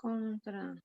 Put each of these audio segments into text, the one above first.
Contra.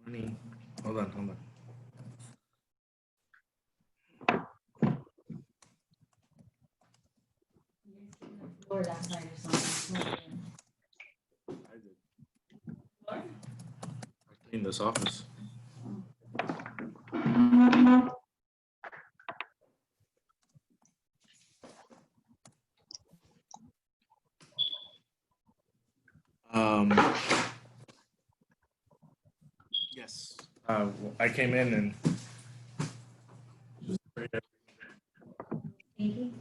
Morning. Hold on. Or last night or something. I did. I cleaned this office. Yes. I came in and Thank you.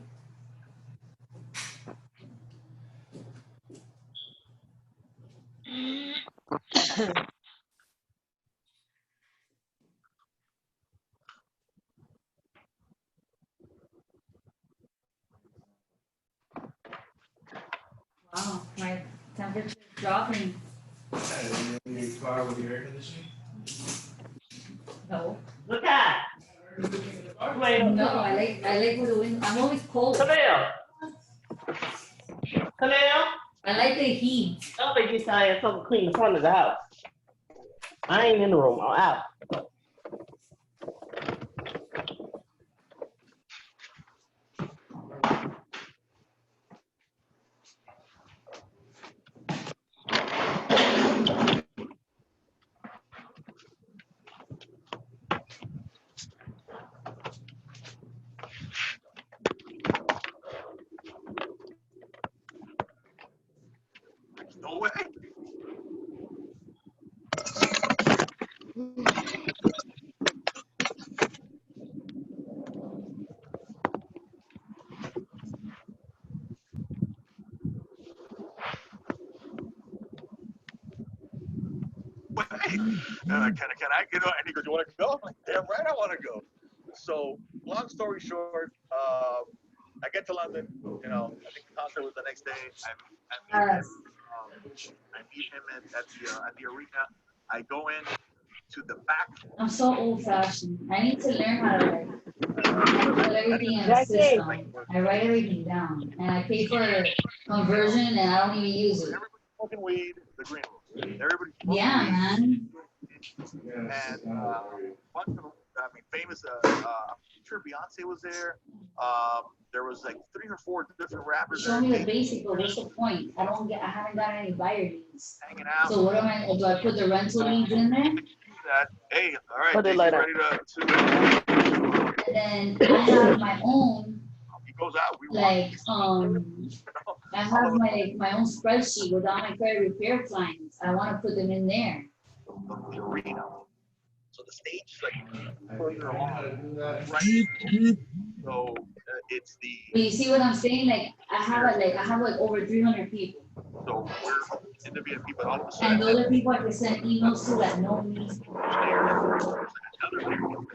Wow, my temperature is dropping. your car with your air conditioning. No. Look at. No, I like with the wind. I'm always cold. Come here. Come here. I like the heat. Don't make you tired something clean the front of the house. I ain't in the room. I'm out. No way. Can I get on? And he goes, you want to go? I'm like, damn right I want to go. So long story short, I get to London, I think the concert was the next day. I meet him at the arena. I go in to the back. I'm so old fashioned. I need to learn how to put everything in a system. I write everything down and I pay for conversion and I don't even use it. Everybody's smoking weed, the green room. Everybody's smoking Yeah, weed. man. And bunch of, famous. I'm sure Beyonce was there. There was like 3 or 4 different rappers. Show me the basic, but what's the point? I haven't got any buyer leads. Hanging out. So what am I? Do I put the rental leads in there? That, hey, all right, Put it he's like ready to. And then I have my own. He goes out. Like I have my own spreadsheet with all my credit repair clients. I want to put them in there. The arena. So the stage is like further along, right? So it's the. But you see what I'm saying? Like I have like over 300 people. So we're in the VIP, but all of a sudden. And those are people I can send emails to that know me. room.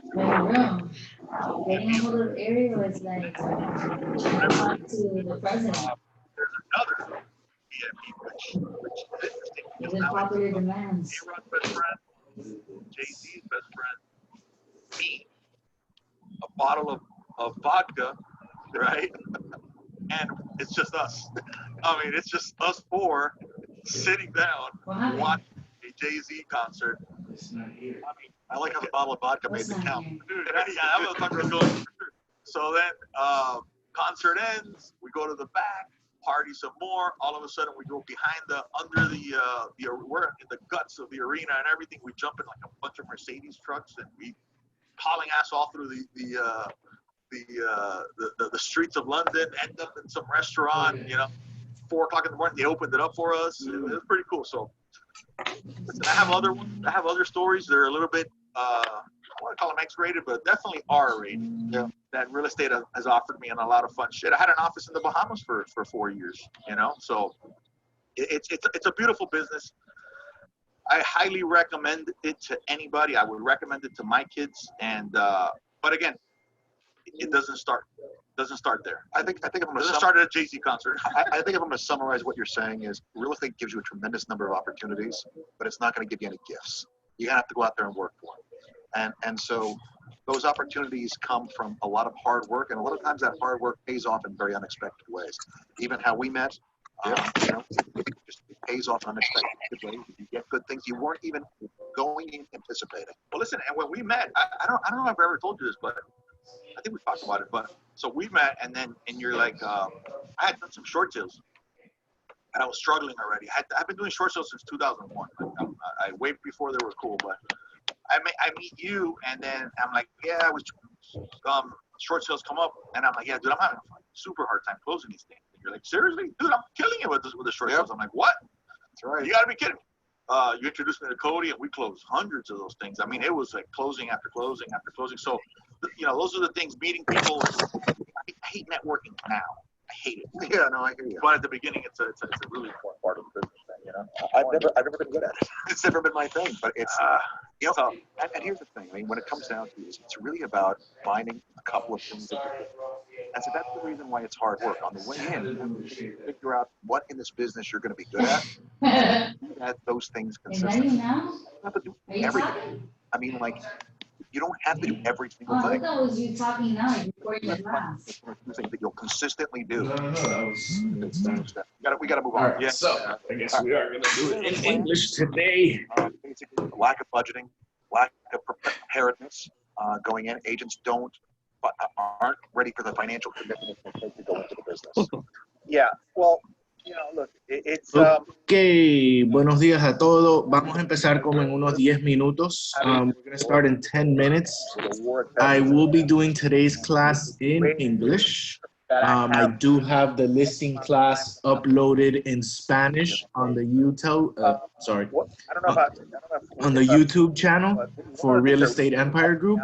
Getting a hold of area was like trying to talk to the president. There's another PME, which is interesting. These are popular demands. A-Rod's best friend, Jay-Z's best friend, me, a bottle of vodka, right? And it's just us. I mean, it's just us four sitting down What happened? watching a Jay-Z concert. It's not here. I mean, I like how the bottle of vodka made What's the not count. here? Dude, yeah, I'm gonna talk to going. So then, concert ends. We go to the back, party some more. All of a sudden, we go behind under the we're in the guts of the arena and everything. We jump in like a bunch of Mercedes trucks and we hauling ass all through the streets of London. End up in some restaurant. You know, 4 o'clock in the morning. They opened it up for us. It was pretty cool. So. Listen, I have other stories. They're a little bit, I don't want to call them X-rated, but definitely R-rated. Yeah. That real estate has offered me and a lot of fun shit. I had an office in the Bahamas for 4 years, you know, so it's a beautiful business. I highly recommend it to anybody. I would recommend it to my kids. And, but again, it doesn't start there. I think if I'm It gonna doesn't start at a Jay-Z concert. I think if I'm gonna summarize what you're saying is real estate gives you a tremendous number of opportunities, but it's not gonna give you any gifts. You're gonna have to go out there and work for them. And so those opportunities come from a lot of hard work, and a lot of times that hard work pays off in very unexpected ways. Even how we met, you know, it pays off in unexpected ways. You get good things you weren't even going in anticipating. Well, listen, and when we met, I don't know if I've ever told you this, but I think we talked about it. But so we met, and you're like, I had done some short sales, and I was struggling already. I've been doing short sales since 2001. I way before they were cool, but I meet you, and then I'm like, yeah, I was short sales come up, and I'm like, yeah, dude, I'm having a super hard time closing these things. And you're like, seriously, dude, I'm killing it with the short sales. I'm like, what? That's right. You gotta be kidding me. You introduced me to Cody, and we closed hundreds of those things. I mean, it was like closing after closing after closing. So, you know, those are the things, meeting people. I hate networking now. I hate it. Yeah, no, I hear you. But at the beginning, it's a really important part of the business thing, you know? I've never been good at it. It's never been my thing, but it's, you know, so- and here's the thing. I mean, when it comes down to it, it's really about finding a couple of things that you do. And so that's the reason why it's hard work. On the way in, you figure out what in this business you're going to be good at, at those things Is that consistently. you now? You don't have to do Are you everything. talking? I mean, like, you don't have to do every Oh, single I thought thing. that was you talking now, like recording the class. It's one of the things that you'll consistently do. No, that was. We gotta move All on. right, Yeah. so I guess we are gonna do it in English today. Basically, lack of budgeting, lack of preparedness going in. Agents aren't ready for the financial commitment to go into the business. Yeah, well, you know, look, it's Ok, buenos días a todos. Vamos a empezar como en unos 10 minutos. We're going to start in 10 minutes. I will be doing today's class in English. I do have the listing class uploaded in Spanish on the YouTube, on the YouTube channel for Real Estate Empire Group.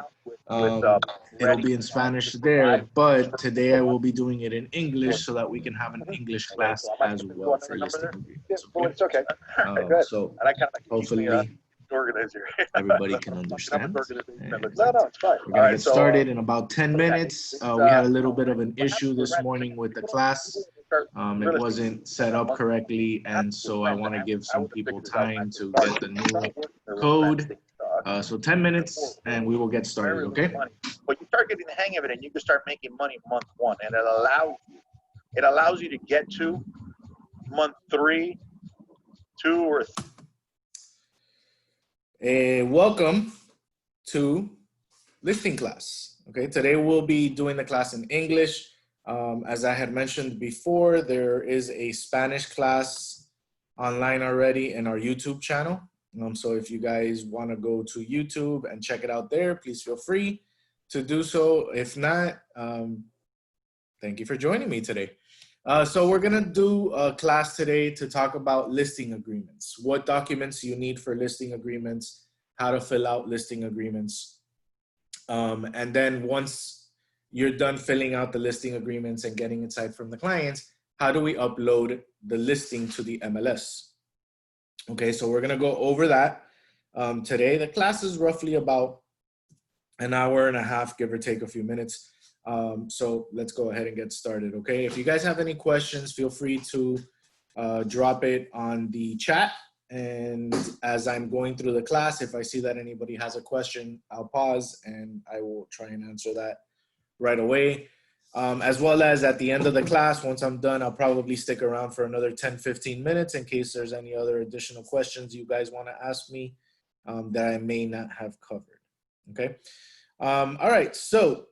It'll be in Spanish there, but today I will be doing it in English so that we can have an English class as well for listing agreements. it's okay. So And I kind of hopefully organizer. everybody can understand. No, And it's fine. we're gonna get started in about 10 minutes. We had a little bit of an issue this morning with the class. It wasn't set up correctly, and so I want to give some people time to get the new code. So 10 minutes, and we will get started, okay? But you start getting the hang of it, and you can start making money month 1, and it allows you to get to month 3, 2, or 3. Welcome to listing class. Okay, today we'll be doing the class in English. As I had mentioned before, there is a Spanish class online already in our YouTube channel. So if you guys want to go to YouTube and check it out there, please feel free to do so. If not, thank you for joining me today. So we're going to do a class today to talk about listing agreements, what documents you need for listing agreements, how to fill out listing agreements. And then once you're done filling out the listing agreements and getting insight from the clients, how do we upload the listing to the MLS? Okay, so we're gonna go over that today. The class is roughly about an hour and a half, give or take a few minutes. So let's go ahead and get started, okay? If you guys have any questions, feel free to drop it on the chat. And as I'm going through the class, if I see that anybody has a question, I'll pause and I will try and answer that right away. As well as at the end of the class, once I'm done, I'll probably stick around for another 10, 15 minutes in case there's any other additional questions you guys want to ask me that I may not have covered, okay? All right, so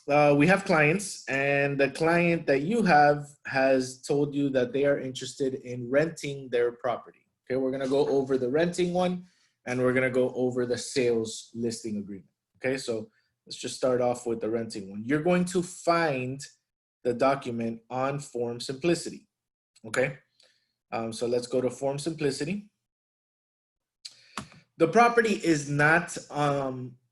we have clients, and the client that you have has told you that they are interested in renting their property. Okay, we're gonna go over the renting one, and we're gonna go over the sales listing agreement. Okay, so let's just start off with the renting one. You're going to find the document on Form Simplicity. Okay, so let's go to Form Simplicity. The property is not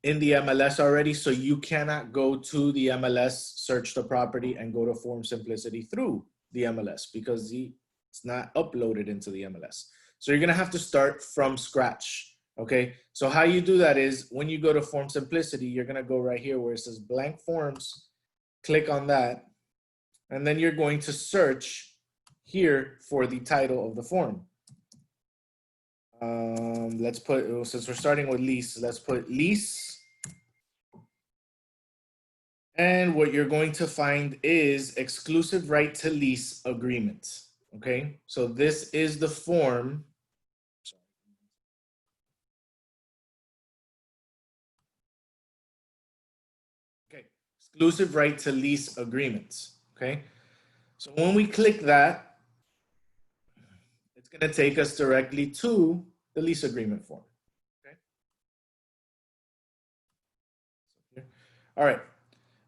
in the MLS already, so you cannot go to the MLS, search the property, and go to Form Simplicity through the MLS because it's not uploaded into the MLS. So you're gonna have to start from scratch, okay? So how you do that is when you go to Form Simplicity, you're gonna go right here where it says blank forms, click on that, and then you're going to search here for the title of the form. Let's put, since we're starting with lease, let's put lease. And what you're going to find is exclusive right to lease agreement. Okay, so this is the form. Okay, exclusive right to lease agreements. Okay, so when we click that, it's going to take us directly to the lease agreement form. Okay. All right.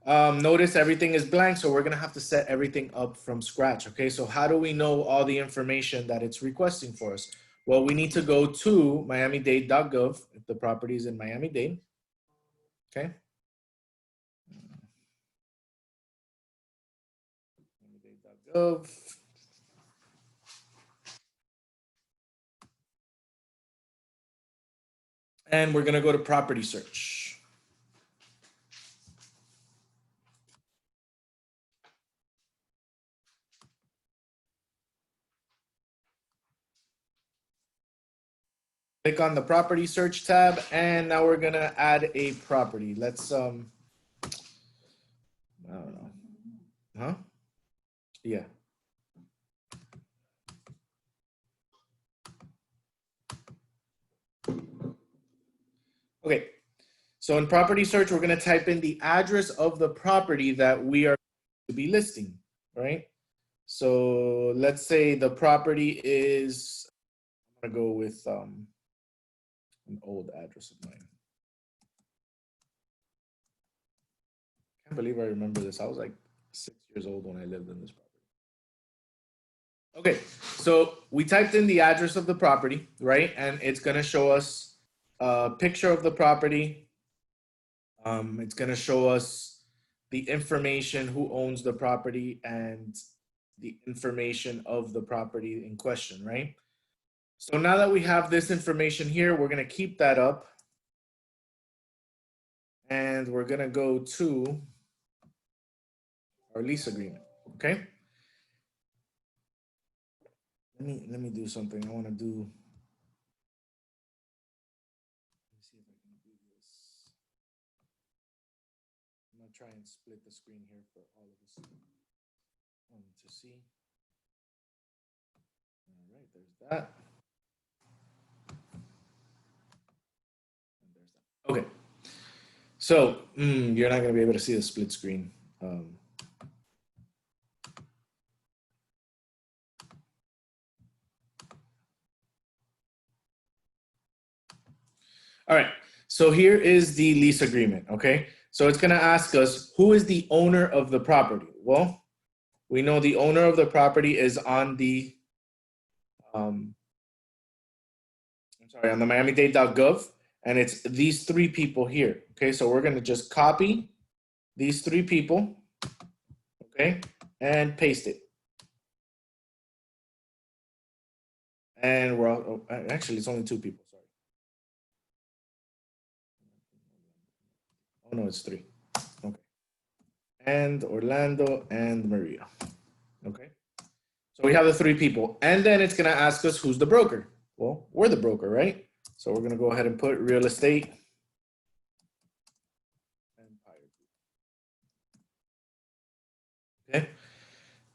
Notice everything is blank, so we're gonna have to set everything up from scratch, okay? So how do we know all the information that it's requesting for us? Well, we need to go to miami-dade.gov if the property is in Miami-Dade, okay? Miami-Dade.gov. And we're gonna go to property search. Click on the property search tab, and now we're gonna add a property. Let's, I don't know, huh? Yeah. Okay, so in property search, we're gonna type in the address of the property that we are to be listing, right? So let's say the property is, I'm gonna go with an old address of mine. Can't believe I remember this. I was like 6 years old when I lived in this property. Okay, so we typed in the address of the property, right? And it's gonna show us a picture of the property. It's gonna show us the information, who owns the property, and the information of the property in question, right? So now that we have this information here, we're gonna keep that up. And we're gonna go to our lease agreement, okay? Let me do something. I wanna do, let's see if I can do this. I'm gonna try and split the screen here for all of us to see. All right, there's that. And there's that. Okay. So you're not gonna be able to see the split screen. All right, so here is the lease agreement, okay? So it's gonna ask us, who is the owner of the property? Well, we know the owner of the property is on the, on the miami-dade.gov, and it's these three people here, okay? So we're gonna just copy these three people, okay? And paste it. And we're all, oh, actually it's only two people, sorry. Oh, no, it's 3. Okay. And Orlando and Maria. Okay. So we have the 3 people. And then it's going to ask us who's the broker. Well, we're the broker, right? So we're going to go ahead and put real estate. Okay.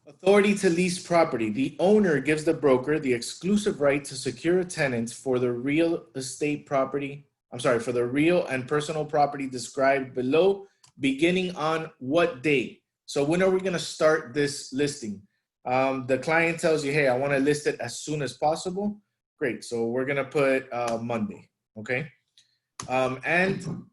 Authority to lease property. The owner gives the broker the exclusive right to secure a tenant for the real estate property. I'm sorry, for the real and personal property described below, beginning on what day? So when are we going to start this listing? The client tells you, hey, I want to list it as soon as possible. Great. So we're going to put Monday. Okay. And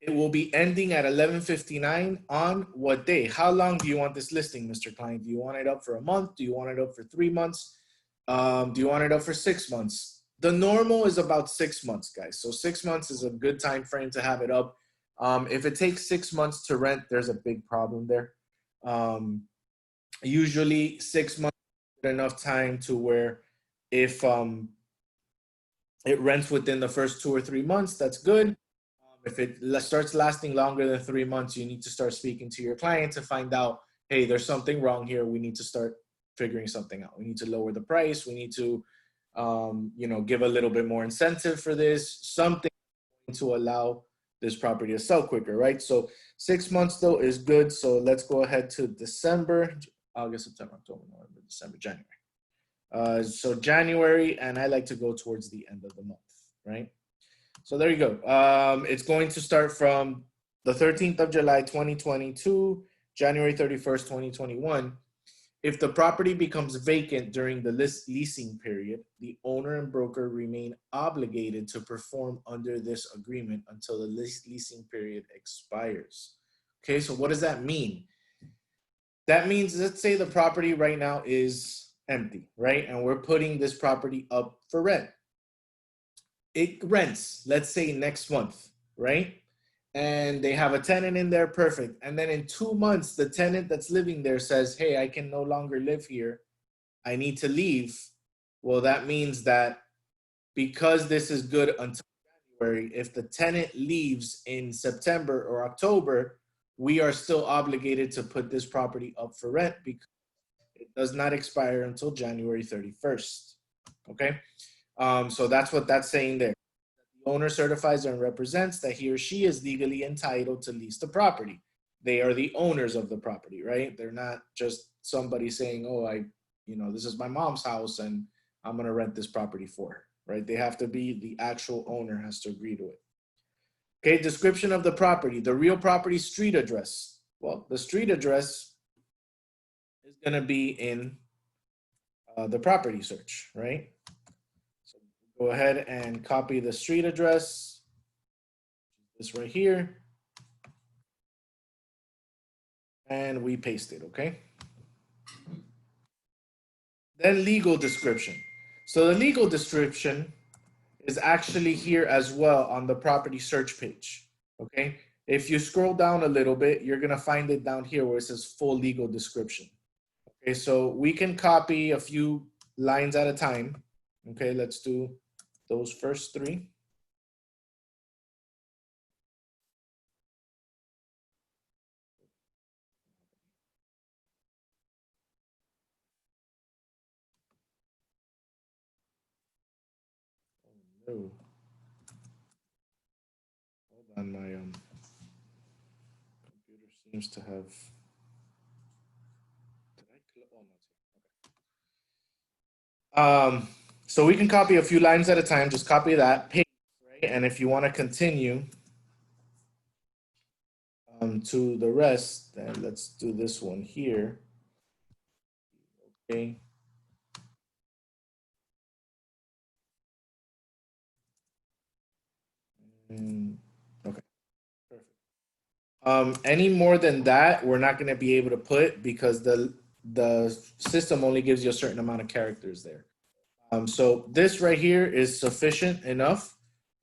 it will be ending at 11:59 on what day? How long do you want this listing, Mr. Client? Do you want it up for a month? Do you want it up for 3 months? Do you want it up for 6 months? The normal is about 6 months, guys. So 6 months is a good time frame to have it up. If it takes 6 months to rent, there's a big problem there. Usually 6 months is enough time to where if it rents within the first 2 or 3 months, that's good. If it starts lasting longer than 3 months, you need to start speaking to your client to find out, hey, there's something wrong here. We need to start figuring something out. We need to lower the price. We need to, give a little bit more incentive for this, something to allow this property to sell quicker, right? So 6 months though is good. So let's go ahead to December, August, September, October, November, December, January. So January, and I like to go towards the end of the month, right? So there you go. It's going to start from the 13th of July, 2022, January 31st, 2021. If the property becomes vacant during the leasing period, the owner and broker remain obligated to perform under this agreement until the leasing period expires. Okay, so what does that mean? That means, let's say the property right now is empty, right? And we're putting this property up for rent. It rents, let's say next month, right? And they have a tenant in there, perfect. And then in 2 months, the tenant that's living there says, hey, I can no longer live here. I need to leave. Well, that means that because this is good until January, if the tenant leaves in September or October, we are still obligated to put this property up for rent because it does not expire until January 31st, okay? So that's what that's saying there. The owner certifies and represents that he or she is legally entitled to lease the property. They are the owners of the property, right? They're not just somebody saying, oh, this is my mom's house and I'm going to rent this property for her, right? They have to be, the actual owner has to agree to it. Okay, description of the property, the real property street address. Well, the street address is going to be in the property search, right? Go ahead and copy the street address, this right here, and we paste it, okay? Then legal description. So the legal description is actually here as well on the property search page, okay? If you scroll down a little bit, you're gonna find it down here where it says full legal description. Okay, so we can copy a few lines at a time. Okay, let's do those first 3. Oh, no. Hold on, my computer seems to have. Did I click? Oh, no. Okay. So we can copy a few lines at a time. Just copy that, paste, right? And if you want to continue to the rest, then let's do this one here. Okay. Okay. Perfect. Any more than that, we're not going to be able to put because the system only gives you a certain amount of characters there. So this right here is sufficient enough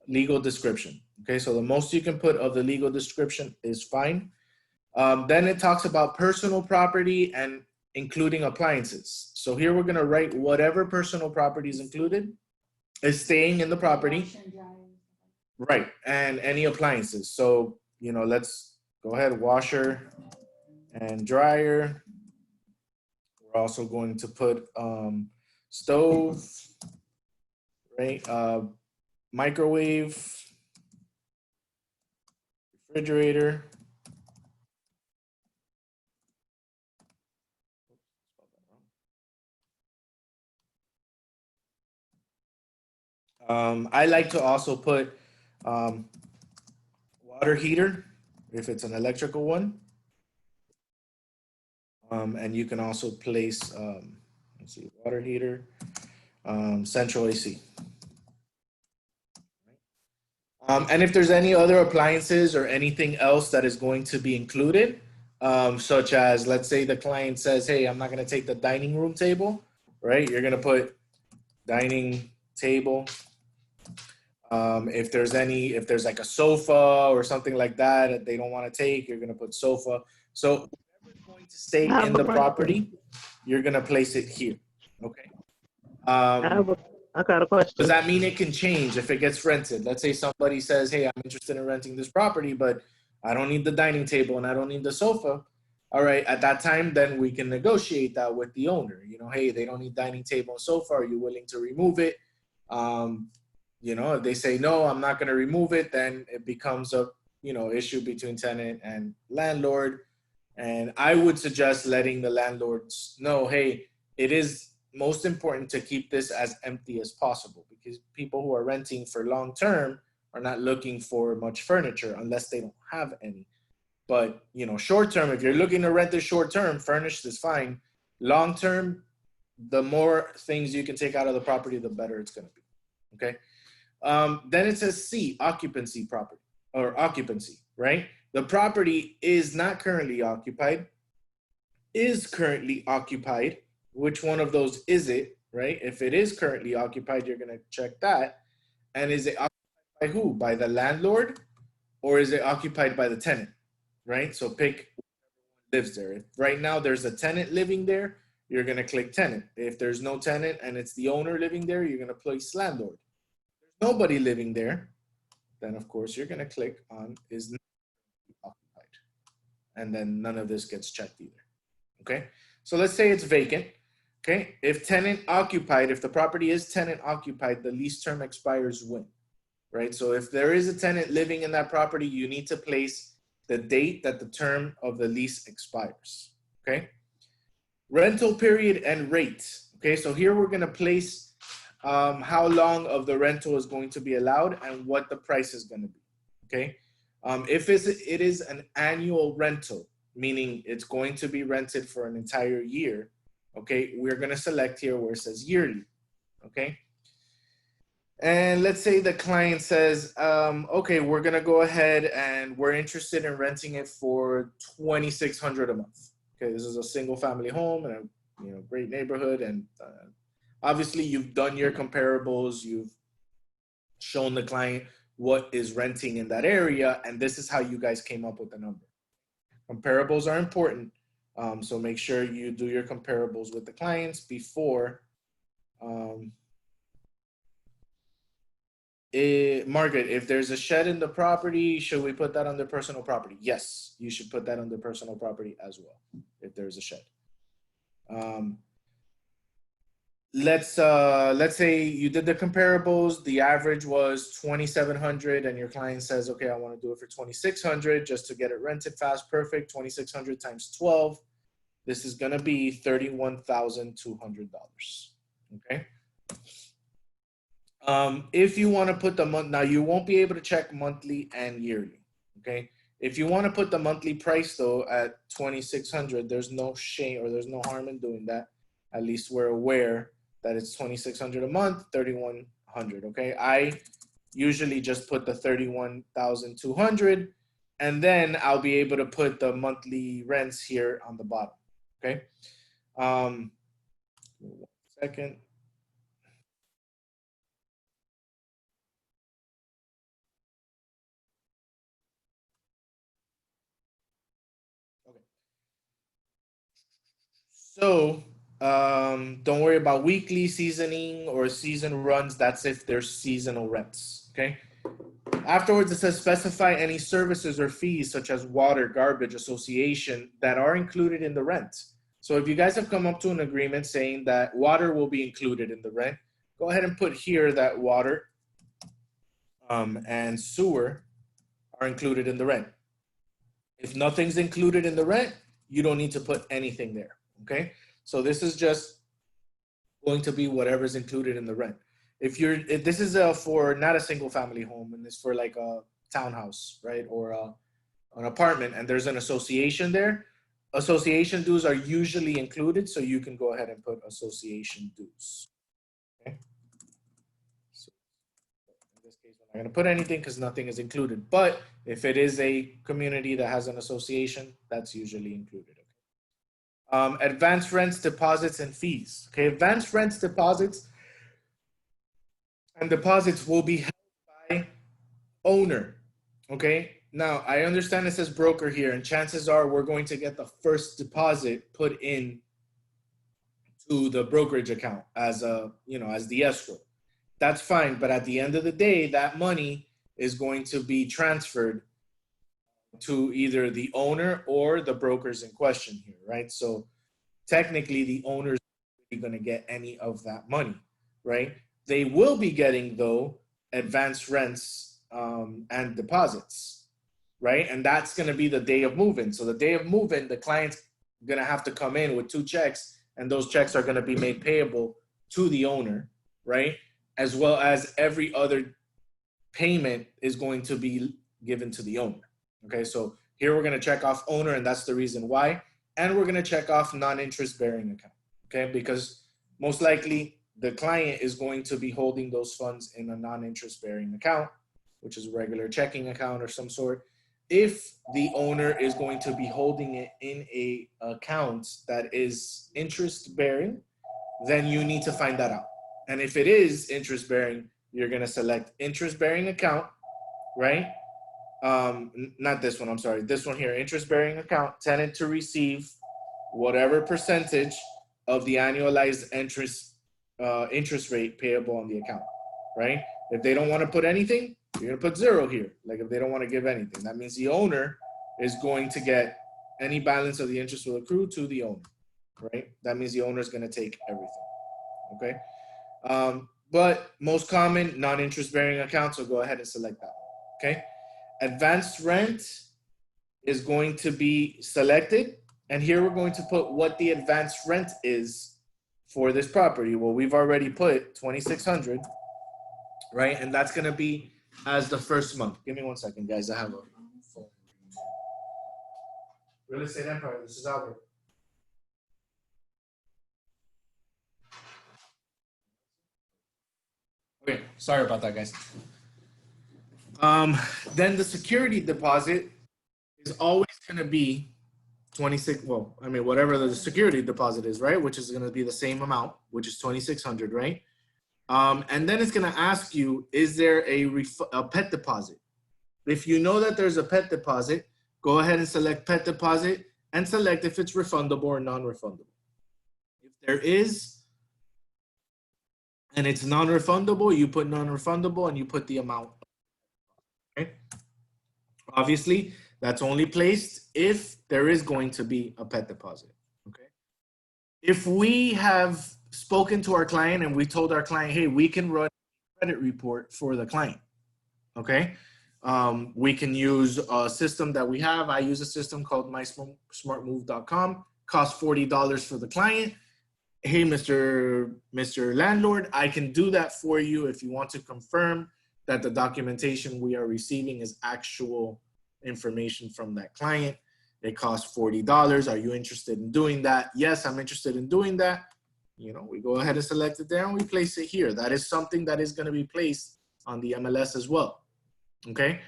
legal description. Okay, so the most you can put of the legal description is fine. Then it talks about personal property and including appliances. So here we're gonna write whatever personal property is included is staying in the property. Right, and any appliances. So you know, let's go ahead, washer and dryer. We're also going to put stove, right? Microwave, refrigerator. I like to also put water heater if it's an electrical one. And you can also place, let's see, water heater, central AC. And if there's any other appliances or anything else that is going to be included, such as, let's say the client says, hey, I'm not going to take the dining room table, right? You're going to put dining table. If there's like a sofa or something like that they don't want to take, you're going to put sofa. So whatever's going to stay in the property, you're going to place it here. Okay. I got a question. Does that mean it can change if it gets rented? Let's say somebody says, hey, I'm interested in renting this property, but I don't need the dining table and I don't need the sofa. All right, at that time, then we can negotiate that with the owner. You know, hey, they don't need dining table and sofa. Are you willing to remove it? You know, if they say, no, I'm not going to remove it, then it becomes a, you know, issue between tenant and landlord. And I would suggest letting the landlords know, hey, it is most important to keep this as empty as possible, because people who are renting for long term are not looking for much furniture unless they don't have any. But, you know, short term, if you're looking to rent this short term, furnished is fine. Long term, the more things you can take out of the property, the better it's going to be. Okay. Then it says C, occupancy property or occupancy, right? The property is not currently occupied, is currently occupied. Which one of those is it, right? If it is currently occupied, you're going to check that. And is it occupied by who? By the landlord, or is it occupied by the tenant, right? So pick who lives there. If right now there's a tenant living there, you're going to click tenant. If there's no tenant and it's the owner living there, you're going to place landlord. If there's nobody living there, then of course you're going to click on is not occupied. And then none of this gets checked either. Okay. So let's say it's vacant. Okay. If tenant occupied, if the property is tenant occupied, the lease term expires when, right? So if there is a tenant living in that property, you need to place the date that the term of the lease expires. Okay. Rental period and rate. Okay. So here we're going to place how long of the rental is going to be allowed and what the price is going to be. Okay. If it is an annual rental, meaning it's going to be rented for an entire year, okay, we're going to select here where it says yearly, okay? And let's say the client says, okay, we're going to go ahead and we're interested in renting it for $2,600 a month. Okay, this is a single family home and a great neighborhood. And obviously you've done your comparables. You've shown the client what is renting in that area. And this is how you guys came up with the number. Comparables are important. So make sure you do your comparables with the clients before. Margaret, if there's a shed in the property, should we put that under personal property? Yes, you should put that under personal property as well, if there's a shed. Let's say you did the comparables, the average was 2,700 and your client says, okay, I want to do it for 2,600 just to get it rented fast. Perfect. 2,600 times 12. This is going to be $31,200. Okay. If you want to put the month, now you won't be able to check monthly and yearly. Okay. If you want to put the monthly price though at 2,600, there's no shame or there's no harm in doing that. At least we're aware that it's 2,600 a month, 3,100. Okay. I usually just put the 31,200 and then I'll be able to put the monthly rents here on the bottom. Okay. 1 second. Okay. So don't worry about weekly seasoning or season runs. That's if there's seasonal rents. Okay. Afterwards, it says specify any services or fees such as water, garbage, association that are included in the rent. So if you guys have come up to an agreement saying that water will be included in the rent, go ahead and put here that water and sewer are included in the rent. If nothing's included in the rent, you don't need to put anything there, okay? So this is just going to be whatever's included in the rent. If this is for not a single family home and it's for like a townhouse, right? Or an apartment and there's an association there, association dues are usually included. So you can go ahead and put association dues, okay? So in this case, I'm not gonna put anything because nothing is included. But if it is a community that has an association, that's usually included, okay? Advanced rents, deposits, and fees, okay? Advanced rents, deposits, and deposits will be held by owner, okay? Now, I understand it says broker here, and chances are we're going to get the first deposit put in to the brokerage account as as the escrow. That's fine, but at the end of the day, that money is going to be transferred to either the owner or the brokers in question here, right? So technically, the owner is going to get any of that money, right? They will be getting, though, advanced rents and deposits, right? And that's going to be the day of move-in. So the day of move-in, the client's going to have to come in with 2 checks, and those checks are going to be made payable to the owner, right? As well as every other payment is going to be given to the owner, okay? So here we're going to check off owner, and that's the reason why. And we're going to check off non-interest bearing account, okay? Because most likely, the client is going to be holding those funds in a non-interest bearing account, which is a regular checking account or some sort. If the owner is going to be holding it in a account that is interest bearing, then you need to find that out. And if it is interest bearing, you're going to select interest bearing account, right? Not this one, I'm sorry. This one here, interest bearing account, tenant to receive whatever percentage of the annualized interest rate payable on the account, right? If they don't want to put anything, you're going to put 0 here. Like if they don't want to give anything, that means the owner is going to get any balance of the interest will accrue to the owner, right? That means the owner is going to take everything, okay? But most common non-interest bearing accounts, so go ahead and select that one, okay? Advanced rent is going to be selected, and here we're going to put what the advanced rent is for this property. Well, we've already put $2,600, right? And that's gonna be as the first month. Give me 1 second, guys. I have a phone. Real Estate Empire, this is Albert. Okay, sorry about that, guys. Then the security deposit is always gonna be 26, well, I mean, whatever the security deposit is, right? Which is going to be the same amount, which is 2,600, right? And then it's going to ask you, is there a pet deposit? If you know that there's a pet deposit, go ahead and select pet deposit and select if it's refundable or non-refundable. If there is, and it's non-refundable, you put non-refundable and you put the amount, okay? Obviously, that's only placed if there is going to be a pet deposit, okay? If we have spoken to our client and we told our client, hey, we can run a credit report for the client, okay? We can use a system that we have. I use a system called mysmartmove.com, costs $40 for the client. Hey, Mr. Landlord, I can do that for you if you want to confirm that the documentation we are receiving is actual information from that client. It costs $40. Are you interested in doing that? Yes, I'm interested in doing that. You know, we go ahead and select it there and we place it here. That is something that is going to be placed on the MLS as well. Okay.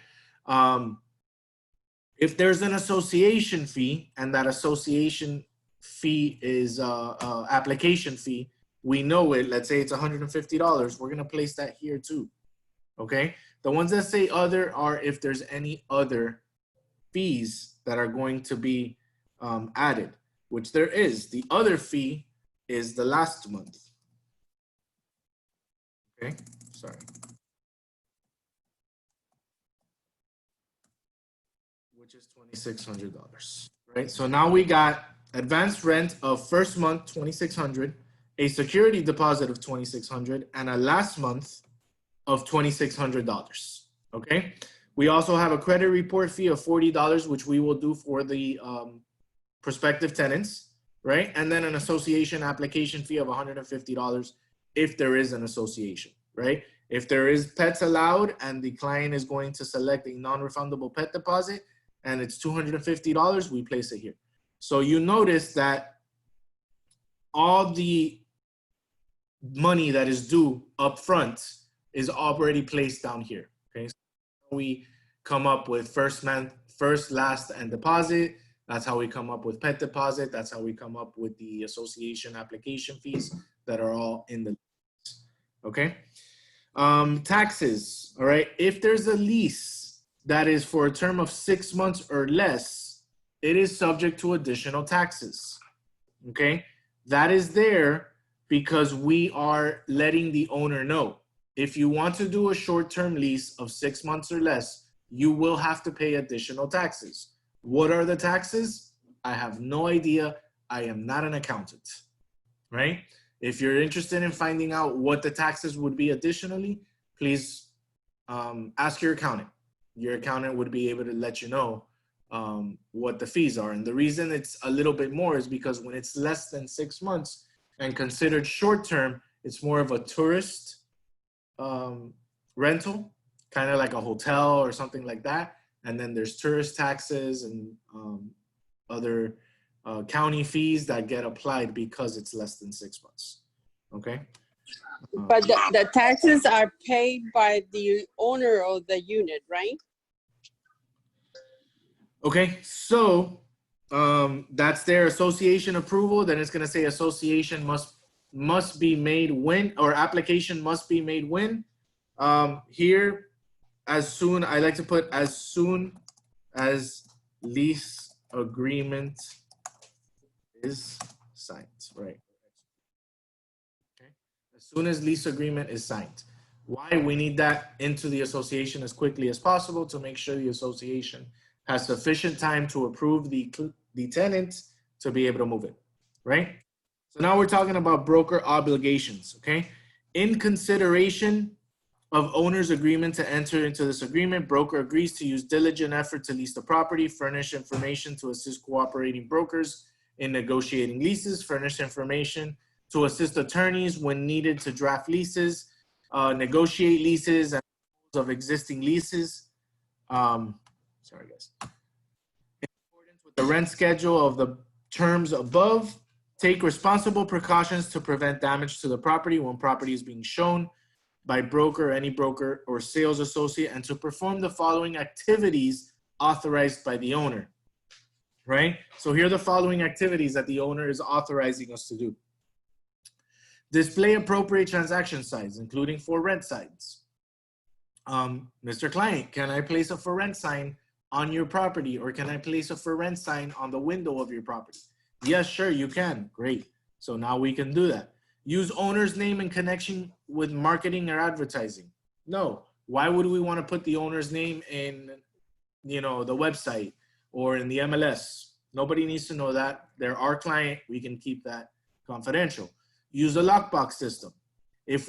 If there's an association fee and that association fee is application fee, we know it. Let's say it's $150. We're going to place that here too. Okay. The ones that say other are if there's any other fees that are going to be added, which there is. The other fee is the last month. Okay, sorry. which is $2,600, right? So now we got advanced rent of first month, $2,600, a security deposit of $2,600, and a last month of $2,600, okay? We also have a credit report fee of $40, which we will do for the prospective tenants, right? And then an association application fee of $150 if there is an association, right? If there is pets allowed and the client is going to select a non-refundable pet deposit and it's $250, we place it here. So you notice that all the money that is due up front is already placed down here, okay? So we come up with first, last, and deposit. That's how we come up with pet deposit. That's how we come up with the association application fees that are all in the lease, okay? Taxes, all right? If there's a lease that is for a term of 6 months or less, it is subject to additional taxes, okay? That is there because we are letting the owner know. If you want to do a short-term lease of 6 months or less, you will have to pay additional taxes. What are the taxes? I have no idea. I am not an accountant, right? If you're interested in finding out what the taxes would be additionally, please ask your accountant. Your accountant would be able to let you know what the fees are. And the reason it's a little bit more is because when it's less than 6 months and considered short-term, it's more of a tourist rental, kind of like a hotel or something like that. And then there's tourist taxes and other county fees that get applied because it's less than 6 months, okay? But the taxes are paid by the owner of the unit, right? Okay, so that's their association approval. Then it's gonna say association must be made when, or application must be made when. Here, as soon, I like to put as soon as lease agreement is signed, right? Okay, as soon as lease agreement is signed. Why? We need that into the association as quickly as possible to make sure the association has sufficient time to approve the tenant to be able to move it, right? So now we're talking about broker obligations, okay? In consideration of owner's agreement to enter into this agreement, broker agrees to use diligent effort to lease the property, furnish information to assist cooperating brokers in negotiating leases, furnish information to assist attorneys when needed to draft leases, negotiate leases and of existing leases. Sorry, guys. In accordance with the rent schedule of the terms above, take responsible precautions to prevent damage to the property when property is being shown by broker, any broker or sales associate, and to perform the following activities authorized by the owner, right? So here are the following activities that the owner is authorizing us to do. Display appropriate transaction signs, including for rent signs. Mr. Client, can I place a for rent sign on your property, or can I place a for rent sign on the window of your property? Yes, sure, you can. Great. So now we can do that. Use owner's name in connection with marketing or advertising. No. Why would we want to put the owner's name in, the website or in the MLS? Nobody needs to know that. They're our client. We can keep that confidential. Use a lockbox system. If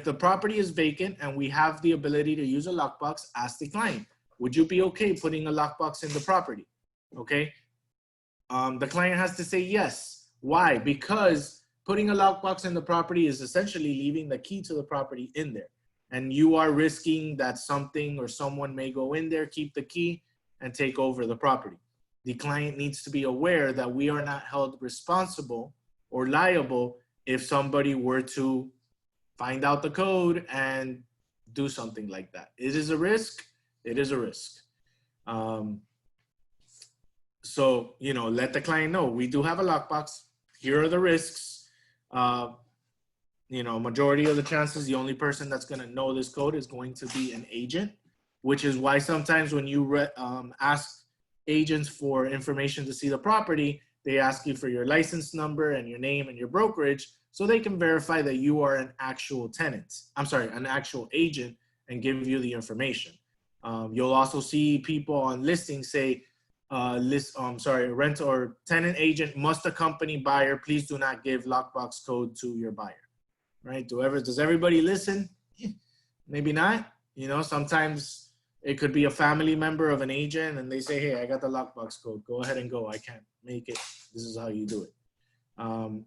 the property is vacant and we have the ability to use a lockbox, ask the client, would you be okay putting a lockbox in the property? Okay. The client has to say yes. Why? Because putting a lockbox in the property is essentially leaving the key to the property in there. And you are risking that something or someone may go in there, keep the key, and take over the property. The client needs to be aware that we are not held responsible or liable if somebody were to find out the code and do something like that. It is a risk. It is a risk. So, let the client know we do have a lockbox. Here are the risks. Majority of the chances, the only person that's going to know this code is going to be an agent, which is why sometimes when you ask agents for information to see the property, they ask you for your license number and your name and your brokerage so they can verify that you are an actual tenant. An actual agent, and give you the information. You'll also see people on listings say, rent or tenant agent must accompany buyer. Please do not give lockbox code to your buyer. Right? Does everybody listen? Maybe not. You know, sometimes it could be a family member of an agent and they say, hey, I got the lockbox code. Go ahead and go. I can't make it. This is how you do it.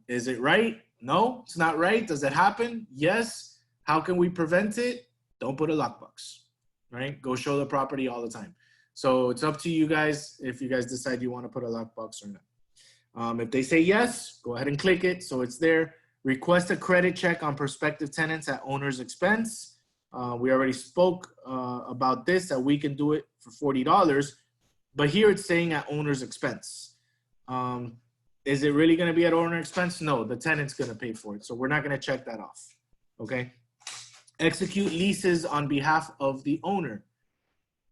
Is it right? No, it's not right. Does it happen? Yes. How can we prevent it? Don't put a lockbox, right? Go show the property all the time. So it's up to you guys if you guys decide you want to put a lockbox or not. If they say yes, go ahead and click it so it's there. Request a credit check on prospective tenants at owner's expense. We already spoke about this, that we can do it for $40, but here it's saying at owner's expense. Is it really going to be at owner expense? No, the tenant's going to pay for it. So we're not going to check that off. Okay. Execute leases on behalf of the owner.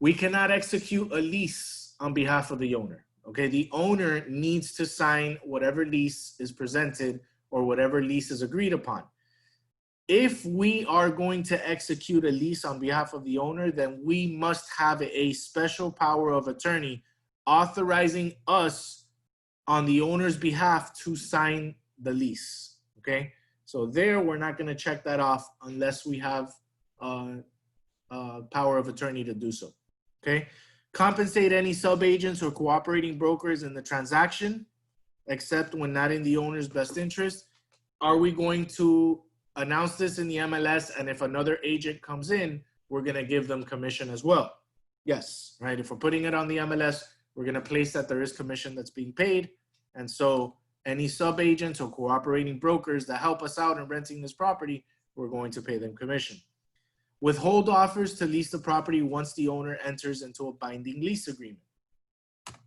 We cannot execute a lease on behalf of the owner. Okay. The owner needs to sign whatever lease is presented or whatever lease is agreed upon. If we are going to execute a lease on behalf of the owner, then we must have a special power of attorney authorizing us on the owner's behalf to sign the lease, okay? So there, we're not gonna check that off unless we have power of attorney to do so, okay? Compensate any sub-agents or cooperating brokers in the transaction, except when not in the owner's best interest. Are we going to announce this in the MLS, and if another agent comes in, we're gonna give them commission as well? Yes, right? If we're putting it on the MLS, we're gonna place that there is commission that's being paid. And so any sub-agents or cooperating brokers that help us out in renting this property, we're going to pay them commission. Withhold offers to lease the property once the owner enters into a binding lease agreement.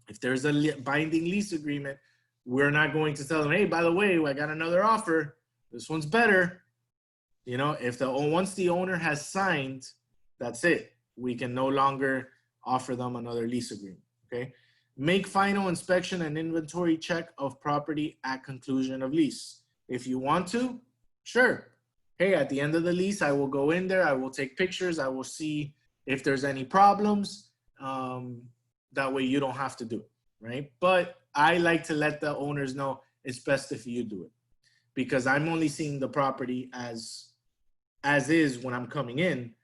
If there's a binding lease agreement, we're not going to tell them, hey, by the way, I got another offer. This one's better. You know, once the owner has signed, that's it. We can no longer offer them another lease agreement, okay? Make final inspection and inventory check of property at conclusion of lease. If you want to, sure. Hey, at the end of the lease, I will go in there, I will take pictures, I will see if there's any problems. That way you don't have to do it, right? But I like to let the owners know it's best if you do it, because I'm only seeing the property as is when I'm coming in.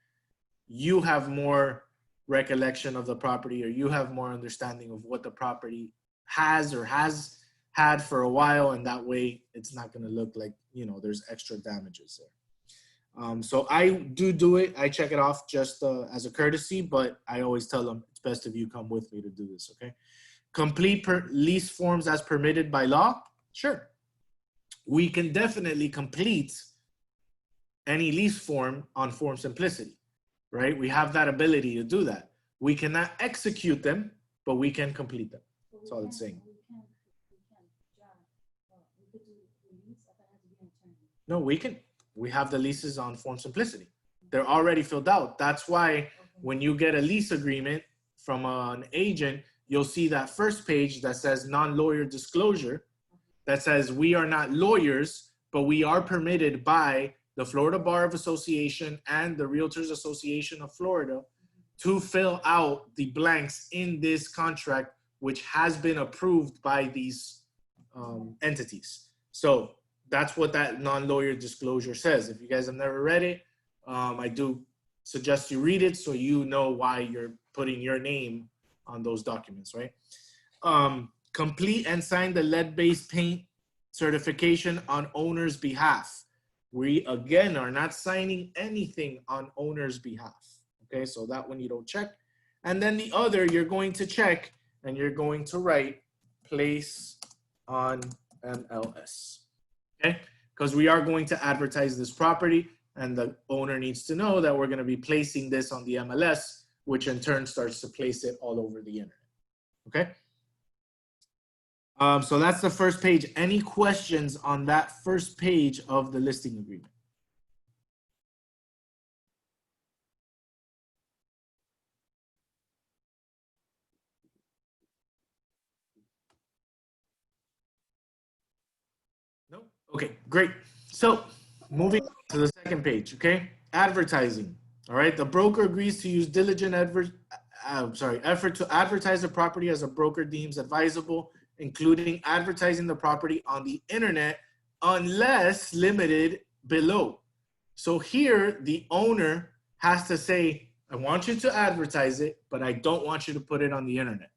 You have more recollection of the property, or you have more understanding of what the property has or has had for a while, and that way it's not going to look like, you know, there's extra damages there. So I do it. I check it off just as a courtesy, but I always tell them it's best if you come with me to do this, okay? Complete lease forms as permitted by law. Sure. We can definitely complete any lease form on Form Simplicity, right? We have that ability to do that. We cannot execute them, but we can complete them. That's all it's saying. No, we can. We have the leases on Form Simplicity. They're already filled out. That's why when you get a lease agreement from an agent, you'll see that first page that says non-lawyer disclosure, that says we are not lawyers, but we are permitted by the Florida Bar of Association and the Realtors Association of Florida to fill out the blanks in this contract, which has been approved by these entities. So that's what that non-lawyer disclosure says. If you guys have never read it, I do suggest you read it so you know why you're putting your name on those documents, right? Complete and sign the lead-based paint certification on owner's behalf. We, again, are not signing anything on owner's behalf, okay? So that one you don't check. And then the other, you're going to check, and you're going to write place on MLS, okay? Because we are going to advertise this property, and the owner needs to know that we're going to be placing this on the MLS, which in turn starts to place it all over the internet, okay? So that's the first page. Any questions on that first page of the listing agreement? No? Okay, great. So moving to the second page, okay? Advertising, all right? The broker agrees to use diligent effort to advertise the property as a broker deems advisable, including advertising the property on the internet unless limited below. So here the owner has to say, I want you to advertise it, but I don't want you to put it on the internet.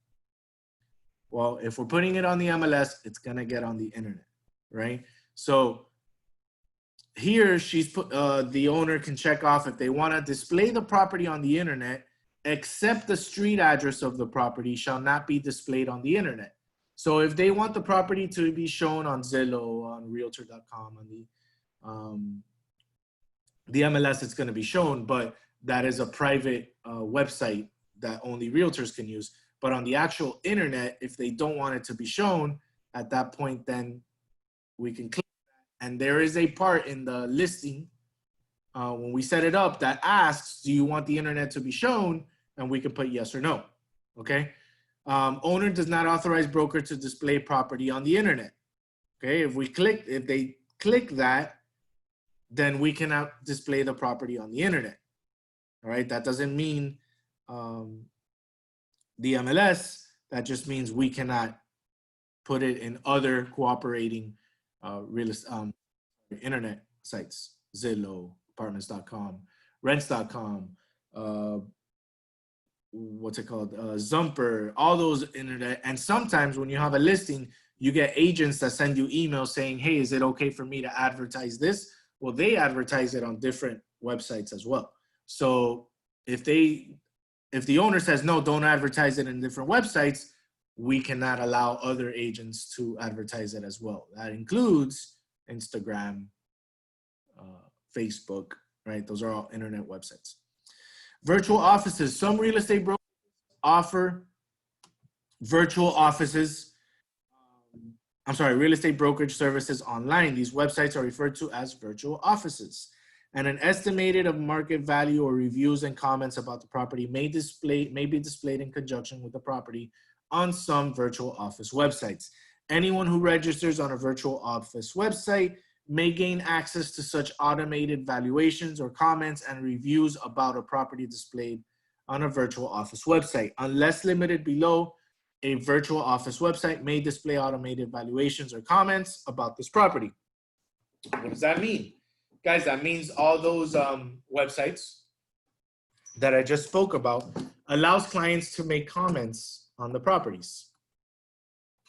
Well, if we're putting it on the MLS, it's gonna get on the internet, right? So here she's put, the owner can check off if they wanna display the property on the internet, except the street address of the property shall not be displayed on the internet. So if they want the property to be shown on Zillow, on Realtor.com, on the MLS, it's going to be shown, but that is a private website that only realtors can use. But on the actual internet, if they don't want it to be shown, at that point, then we can click that. And there is a part in the listing when we set it up that asks, do you want the internet to be shown? And we can put yes or no, okay? Owner does not authorize broker to display property on the internet. Okay, if they click that, then we cannot display the property on the internet. All right, that doesn't mean the MLS, that just means we cannot put it in other cooperating internet sites, Zillow, apartments.com, rents.com, what's it called, Zumper, all those internet. And sometimes when you have a listing, you get agents that send you emails saying, hey, is it okay for me to advertise this? Well, they advertise it on different websites as well. So if the owner says, no, don't advertise it in different websites, we cannot allow other agents to advertise it as well. That includes Instagram, Facebook, right? Those are all internet websites. Virtual offices. Some real estate brokers offer virtual offices. Real estate brokerage services online. These websites are referred to as virtual offices. And an estimated of market value or reviews and comments about the property may be displayed in conjunction with the property on some virtual office websites. Anyone who registers on a virtual office website may gain access to such automated valuations or comments and reviews about a property displayed on a virtual office website. Unless limited below, a virtual office website may display automated valuations or comments about this property. What does that mean? Guys, that means all those websites that I just spoke about allows clients to make comments on the properties.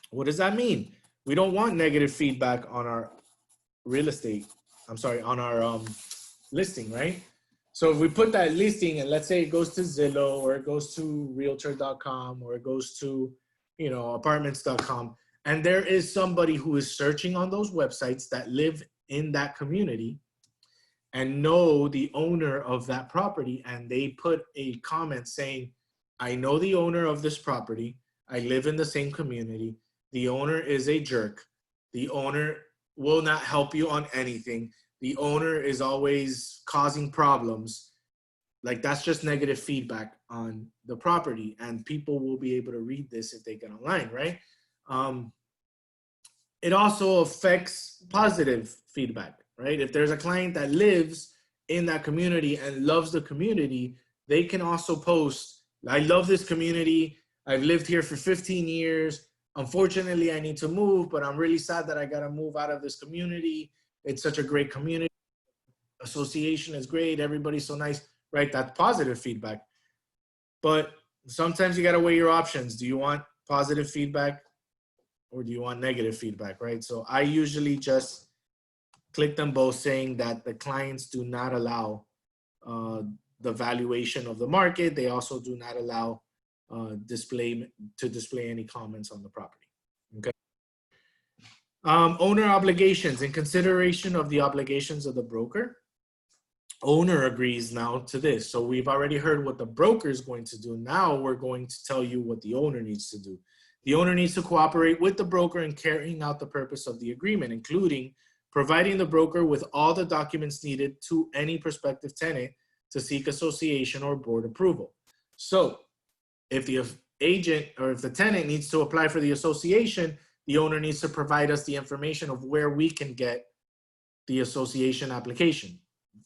What does that mean? We don't want negative feedback on our on our listing, right? So if we put that listing and let's say it goes to Zillow or it goes to Realtor.com or it goes to, apartments.com, and there is somebody who is searching on those websites that live in that community and know the owner of that property, and they put a comment saying, I know the owner of this property, I live in the same community, the owner is a jerk, the owner will not help you on anything, the owner is always causing problems, like that's just negative feedback on the property, and people will be able to read this if they get online, right? It also affects positive feedback, right? If there's a client that lives in that community and loves the community, they can also post, I love this community, I've lived here for 15 years, unfortunately I need to move, but I'm really sad that I gotta move out of this community. It's such a great community, association is great, everybody's so nice, right? That's positive feedback. But sometimes you gotta weigh your options. Do you want positive feedback or do you want negative feedback, right? So I usually just click them both, saying that the clients do not allow the valuation of the market. They also do not allow display any comments on the property, okay? Owner obligations. In consideration of the obligations of the broker, owner agrees now to this. So we've already heard what the broker is going to do. Now we're going to tell you what the owner needs to do. The owner needs to cooperate with the broker in carrying out the purpose of the agreement, including providing the broker with all the documents needed to any prospective tenant to seek association or board approval. So if the agent or if the tenant needs to apply for the association, the owner needs to provide us the information of where we can get the association application.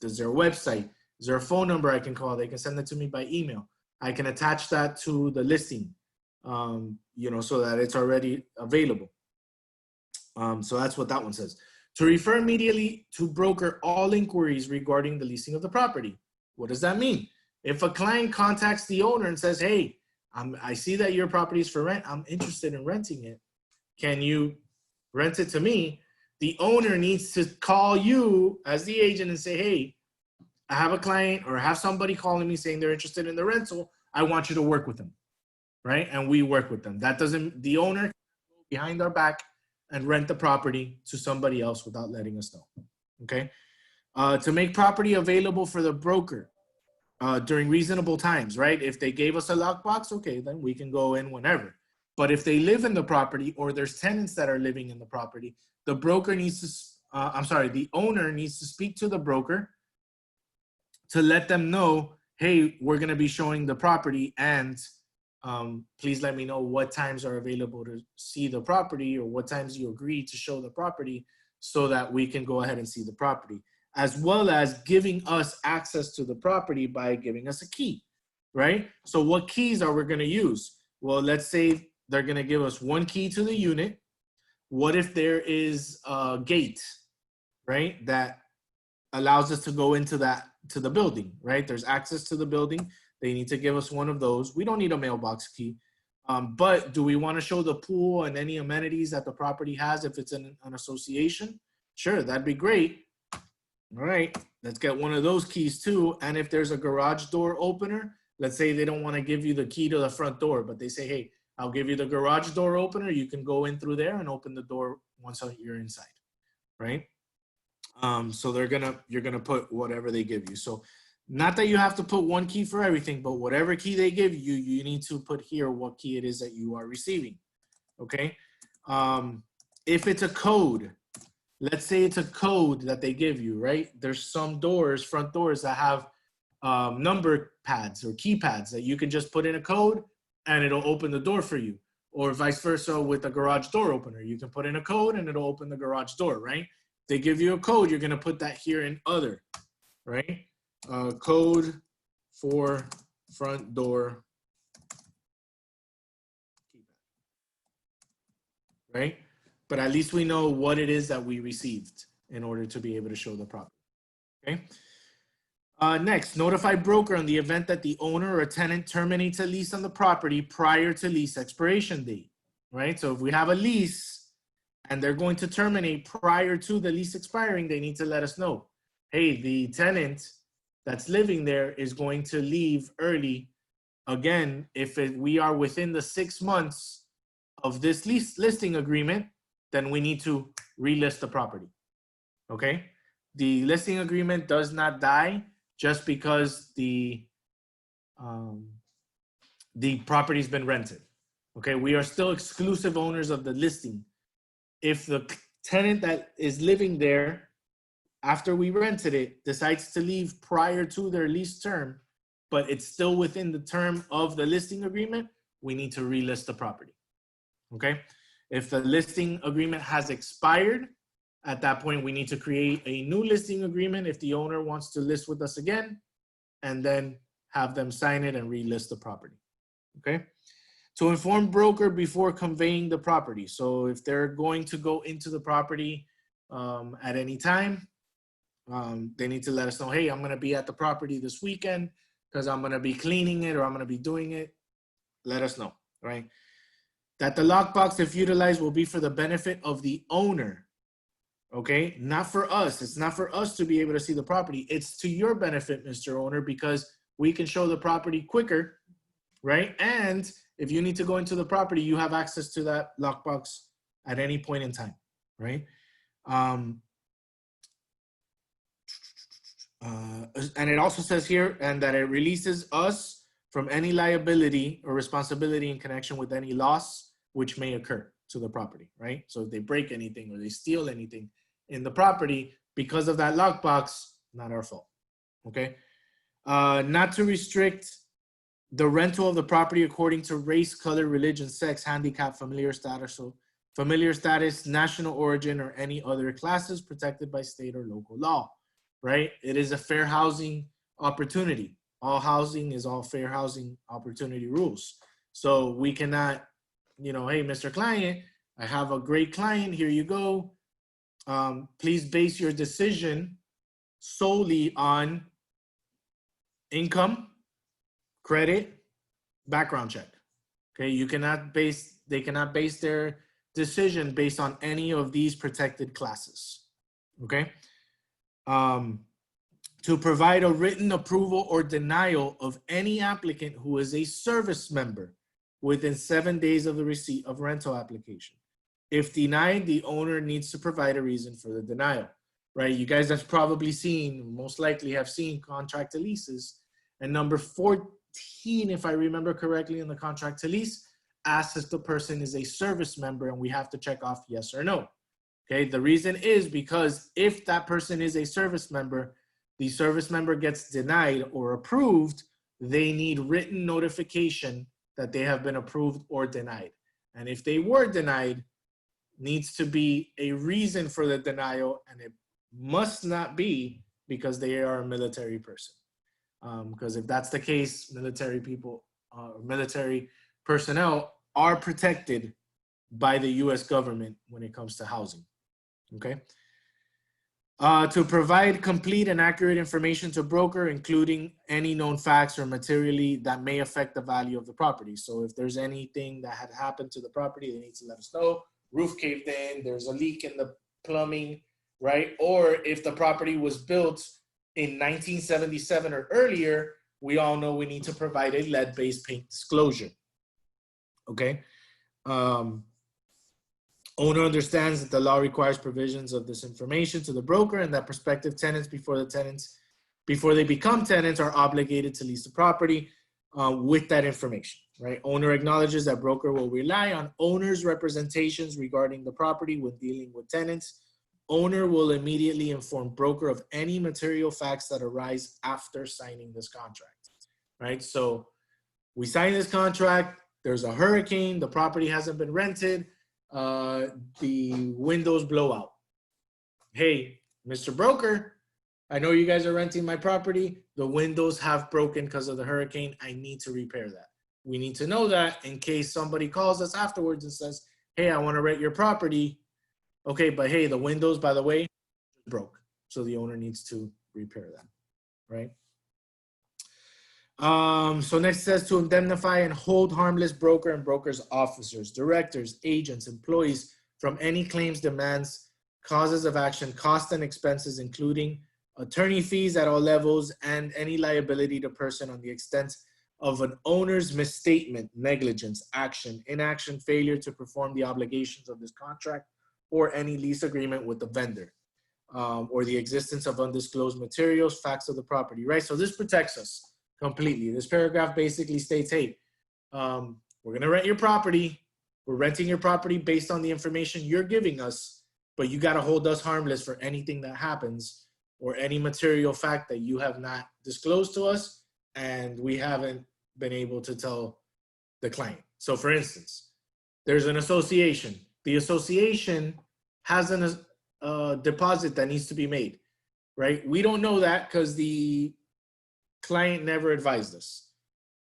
Is there a website? Is there a phone number I can call? They can send it to me by email. I can attach that to the listing, so that it's already available. So that's what that one says. To refer immediately to broker all inquiries regarding the leasing of the property. What does that mean? If a client contacts the owner and says, hey, I see that your property is for rent. I'm interested in renting it. Can you rent it to me? The owner needs to call you as the agent and say, hey, I have a client or I have somebody calling me saying they're interested in the rental. I want you to work with them, right? And we work with them. The owner can go behind our back and rent the property to somebody else without letting us know, okay? To make property available for the broker during reasonable times, right? If they gave us a lockbox, okay, then we can go in whenever. But if they live in the property or there's tenants that are living in the property, the broker needs to, the owner needs to speak to the broker to let them know, hey, we're gonna be showing the property and please let me know what times are available to see the property or what times you agree to show the property so that we can go ahead and see the property, as well as giving us access to the property by giving us a key, right? So what keys are we gonna use? Well, let's say they're gonna give us one key to the unit. What if there is a gate, right, that allows us to go into to the building, right? There's access to the building. They need to give us one of those. We don't need a mailbox key. But do we want to show the pool and any amenities that the property has if it's an association? Sure, that'd be great. All right, let's get one of those keys too. And if there's a garage door opener, let's say they don't want to give you the key to the front door, but they say, hey, I'll give you the garage door opener. You can go in through there and open the door once you're inside, right? So you're gonna put whatever they give you. So not that you have to put one key for everything, but whatever key they give you, you need to put here what key it is that you are receiving, okay? If it's a code, let's say it's a code that they give you, right? There's some doors, front doors that have number pads or keypads that you can just put in a code and it'll open the door for you. Or vice versa with a garage door opener. You can put in a code and it'll open the garage door, right? They give you a code, you're gonna put that here in other, right? Code for front door, right? But at least we know what it is that we received in order to be able to show the property, okay? Next, notify broker on the event that the owner or tenant terminates a lease on the property prior to lease expiration date, right? So if we have a lease and they're going to terminate prior to the lease expiring, they need to let us know. Hey, the tenant that's living there is going to leave early. Again, if we are within the 6 months of this listing agreement, then we need to relist the property, okay? The listing agreement does not die just because the property's been rented, okay? We are still exclusive owners of the listing. If the tenant that is living there after we rented it decides to leave prior to their lease term, but it's still within the term of the listing agreement, we need to relist the property, okay? If the listing agreement has expired, at that point, we need to create a new listing agreement if the owner wants to list with us again, and then have them sign it and relist the property, okay? To inform broker before conveying the property. So if they're going to go into the property at any time, they need to let us know, hey, I'm gonna be at the property this weekend because I'm gonna be cleaning it or I'm gonna be doing it. Let us know, right? That the lockbox, if utilized, will be for the benefit of the owner, okay? Not for us. It's not for us to be able to see the property. It's to your benefit, Mr. Owner, because we can show the property quicker, right? And if you need to go into the property, you have access to that lockbox at any point in time, right? And it also says here, and that it releases us from any liability or responsibility in connection with any loss which may occur to the property, right? So if they break anything or they steal anything in the property because of that lockbox, not our fault, okay? Not to restrict the rental of the property according to race, color, religion, sex, handicap, familiar status, national origin, or any other classes protected by state or local law, right? It is a fair housing opportunity. all housing is all fair housing opportunity rules. So we cannot, you know, hey, Mr. Client, I have a great client, here you go. Please base your decision solely on income, credit, background check. Okay, they cannot base their decision based on any of these protected classes. Okay. To provide a written approval or denial of any applicant who is a service member within 7 days of the receipt of rental application. If denied, the owner needs to provide a reason for the denial, right? You guys have probably seen, most likely have seen contract to leases. And number 14, if I remember correctly, in the contract to lease, asks if the person is a service member, and we have to check off yes or no. Okay, the reason is because if that person is a service member, the service member gets denied or approved, they need written notification that they have been approved or denied. And if they were denied, needs to be a reason for the denial, and it must not be because they are a military person. Because if that's the case, military people, military personnel are protected by the US government when it comes to housing. Okay. To provide complete and accurate information to broker, including any known facts or materially that may affect the value of the property. So if there's anything that had happened to the property, they need to let us know. Roof caved in, there's a leak in the plumbing, right? Or if the property was built in 1977 or earlier, we all know we need to provide a lead-based paint disclosure. Okay. Owner understands that the law requires provisions of this information to the broker, and that prospective tenants, before they become tenants, are obligated to lease the property with that information, right? Owner acknowledges that broker will rely on owner's representations regarding the property when dealing with tenants. Owner will immediately inform broker of any material facts that arise after signing this contract, right? So we sign this contract, there's a hurricane, the property hasn't been rented, the windows blow out. Hey, Mr. Broker, I know you guys are renting my property. The windows have broken because of the hurricane. I need to repair that. We need to know that in case somebody calls us afterwards and says, hey, I want to rent your property. Okay, but hey, the windows, by the way, broke. So the owner needs to repair that, right? So next says to indemnify and hold harmless broker and broker's officers, directors, agents, employees from any claims, demands, causes of action, costs and expenses, including attorney fees at all levels, and any liability to person on the extent of an owner's misstatement, negligence, action, inaction, failure to perform the obligations of this contract or any lease agreement with the vendor, or the existence of undisclosed materials, facts of the property, right? So this protects us completely. This paragraph basically states, hey, we're going to rent your property. We're renting your property based on the information you're giving us, but you got to hold us harmless for anything that happens or any material fact that you have not disclosed to us and we haven't been able to tell the client. So for instance, there's an association. The association has a deposit that needs to be made, right? We don't know that because the client never advised us,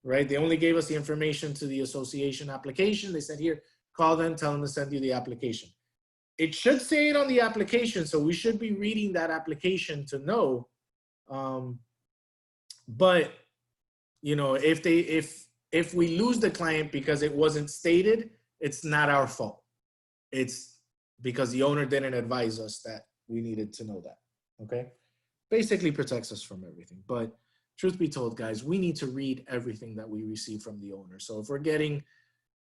right? They only gave us the information to the association application. They said, here, call them, tell them to send you the application. It should say it on the application, so we should be reading that application to know. But, you know, if we lose the client because it wasn't stated, it's not our fault. It's because the owner didn't advise us that we needed to know that, okay? Basically protects us from everything. But truth be told, guys, we need to read everything that we receive from the owner. So if we're getting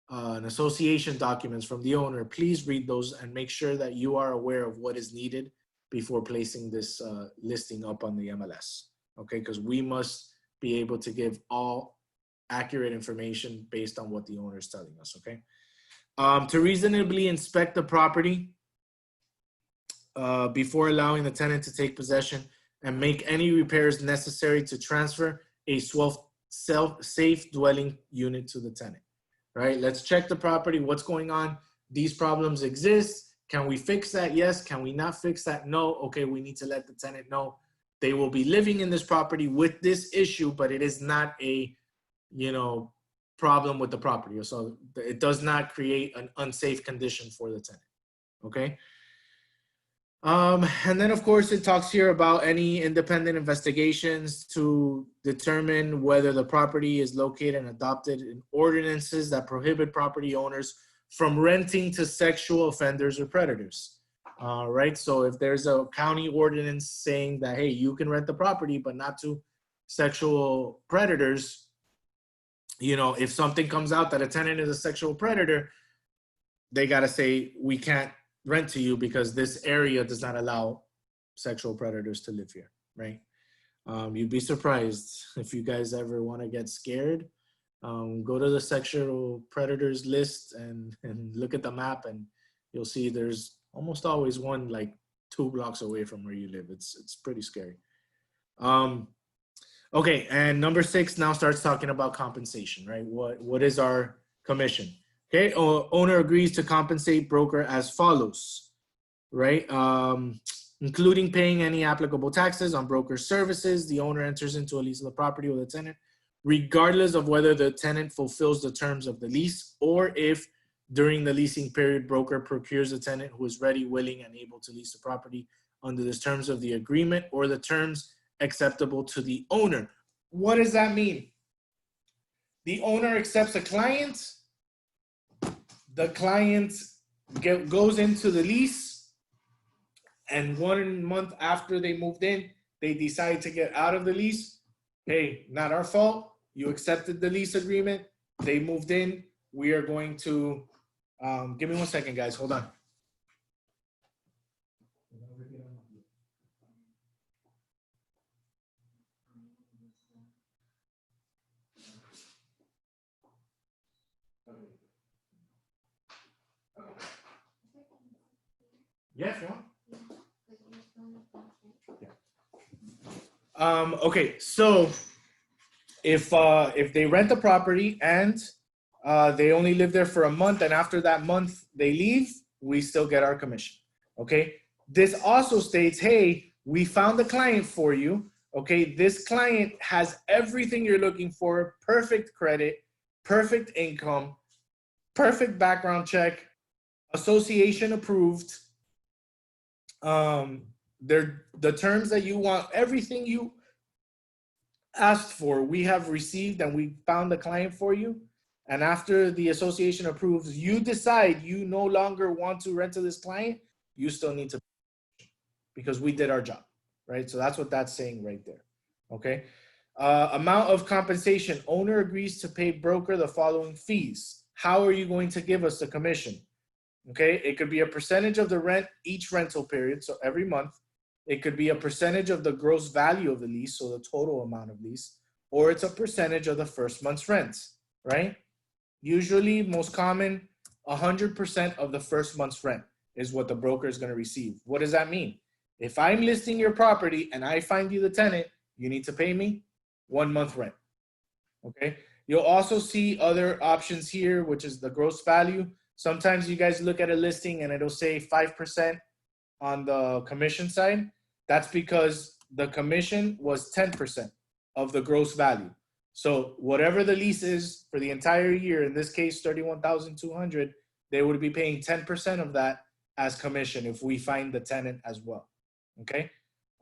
an association documents from the owner, please read those and make sure that you are aware of what is needed before placing this listing up on the MLS, okay? Because we must be able to give all accurate information based on what the owner is telling us, okay? To reasonably inspect the property before allowing the tenant to take possession and make any repairs necessary to transfer a safe dwelling unit to the tenant, right? Let's check the property, what's going on. These problems exist. Can we fix that? Yes. Can we not fix that? No. Okay, we need to let the tenant know they will be living in this property with this issue, but it is not a, problem with the property. So it does not create an unsafe condition for the tenant. Okay. And then of course it talks here about any independent investigations to determine whether the property is located and adopted in ordinances that prohibit property owners from renting to sexual offenders or predators. Right. So if there's a county ordinance saying that, hey, you can rent the property, but not to sexual predators, if something comes out that a tenant is a sexual predator, they got to say, we can't rent to you because this area does not allow sexual predators to live here, right? You'd be surprised if you guys ever want to get scared. Go to the sexual predators list and look at the map, and you'll see there's almost always one like 2 blocks away from where you live. It's pretty scary. Okay, and number 6 now starts talking about compensation, right? What is our commission? Okay, owner agrees to compensate broker as follows, right? Including paying any applicable taxes on broker services, the owner enters into a lease of the property with the tenant, regardless of whether the tenant fulfills the terms of the lease, or if during the leasing period, broker procures a tenant who is ready, willing, and able to lease the property under the terms of the agreement or the terms acceptable to the owner. What does that mean? The owner accepts a client. The client goes into the lease, and 1 month after they moved in, they decide to get out of the lease. Hey, not our fault. You accepted the lease agreement. They moved in. We are going to, give me 1 second, guys. Hold on. Yes, you want? Okay, so if they rent the property and they only live there for a month, and after that month they leave, we still get our commission. Okay, this also states, hey, we found the client for you. Okay, this client has everything you're looking for: perfect credit, perfect income, perfect background check, association approved. The terms that you want, everything you asked for, we have received, and we found the client for you. And after the association approves, you decide you no longer want to rent to this client, you still need to, because we did our job, right? So that's what that's saying right there. Okay. Amount of compensation: owner agrees to pay broker the following fees. How are you going to give us the commission? Okay, it could be a percentage of the rent each rental period, so every month. It could be a percentage of the gross value of the lease, so the total amount of lease, or it's a percentage of the first month's rent, right? Usually, most common, 100% of the first month's rent is what the broker is going to receive. What does that mean? If I'm listing your property and I find you the tenant, you need to pay me 1 month rent, okay? You'll also see other options here, which is the gross value. Sometimes you guys look at a listing and it'll say 5% on the commission side. That's because the commission was 10% of the gross value. So whatever the lease is for the entire year, in this case, $31,200, they would be paying 10% of that as commission if we find the tenant as well. Okay.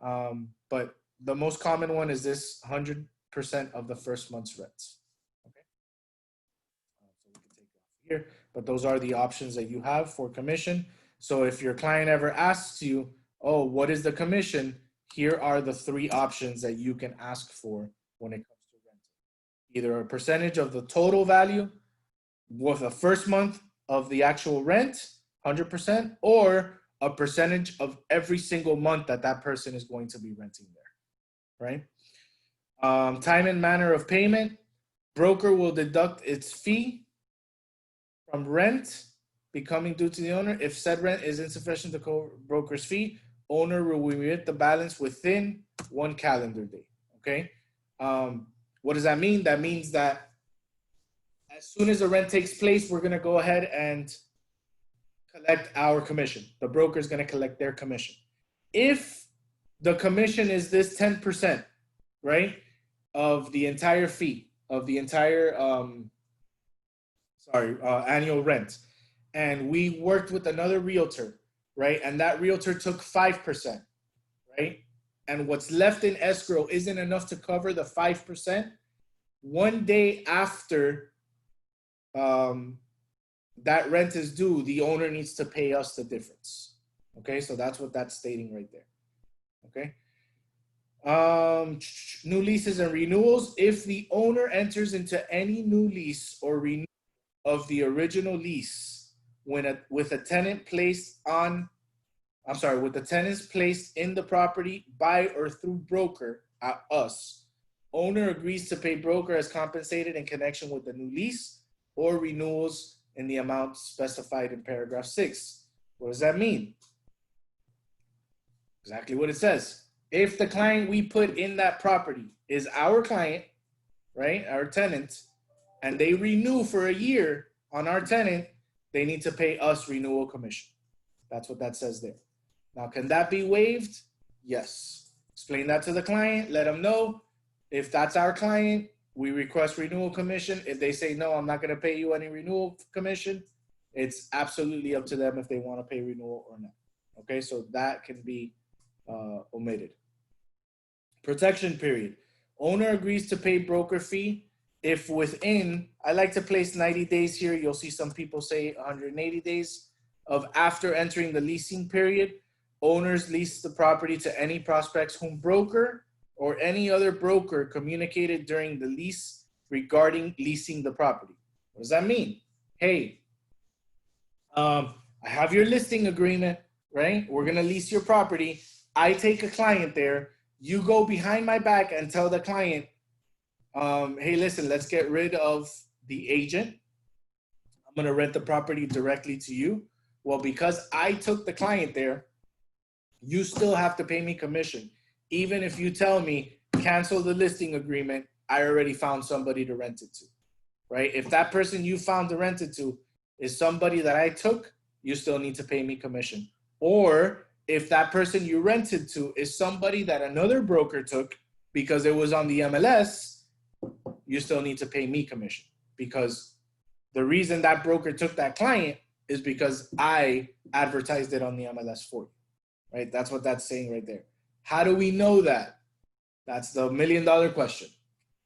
But the most common one is this 100% of the first month's rents. Okay. So we can take it off here. But those are the options that you have for commission. So if your client ever asks you, oh, what is the commission? Here are the 3 options that you can ask for when it comes to renting. Either a percentage of the total value with the first month of the actual rent, 100%, or a percentage of every single month that that person is going to be renting there, right? Time and manner of payment. Broker will deduct its fee from rent becoming due to the owner. If said rent is insufficient to cover broker's fee, owner will remit the balance within 1 calendar day. Okay. What does that mean? That means that as soon as the rent takes place, we're going to go ahead and collect our commission. The broker is going to collect their commission. If the commission is this 10%, right? Of the entire fee, of the entire, annual rent. And we worked with another realtor, right? And that realtor took 5%, right? And what's left in escrow isn't enough to cover the 5%. One day after that rent is due, the owner needs to pay us the difference. Okay, so that's what that's stating right there. Okay. New leases and renewals. If the owner enters into any new lease or renewal of the original lease with the tenants placed in the property by or through broker at us, owner agrees to pay broker as compensated in connection with the new lease or renewals in the amount specified in paragraph 6. What does that mean? Exactly what it says. If the client we put in that property is our client, right, our tenant, and they renew for a year on our tenant, they need to pay us renewal commission. That's what that says there. Now, can that be waived? Yes. Explain that to the client, let them know. If that's our client, we request renewal commission. If they say, no, I'm not going to pay you any renewal commission, it's absolutely up to them if they want to pay renewal or not. Okay, so that can be omitted. Protection period. Owner agrees to pay broker fee if within, I like to place 90 days here. You'll see some people say 180 days of after entering the leasing period. Owners lease the property to any prospects whom broker or any other broker communicated during the lease regarding leasing the property. What does that mean? Hey, I have your listing agreement, right? We're gonna lease your property. I take a client there. You go behind my back and tell the client, hey, listen, let's get rid of the agent. I'm gonna rent the property directly to you. Well, because I took the client there, you still have to pay me commission. Even if you tell me, cancel the listing agreement, I already found somebody to rent it to, right? If that person you found to rent it to is somebody that I took, you still need to pay me commission. Or if that person you rented to is somebody that another broker took because it was on the MLS, you still need to pay me commission, because the reason that broker took that client is because I advertised it on the MLS for you, right? That's what that's saying right there. How do we know that? That's the $1 million question,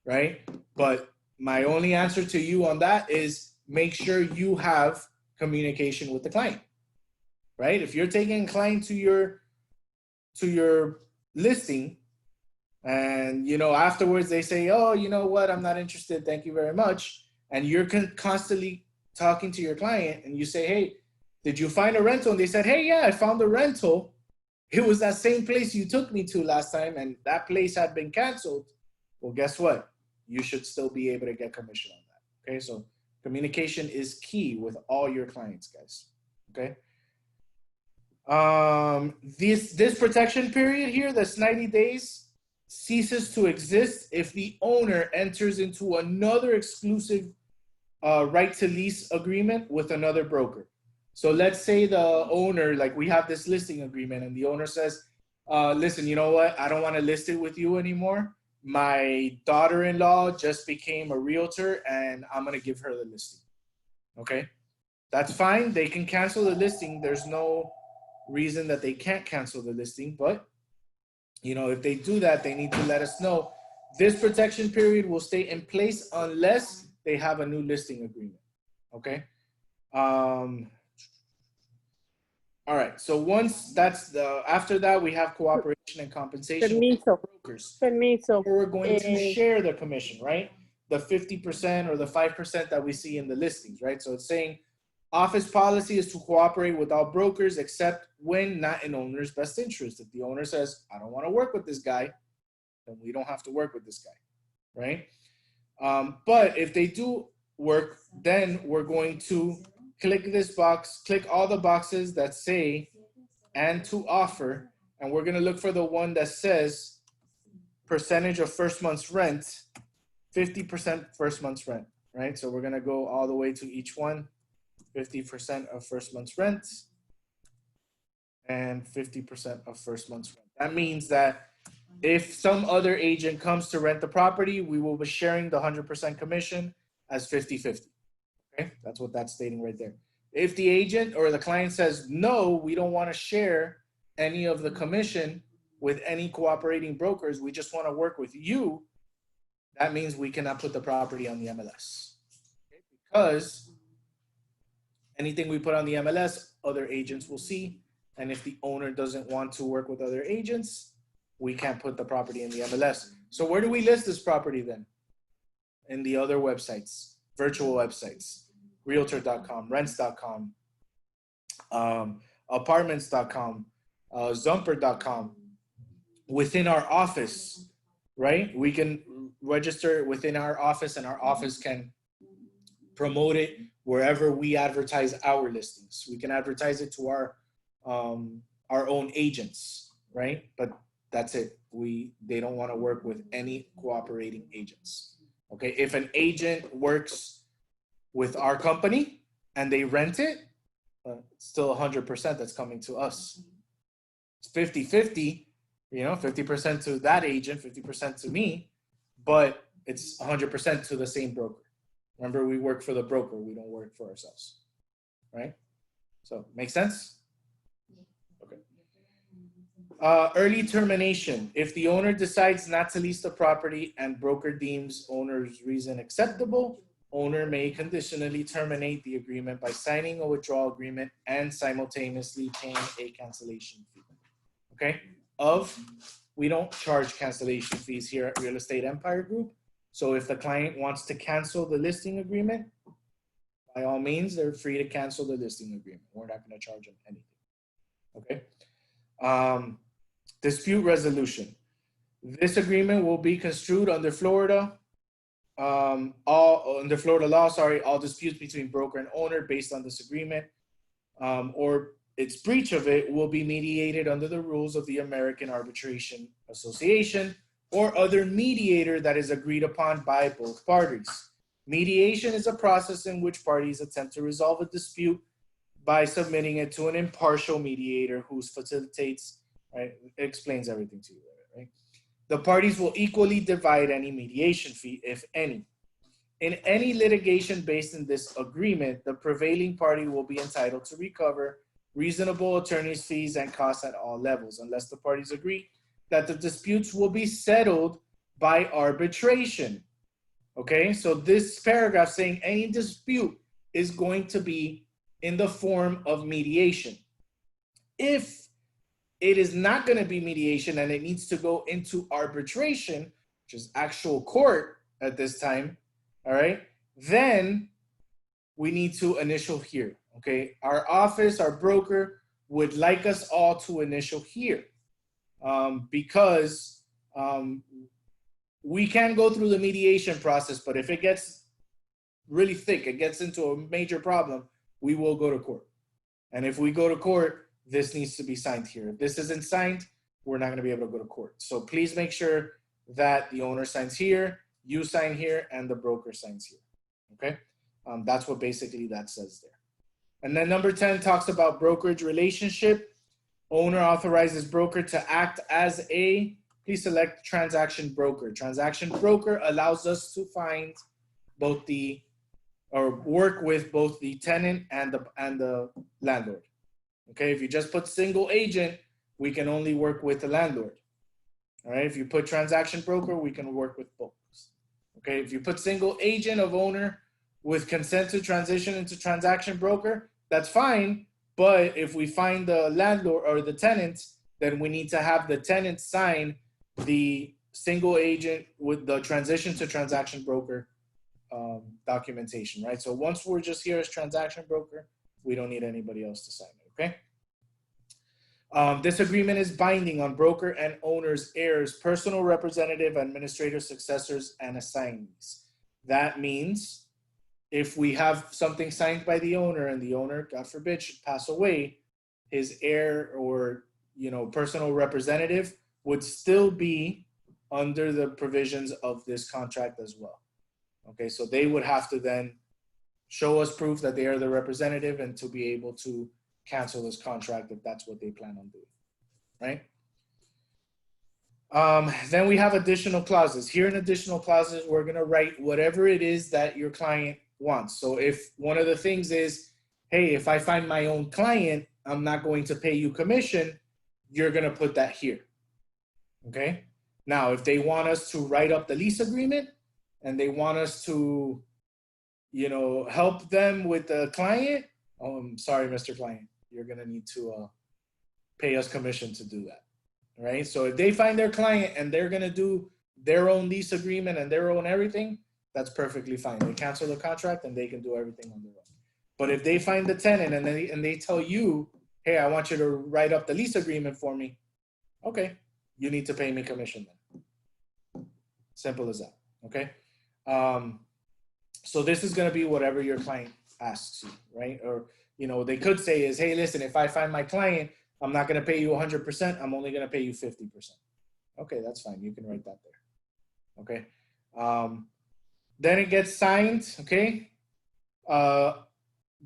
right? But my only answer to you on that is make sure you have communication with the client, right? If you're taking a client to your listing and, you know, afterwards they say, oh, you know what, I'm not interested, thank you very much. And you're constantly talking to your client and you say, hey, did you find a rental? And they said, hey, yeah, I found a rental. It was that same place you took me to last time and that place had been canceled. Well, guess what? You should still be able to get commission on that. Okay, so communication is key with all your clients, guys. Okay. This protection period here, that's 90 days, ceases to exist if the owner enters into another exclusive right to lease agreement with another broker. So let's say the owner, like we have this listing agreement and the owner says, listen, you know what? I don't want to list it with you anymore. My daughter-in-law just became a realtor and I'm going to give her the listing. Okay, that's fine. They can cancel the listing. There's no reason that they can't cancel the listing, but you know, if they do that, they need to let us know. This protection period will stay in place unless they have a new listing agreement. Okay. All right, so once that's after that, we have cooperation and compensation with brokers. We're going to share the commission, right? The 50% or the 5% that we see in the listings, right? So it's saying office policy is to cooperate with all brokers except when not in owner's best interest. If the owner says, I don't want to work with this guy, then we don't have to work with this guy, right? But if they do work, then we're going to click this box, click all the boxes that say and to offer, and we're gonna look for the one that says percentage of first month's rent, 50% first month's rent, right? So we're gonna go all the way to each one, 50% of first month's rent and 50% of first month's rent. That means that if some other agent comes to rent the property, we will be sharing the 100% commission as 50-50. Okay, that's what that's stating right there. If the agent or the client says, no, we don't want to share any of the commission with any cooperating brokers, we just want to work with you, that means we cannot put the property on the MLS. Okay? Because anything we put on the MLS, other agents will see. And if the owner doesn't want to work with other agents, we can't put the property in the MLS. So where do we list this property then? In the other websites, virtual websites, realtor.com, rents.com, apartments.com, Zumper.com. Within our office, right? We can register within our office, and our office can promote it wherever we advertise our listings. We can advertise it to our own agents, right? But that's it. They don't want to work with any cooperating agents. Okay, if an agent works with our company and they rent it, it's still 100% that's coming to us. It's 50-50, 50% to that agent, 50% to me, but it's 100% to the same broker. Remember, we work for the broker. We don't work for ourselves, right? So, make sense? Okay. Early termination. If the owner decides not to lease the property and broker deems owner's reason acceptable, owner may conditionally terminate the agreement by signing a withdrawal agreement and simultaneously paying a cancellation fee. Okay? We don't charge cancellation fees here at Real Estate Empire Group. So if the client wants to cancel the listing agreement, by all means, they're free to cancel the listing agreement. We're not going to charge them anything. Okay? Dispute resolution. This agreement will be construed under Florida under Florida law, all disputes between broker and owner based on this agreement or its breach of it will be mediated under the rules of the American Arbitration Association or other mediator that is agreed upon by both parties. Mediation is a process in which parties attempt to resolve a dispute by submitting it to an impartial mediator who facilitates, right, explains everything to you, right? The parties will equally divide any mediation fee, if any. In any litigation based in this agreement, the prevailing party will be entitled to recover reasonable attorney's fees and costs at all levels, unless the parties agree that the disputes will be settled by arbitration. Okay, so this paragraph saying any dispute is going to be in the form of mediation. If it is not going to be mediation and it needs to go into arbitration, which is actual court at this time, all right, then we need to initial here, okay? Our office, our broker would like us all to initial here because we can go through the mediation process, but if it gets really thick, it gets into a major problem, we will go to court. And if we go to court, this needs to be signed here. If this isn't signed, we're not going to be able to go to court. So please make sure that the owner signs here, you sign here, and the broker signs here. Okay? That's what basically that says there. And then number 10 talks about brokerage relationship. Owner authorizes broker to act as please select transaction broker. Transaction broker allows us to find work with both the tenant and the landlord. Okay, if you just put single agent, we can only work with the landlord. All right, if you put transaction broker, we can work with both. Okay, if you put single agent of owner with consent to transition into transaction broker, that's fine. But if we find the landlord or the tenant, then we need to have the tenant sign the single agent with the transition to transaction broker documentation, right? So once we're just here as transaction broker, we don't need anybody else to sign it, okay? This agreement is binding on broker and owner's heirs, personal representative, administrator, successors, and assignees. That means if we have something signed by the owner and the owner, God forbid, should pass away, his heir or, personal representative would still be under the provisions of this contract as well. Okay, so they would have to then show us proof that they are the representative and to be able to cancel this contract if that's what they plan on doing, right? Then we have additional clauses. Here in additional clauses, we're gonna write whatever it is that your client wants. So if one of the things is, hey, if I find my own client, I'm not going to pay you commission, you're gonna put that here, okay? Now, if they want us to write up the lease agreement and they want us to, you know, help them with the client, I'm sorry, Mr. Client, you're gonna need to pay us commission to do that. Right? So if they find their client and they're going to do their own lease agreement and their own everything, that's perfectly fine. They cancel the contract and they can do everything on their own. But if they find the tenant and they tell you, hey, I want you to write up the lease agreement for me, okay, you need to pay me commission then. Simple as that. Okay. So this is going to be whatever your client asks you, right? Or, you know, they could say is, hey, listen, if I find my client, I'm not going to pay you 100%. I'm only going to pay you 50%. Okay, that's fine. You can write that there. Okay. Then it gets signed. Okay.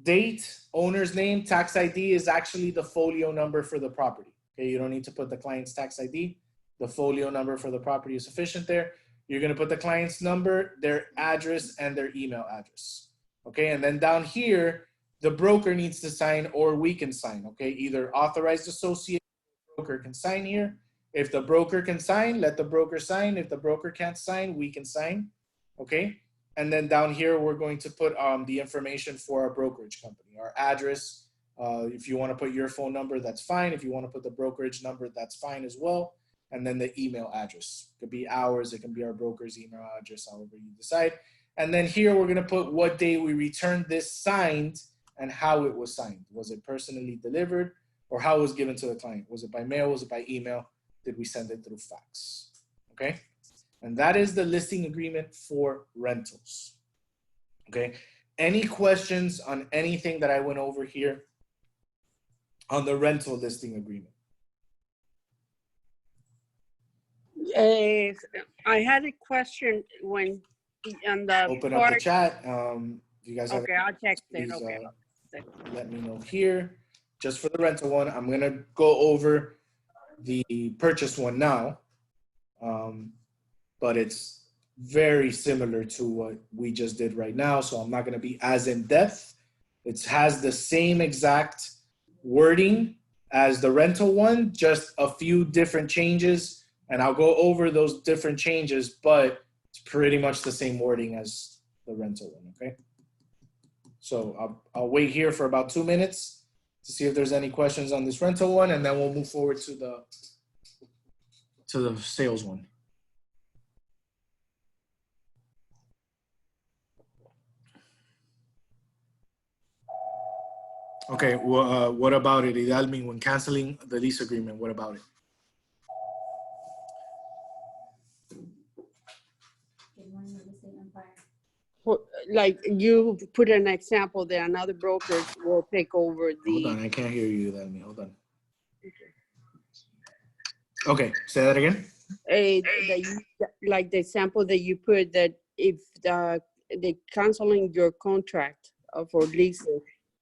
Date, owner's name, tax ID is actually the folio number for the property. Okay. You don't need to put the client's tax ID. The folio number for the property is sufficient there. You're going to put the client's number, their address, and their email address. Okay. And then down here, the broker needs to sign or we can sign, okay? Either authorized associate or broker can sign here. If the broker can sign, let the broker sign. If the broker can't sign, we can sign, okay? And then down here, we're going to put the information for our brokerage company, our address. If you want to put your phone number, that's fine. If you want to put the brokerage number, that's fine as well. And then the email address. It could be ours, it can be our broker's email address, however you decide. And then here, we're gonna put what day we returned this signed and how it was signed. Was it personally delivered or how it was given to the client? Was it by mail? Was it by email? Did we send it through fax? Okay. And that is the listing agreement for rentals. Okay. Any questions on anything that I went over here on the rental listing agreement? I had a question when on the Open up the chat. You guys have okay, I'll text it. please, Okay. let me know here. Just for the rental one, I'm gonna go over the purchase one now, but it's very similar to what we just did right now, so I'm not gonna be as in depth. It has the same exact wording as the rental one, just a few different changes, and I'll go over those different changes, but it's pretty much the same wording as the rental one, okay? So I'll wait here for about 2 minutes to see if there's any questions on this rental one, and then we'll move forward to the sales one. Okay, well, what about it, Hidalmi, when canceling the lease agreement, what about it? Like you put an example that another broker will take over Hold on, I can't hear you, Hidalmi, hold on. Okay, say that again. Like the example that you put that if they canceling your contract for leasing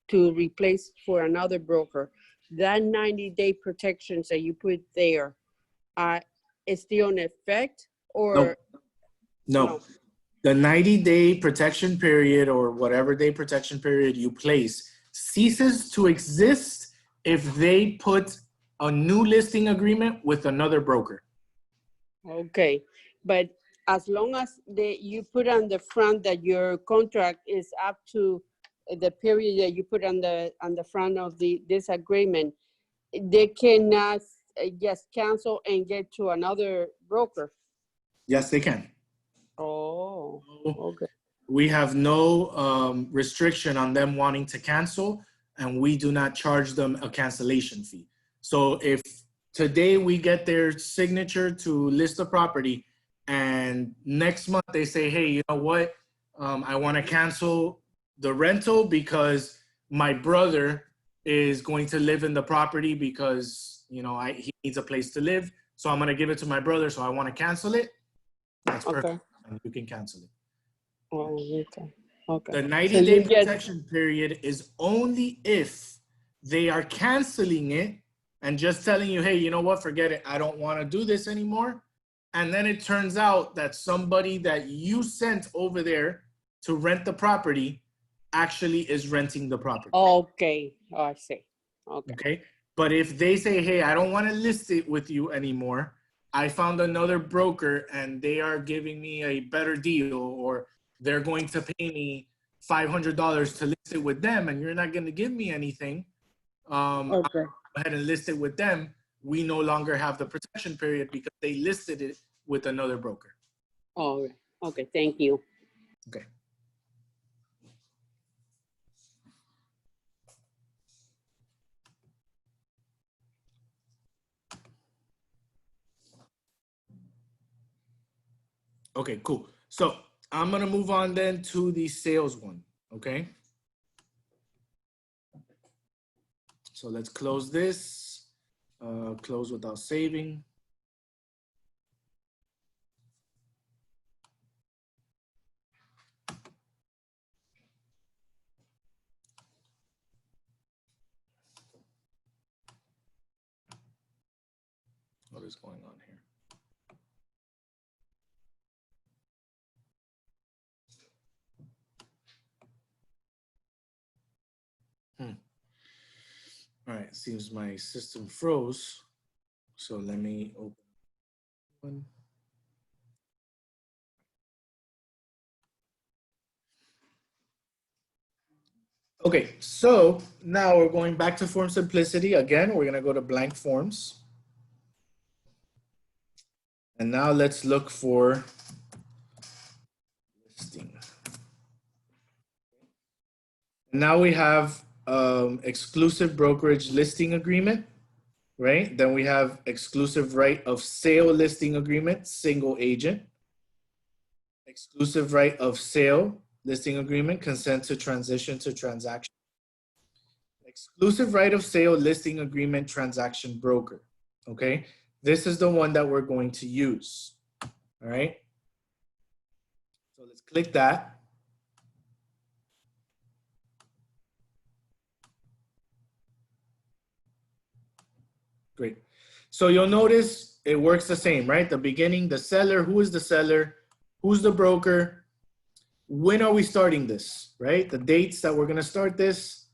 to replace for another broker, that 90-day protections that you put there is still in effect or No. The 90-day protection period or whatever day protection period you place ceases to exist if they put a new listing agreement with another broker. Okay, but as long as you put on the front that your contract is up to the period that you put on the front of this agreement, they cannot just cancel and get to another broker. Yes, they can. Oh, okay. We have no restriction on them wanting to cancel, and we do not charge them a cancellation fee. So if today we get their signature to list the property and next month they say, hey, you know what? I want to cancel the rental because my brother is going to live in the property because, you know, he needs a place to live. So I'm going to give it to my brother. So I want to cancel it. That's perfect. Okay. And you can cancel it. Oh, okay. Okay. The 90-day protection period is only if they are canceling it and just telling you, hey, you know what, forget it. I don't want to do this anymore. And then it turns out that somebody that you sent over there to rent the property actually is renting the property. Okay, oh, I see. Okay. Okay. But if they say, hey, I don't want to list it with you anymore, I found another broker and they are giving me a better deal, or they're going to pay me $500 to list it with them, and you're not going to give me anything, I'll Okay. go ahead and list it with them. We no longer have the protection period because they listed it with another broker. All right. Okay. Thank you. Okay. Okay, cool. So I'm going to move on then to the sales one. Okay. So let's close this, close without saving. What is going on here? All right, seems my system froze. So let me open one. Okay, so now we're going back to form simplicity. Again, we're gonna go to blank forms. And now let's look for listing. Now we have exclusive brokerage listing agreement, right? Then we have exclusive right of sale listing agreement, single agent. Exclusive right of sale listing agreement, consent to transition to transaction. Exclusive right of sale listing agreement, transaction broker. Okay, this is the one that we're going to use. All right. So let's click that. Great. So you'll notice it works the same, right? The beginning, the seller, who is the seller, who's the broker, when are we starting this, right? The dates that we're going to start this,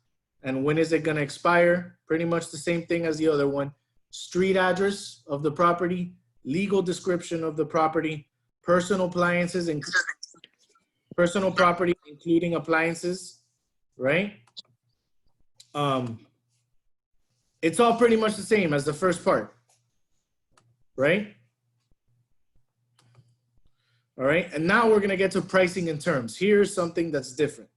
and when is it going to expire? Pretty much the same thing as the other one. Street address of the property, legal description of the property, personal appliances, and personal property, including appliances, right? It's all pretty much the same as the first part, right? All right, and now we're gonna get to pricing and terms. Here's something that's different,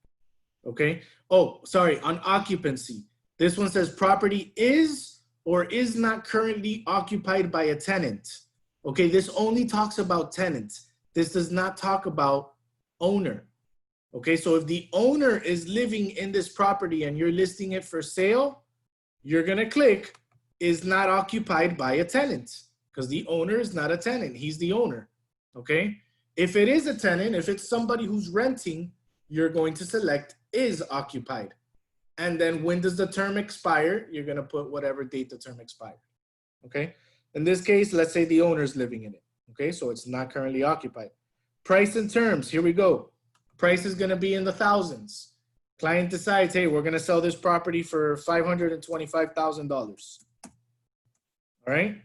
okay? Oh, sorry, on occupancy. This one says property is or is not currently occupied by a tenant. Okay, this only talks about tenants. This does not talk about owner. Okay, so if the owner is living in this property and you're listing it for sale, you're gonna click is not occupied by a tenant because the owner is not a tenant, he's the owner, okay? If it is a tenant, if it's somebody who's renting, you're going to select is occupied. And then when does the term expire? You're gonna put whatever date the term expired, okay? In this case, let's say the owner's living in it, okay? So it's not currently occupied. Price and terms, here we go. Price is gonna be in the thousands. Client decides, hey, we're gonna sell this property for $525,000. All right,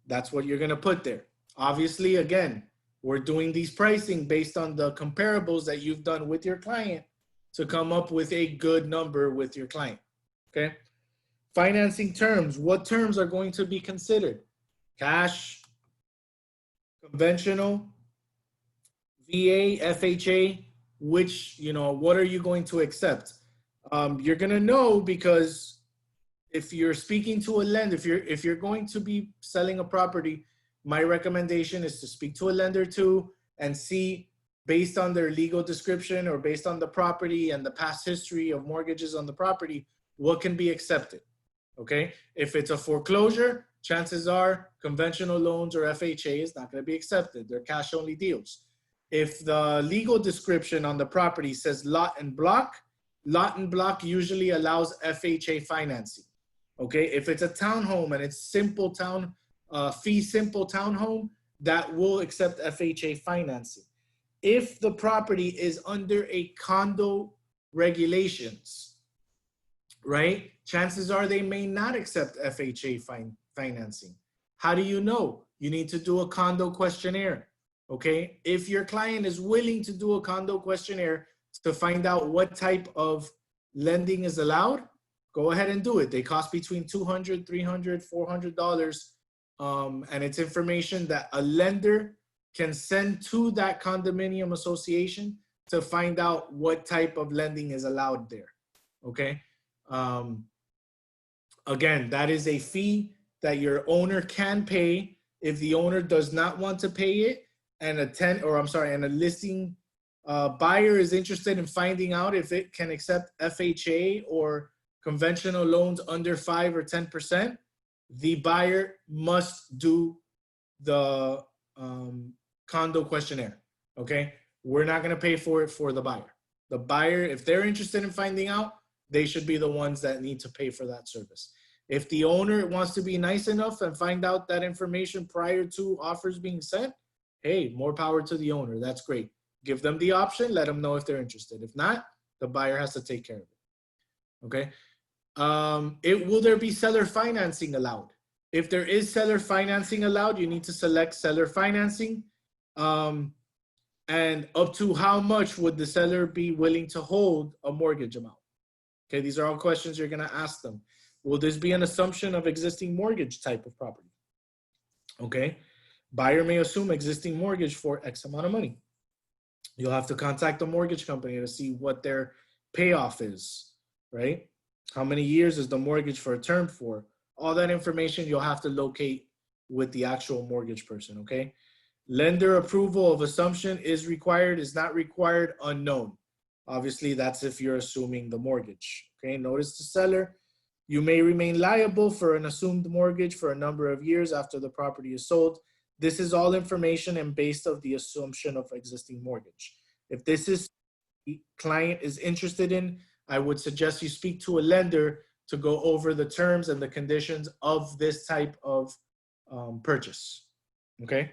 that's what you're gonna put there. Obviously, again, we're doing these pricing based on the comparables that you've done with your client to come up with a good number with your client, okay? Financing terms, what terms are going to be considered? Cash, conventional, VA, FHA, which, you know, what are you going to accept? You're gonna know because if you're speaking to a lender, if you're going to be selling a property, my recommendation is to speak to a lender too and see based on their legal description or based on the property and the past history of mortgages on the property, what can be accepted, okay? If it's a foreclosure, chances are conventional loans or FHA is not gonna be accepted. They're cash only deals. If the legal description on the property says lot and block usually allows FHA financing, okay? If it's a townhome and it's simple fee simple townhome, that will accept FHA financing. If the property is under a condo regulations, right? Chances are they may not accept FHA financing. How do you know? You need to do a condo questionnaire, okay? If your client is willing to do a condo questionnaire to find out what type of lending is allowed, go ahead and do it. They cost between $200, $300, $400. And it's information that a lender can send to that condominium association to find out what type of lending is allowed there, okay? Again, that is a fee that your owner can pay. If the owner does not want to pay it, and a listing buyer is interested in finding out if it can accept FHA or conventional loans under 5 or 10%, the buyer must do the condo questionnaire, okay? We're not gonna pay for it for the buyer. The buyer, if they're interested in finding out, they should be the ones that need to pay for that service. If the owner wants to be nice enough and find out that information prior to offers being sent, hey, more power to the owner. That's great. Give them the option, let them know if they're interested. If not, the buyer has to take care of it, okay? Will there be seller financing allowed? If there is seller financing allowed, you need to select seller financing. And up to how much would the seller be willing to hold a mortgage amount? Okay, these are all questions you're gonna ask them. Will this be an assumption of existing mortgage type of property? Okay, buyer may assume existing mortgage for X amount of money. You'll have to contact the mortgage company to see what their payoff is, right? How many years is the mortgage for a term for? All that information you'll have to locate with the actual mortgage person, okay? Lender approval of assumption is required, is not required, unknown. Obviously, that's if you're assuming the mortgage, okay? Notice the seller, you may remain liable for an assumed mortgage for a number of years after the property is sold. This is all information and based of the assumption of existing mortgage. If this is the client is interested in, I would suggest you speak to a lender to go over the terms and the conditions of this type of purchase, okay?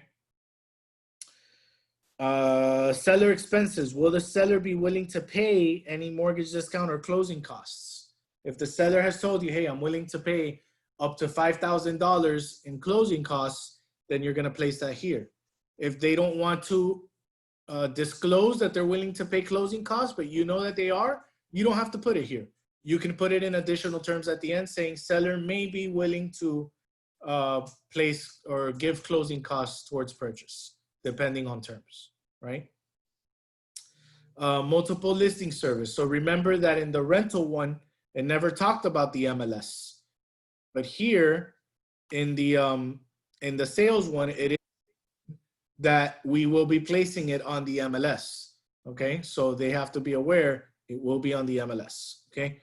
Seller expenses. Will the seller be willing to pay any mortgage discount or closing costs? If the seller has told you, hey, I'm willing to pay up to $5,000 in closing costs, then you're gonna place that here. If they don't want to disclose that they're willing to pay closing costs, but you know that they are, you don't have to put it here. You can put it in additional terms at the end saying seller may be willing to place or give closing costs towards purchase, depending on terms, right? Multiple listing service. So remember that in the rental one, it never talked about the MLS. But here in the sales one, it is that we will be placing it on the MLS, okay? So they have to be aware it will be on the MLS, okay?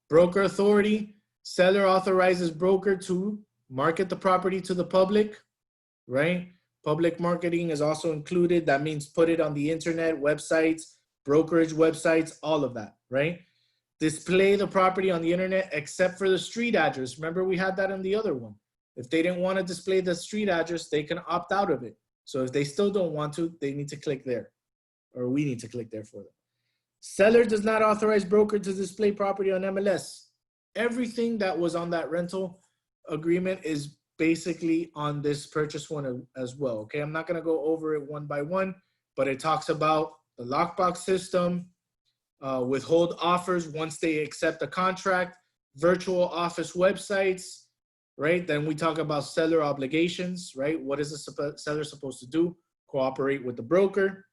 Broker authority, seller authorizes broker to market the property to the public, right? Public marketing is also included. That means put it on the internet, websites, brokerage websites, all of that, right? Display the property on the internet except for the street address. Remember we had that on the other one. If they didn't want to display the street address, they can opt out of it. So if they still don't want to, they need to click there, or we need to click there for them. Seller does not authorize broker to display property on MLS. Everything that was on that rental agreement is basically on this purchase one as well, okay? I'm not gonna go over it one by one, but it talks about the lockbox system, withhold offers once they accept the contract, virtual office websites, right? Then we talk about seller obligations, right? What is the seller supposed to do? Cooperate with the broker,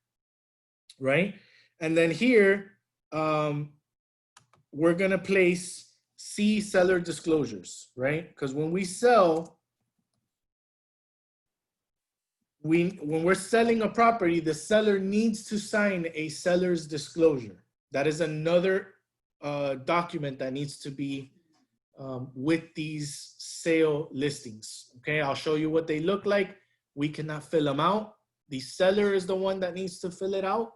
right? And then here, we're gonna place C seller disclosures, right? Because when we sell, when we're selling a property, the seller needs to sign a seller's disclosure. That is another document that needs to be with these sale listings. Okay, I'll show you what they look like. We cannot fill them out. The seller is the one that needs to fill it out.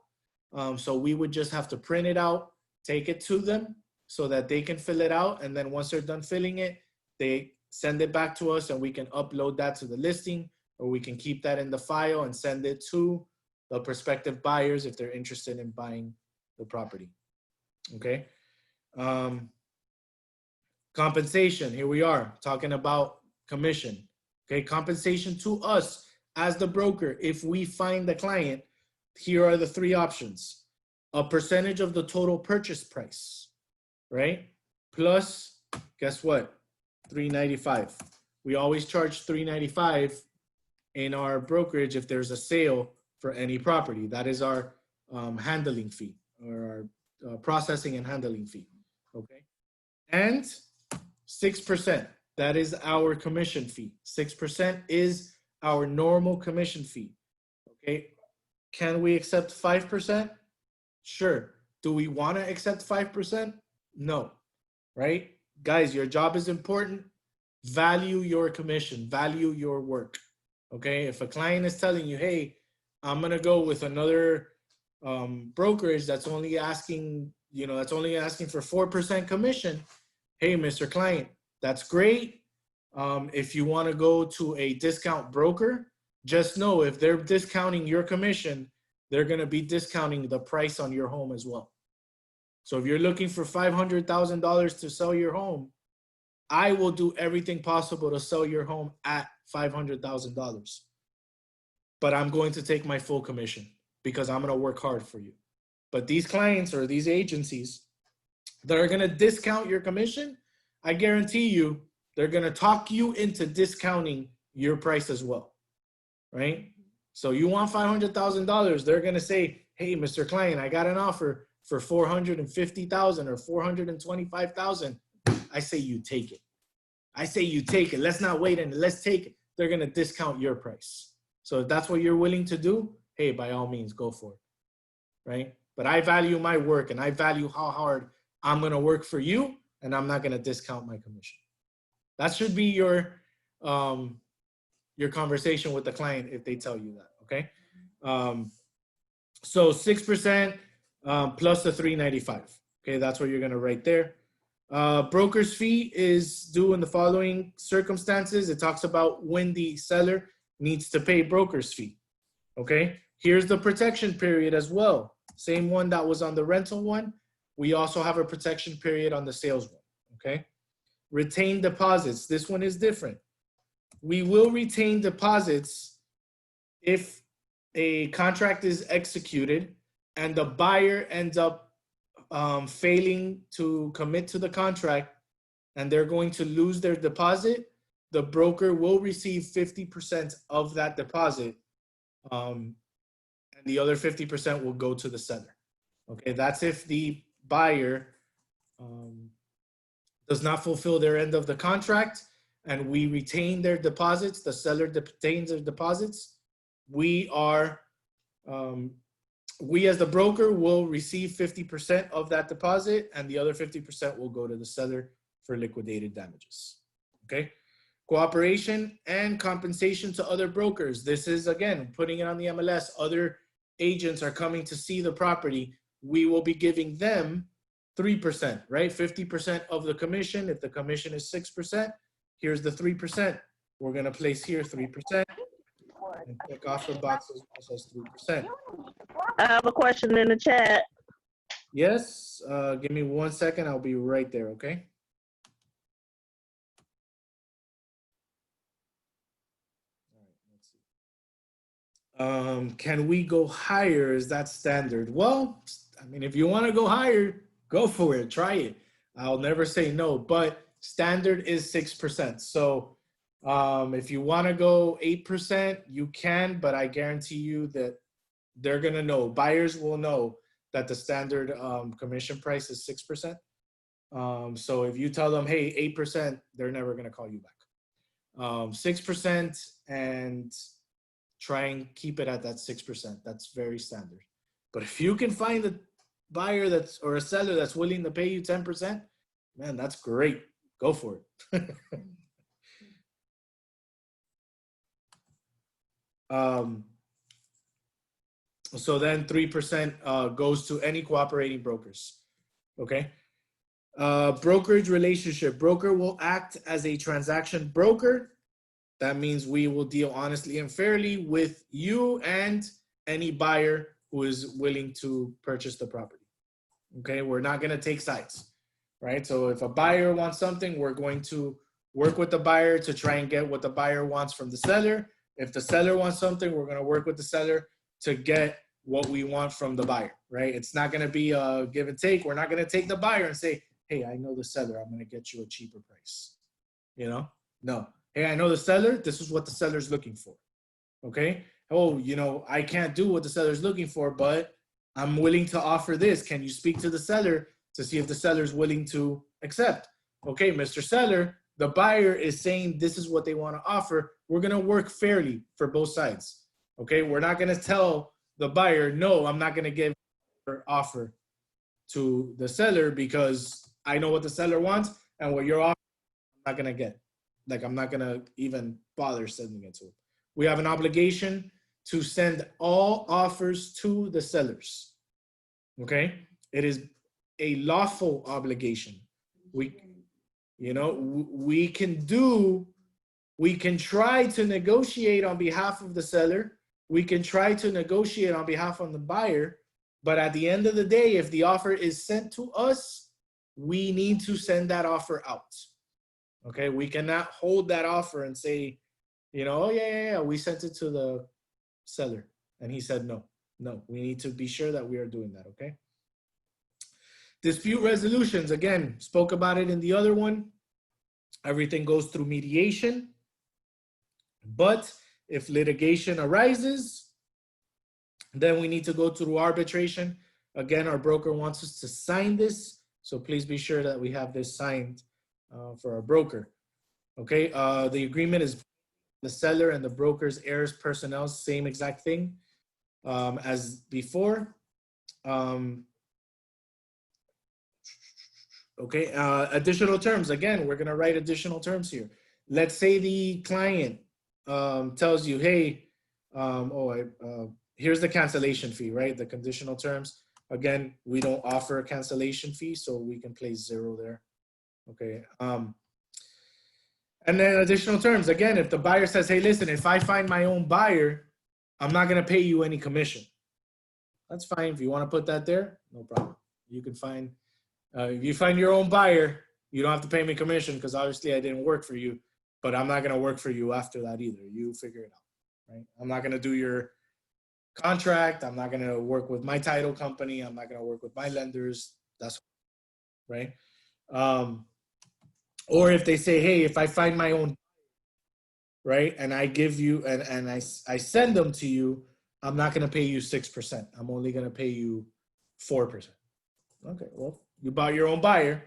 So we would just have to print it out, take it to them so that they can fill it out. And then once they're done filling it, they send it back to us and we can upload that to the listing. or we can keep that in the file and send it to the prospective buyers if they're interested in buying the property. Okay. Compensation, here we are talking about commission. Okay, compensation to us as the broker. If we find the client, here are the three options. A percentage of the total purchase price, right? Plus, guess what? $395. We always charge $395 in our brokerage if there's a sale for any property. That is our handling fee, or our processing and handling fee. Okay, and 6%. That is our commission fee. 6% is our normal commission fee. Okay, can we accept 5%? Sure. Do we want to accept 5%? No. Right, guys, your job is important. Value your commission, value your work. Okay, if a client is telling you, hey, I'm gonna go with another brokerage that's only asking, that's only asking for 4% commission. Hey, Mr. Client, that's great. If you want to go to a discount broker, just know if they're discounting your commission, they're going to be discounting the price on your home as well. So if you're looking for $500,000 to sell your home, I will do everything possible to sell your home at $500,000. But I'm going to take my full commission because I'm going to work hard for you. But these clients or these agencies that are going to discount your commission, I guarantee you, they're going to talk you into discounting your price as well, right? So you want $500,000, they're going to say, hey, Mr. Client, I got an offer for $450,000 or $425,000. I say you take it. I say you take it. Let's not wait and let's take it. They're going to discount your price. So if that's what you're willing to do, hey, by all means, go for it, right? But I value my work and I value how hard I'm going to work for you, and I'm not going to discount my commission. That should be your conversation with the client if they tell you that, okay? So 6% plus the $395, okay? That's what you're going to write there. Broker's fee is due in the following circumstances. It talks about when the seller needs to pay broker's fee, okay? Here's the protection period as well. Same one that was on the rental one. We also have a protection period on the sales one, okay? Retain deposits. This one is different. We will retain deposits if a contract is executed and the buyer ends up failing to commit to the contract and they're going to lose their deposit. The broker will receive 50% of that deposit, and the other 50% will go to the seller. Okay, that's if the buyer does not fulfill their end of the contract and we retain their deposits, the seller retains their deposits. We as the broker will receive 50% of that deposit and the other 50% will go to the seller for liquidated damages. Okay. Cooperation and compensation to other brokers. This is, again, putting it on the MLS. Other agents are coming to see the property. We will be giving them 3%, right? 50% of the commission. If the commission is 6%, here's the 3%. We're going to place here 3% and click off the boxes that says 3%. I have a question in the chat. Yes, give me 1 second. I'll be right there, okay? Can we go higher? Is that standard? Well, I mean, if you want to go higher, go for it. Try it. I'll never say no, but standard is 6%. So if you want to go 8%, you can, but I guarantee you that they're going to know. Buyers will know that the standard commission price is 6%. So if you tell them, hey, 8%, they're never going to call you back. 6% and try and keep it at that 6%. That's very standard. But if you can find a buyer or a seller that's willing to pay you 10%, man, that's great. Go for it. So then 3% goes to any cooperating brokers. Okay. Brokerage relationship. Broker will act as a transaction broker that means we will deal honestly and fairly with you and any buyer who is willing to purchase the property. Okay, we're not going to take sides, right? So if a buyer wants something, we're going to work with the buyer to try and get what the buyer wants from the seller. If the seller wants something, we're going to work with the seller to get what we want from the buyer, right? It's not going to be a give and take. We're not going to take the buyer and say, hey, I know the seller, I'm going to get you a cheaper price. You know, no. Hey, I know the seller, this is what the seller's looking for. Okay. Oh, you know, I can't do what the seller's looking for, but I'm willing to offer this. Can you speak to the seller to see if the seller's willing to accept? Okay, Mr. Seller, the buyer is saying this is what they want to offer. We're going to work fairly for both sides. Okay, we're not going to tell the buyer, no, I'm not going to give your offer to the seller because I know what the seller wants and what you're offering, I'm not going to get. Like, I'm not going to even bother sending it to him. We have an obligation to send all offers to the sellers. Okay? It is a lawful obligation. We can try to negotiate on behalf of the seller. We can try to negotiate on behalf of the buyer. But at the end of the day, if the offer is sent to us, we need to send that offer out. Okay? We cannot hold that offer and say, oh, yeah, we sent it to the seller. And he said, no, we need to be sure that we are doing that, okay? Dispute resolutions, again, spoke about it in the other one. Everything goes through mediation. But if litigation arises, then we need to go through arbitration. Again, our broker wants us to sign this. So please be sure that we have this signed for our broker. Okay, the agreement is the seller and the broker's heirs personnel, same exact thing as before. Okay, additional terms. Again, we're gonna write additional terms here. Let's say the client tells you, hey, here's the cancellation fee, right? The conditional terms. Again, we don't offer a cancellation fee, so we can place 0 there. Okay. And then additional terms. Again, if the buyer says, hey, listen, if I find my own buyer, I'm not going to pay you any commission. That's fine. If you want to put that there, no problem. You can find, if you find your own buyer, you don't have to pay me commission because obviously I didn't work for you, but I'm not going to work for you after that either. You figure it out, right? I'm not going to do your contract. I'm not going to work with my title company. I'm not going to work with my lenders. That's right. Or if they say, hey, if I find my own, right, and I give you, and I send them to you, I'm not going to pay you 6%. I'm only going to pay you 4%. Okay, well, you bought your own buyer.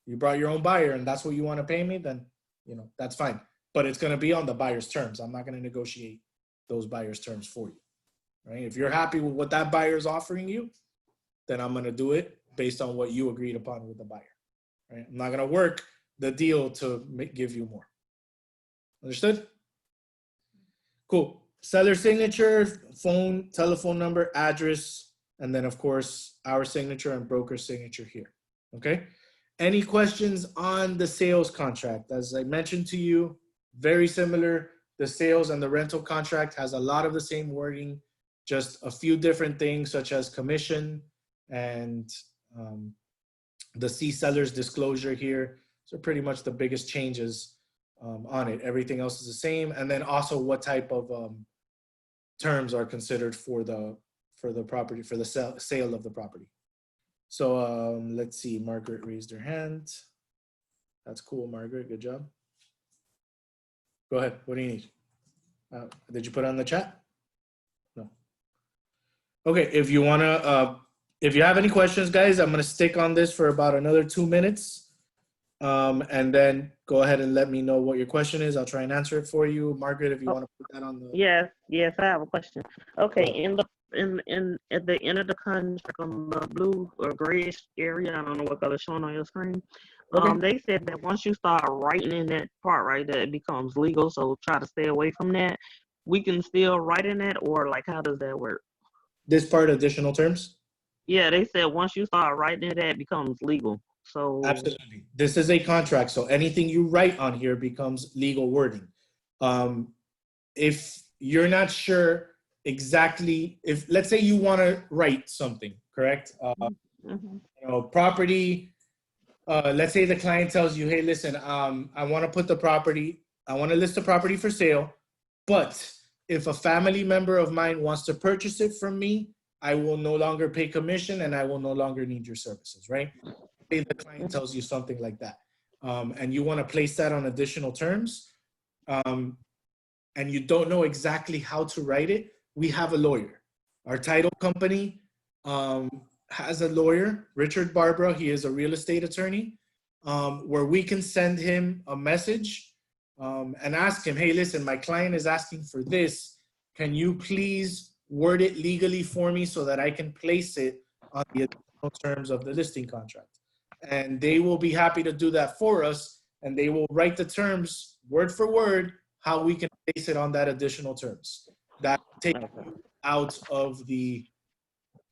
You brought your own buyer, and that's what you want to pay me, then, that's fine. But it's going to be on the buyer's terms. I'm not going to negotiate those buyer's terms for you, right? If you're happy with what that buyer is offering you, then I'm going to do it based on what you agreed upon with the buyer, right? I'm not going to work the deal to give you more. Understood? Cool. Seller signature, phone, telephone number, address, and then of course our signature and broker's signature here. Okay. Any questions on the sales contract? As I mentioned to you, very similar. The sales and the rental contract has a lot of the same wording, just a few different things such as commission and the C seller's disclosure here. So pretty much the biggest changes on it. Everything else is the same. And then also what type of terms are considered for the property, for the sale of the property. So let's see, Margaret raised her hand. That's cool, Margaret, good job. Go ahead, what do you need? Did you put it on the chat? No. Okay, if you wanna, if you have any questions, guys, I'm gonna stick on this for about another 2 minutes. And then go ahead and let me know what your question is. I'll try and answer it for you. Margaret, if you want to put that on the. Yes, I have a question. Okay, at the end of the contract on the blue or grayish area, I don't know what color is showing on your screen. Okay. They said that once you start writing in that part, right, that it becomes legal. So try to stay away from that. We can still write in that, or like, how does that work? This part, additional terms? Yeah, they said once you start writing in that, it becomes legal. So Absolutely. This is a contract, so anything you write on here becomes legal wording. If you're not sure exactly, if let's say you want to write something, correct? Mhm. Property. Let's say the client tells you, hey, listen, I want to put the property, I want to list the property for sale, but if a family member of mine wants to purchase it from me, I will no longer pay commission and I will no longer need your services, right? Say the client tells you something like that, and you want to place that on additional terms, and you don't know exactly how to write it, we have a lawyer. Our title company has a lawyer, Richard Barbara. He is a real estate attorney, where we can send him a message and ask him, hey, listen, my client is asking for this. Can you please word it legally for me so that I can place it on the additional terms of the listing contract? And they will be happy to do that for us. And they will write the terms word for word, how we can place it on that additional terms. That takes you out of the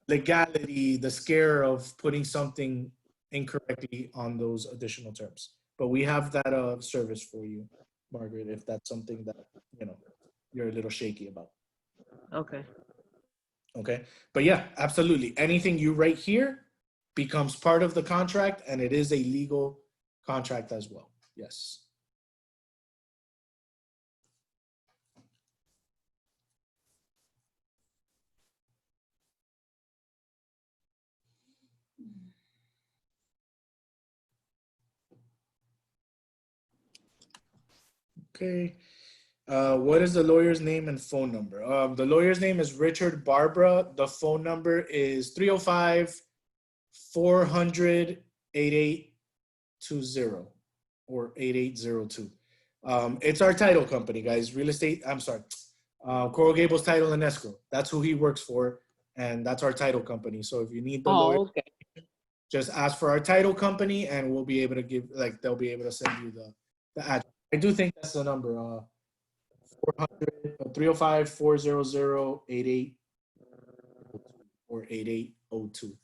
legality, the scare of putting something incorrectly on those additional terms. But we have that service for you, Margaret, if that's something that, you're a little shaky about. Okay. Okay. But yeah, absolutely. Anything you write here becomes part of the contract, and it is a legal contract as well. Yes. Okay. What is the lawyer's name and phone number? The lawyer's name is Richard Barbara. The phone number is 305-400-8820 or 8802. It's our title company, guys. Real estate, I'm sorry. Coral Gables Title and Escrow. That's who he works for, and that's our title company. So if you need the lawyer, okay. just ask for our title company and we'll be able to give, they'll be able to send you the address. I do think that's the number. 305-400-88 or 8802.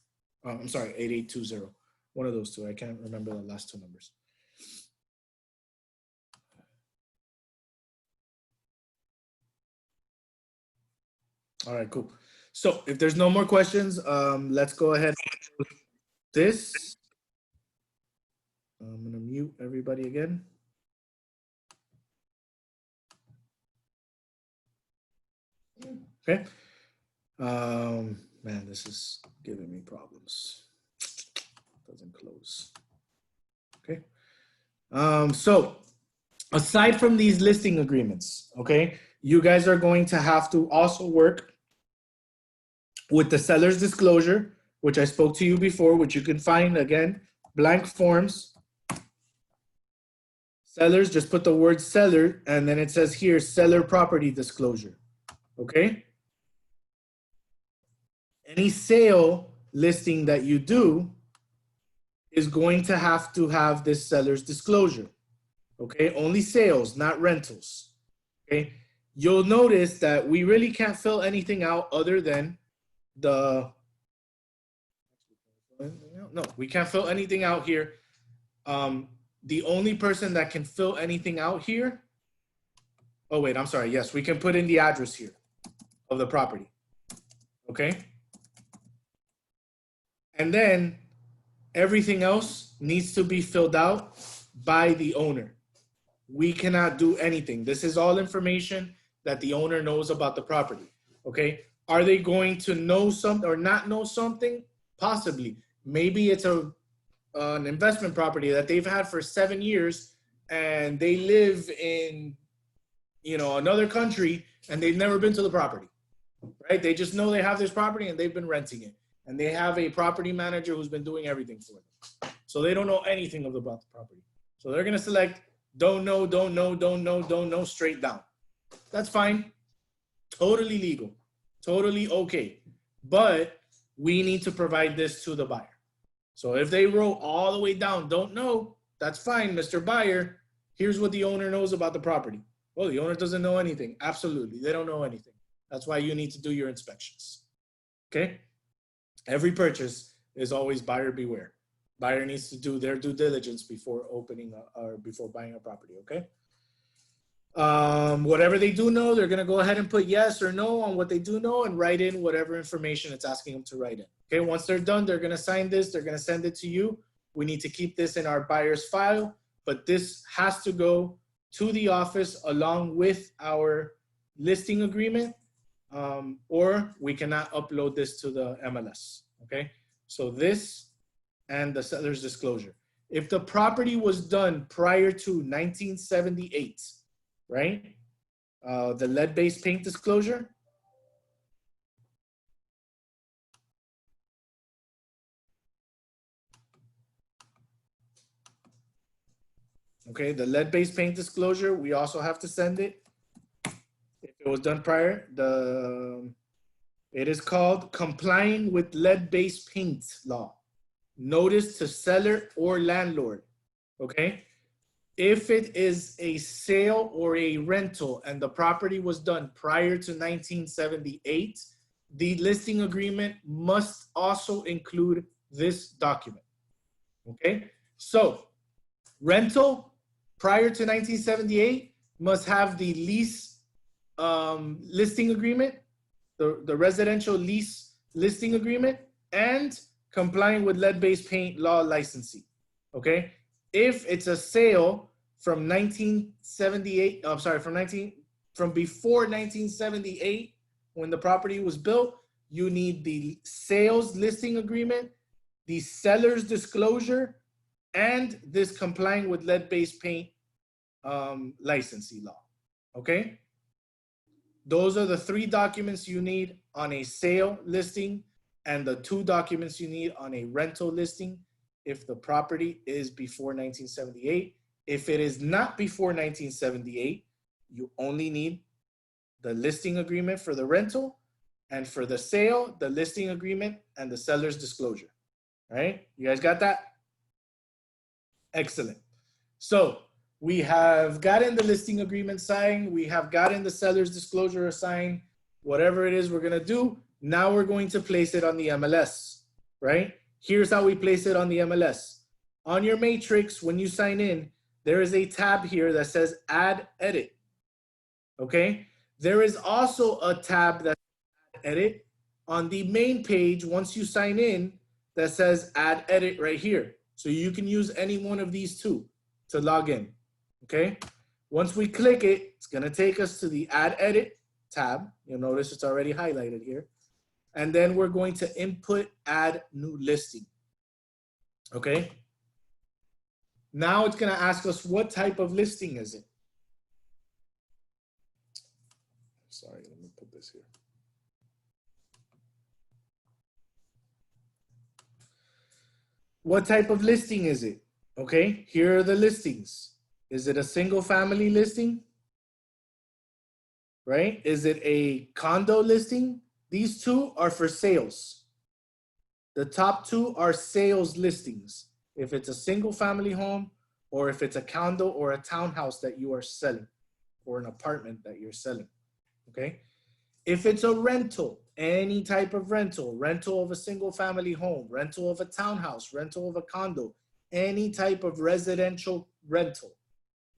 I'm sorry, 8820. One of those two. I can't remember the last two numbers. All right, cool. So if there's no more questions, let's go ahead with this. I'm going to mute everybody again. Okay. Man, this is giving me problems. Doesn't close. Okay. So aside from these listing agreements, okay, you guys are going to have to also work with the seller's disclosure, which I spoke to you before, which you can find, again, blank forms. Sellers, just put the word seller, and then it says here, seller property disclosure, okay? Any sale listing that you do is going to have this seller's disclosure, okay? Only sales, not rentals, okay? You'll notice that we really can't fill anything out other than we can't fill anything out here. The only person that can fill anything out here, oh wait, I'm sorry, yes, we can put in the address here of the property, okay? And then everything else needs to be filled out by the owner. We cannot do anything. This is all information that the owner knows about the property, okay? Are they going to know something or not know something? Possibly. Maybe it's an investment property that they've had for 7 years and they live in, another country and they've never been to the property, right? They just know they have this property and they've been renting it. And they have a property manager who's been doing everything for them. So they don't know anything about the property. So they're going to select don't know, straight down. That's fine. Totally legal. Totally okay. But we need to provide this to the buyer. So if they wrote all the way down, don't know, that's fine, Mr. Buyer. Here's what the owner knows about the property. Well, the owner doesn't know anything. Absolutely. They don't know anything. That's why you need to do your inspections. Okay? Every purchase is always buyer beware. Buyer needs to do their due diligence before opening or before buying a property, okay? Whatever they do know, they're gonna go ahead and put yes or no on what they do know and write in whatever information it's asking them to write in. Okay, once they're done, they're gonna sign this, they're gonna send it to you. We need to keep this in our buyer's file, but this has to go to the office along with our listing agreement, or we cannot upload this to the MLS, okay? So this and the seller's disclosure. If the property was done prior to 1978, right? The lead-based paint disclosure. Okay, the lead-based paint disclosure, we also have to send it. If it was done prior, it is called complying with lead-based paint law. Notice to seller or landlord, okay? If it is a sale or a rental and the property was done prior to 1978, the listing agreement must also include this document, okay? So rental prior to 1978 must have the lease listing agreement, the residential lease listing agreement, and complying with lead-based paint law licensing, okay? If it's a sale from 1978, I'm sorry, from before 1978, when the property was built, you need the sales listing agreement, the seller's disclosure, and this complying with lead-based paint licensing law, okay? Those are the 3 documents you need on a sale listing and the 2 documents you need on a rental listing if the property is before 1978. If it is not before 1978, you only need the listing agreement for the rental, and for the sale, the listing agreement and the seller's disclosure. All right, you guys got that? Excellent. So we have gotten the listing agreement signed. We have gotten the seller's disclosure signed. Whatever it is we're gonna do, now we're going to place it on the MLS, right? Here's how we place it on the MLS. On your matrix, when you sign in, there is a tab here that says Add Edit, okay? There is also a tab that says Add Edit on the main page once you sign in that says Add Edit right here. So you can use any one of these 2 to log in, okay? Once we click it, it's gonna take us to the Add Edit tab. You'll notice it's already highlighted here. And then we're going to input Add New Listing, okay? Now it's gonna ask us what type of listing is it? Sorry, let me put this here. What type of listing is it? Okay, here are the listings. Is it a single family listing? Right? Is it a condo listing? These 2 are for sales. The top 2 are sales listings. If it's a single family home, or if it's a condo or a townhouse that you are selling, or an apartment that you're selling, okay? If it's a rental, any type of rental, rental of a single family home, rental of a townhouse, rental of a condo, any type of residential rental,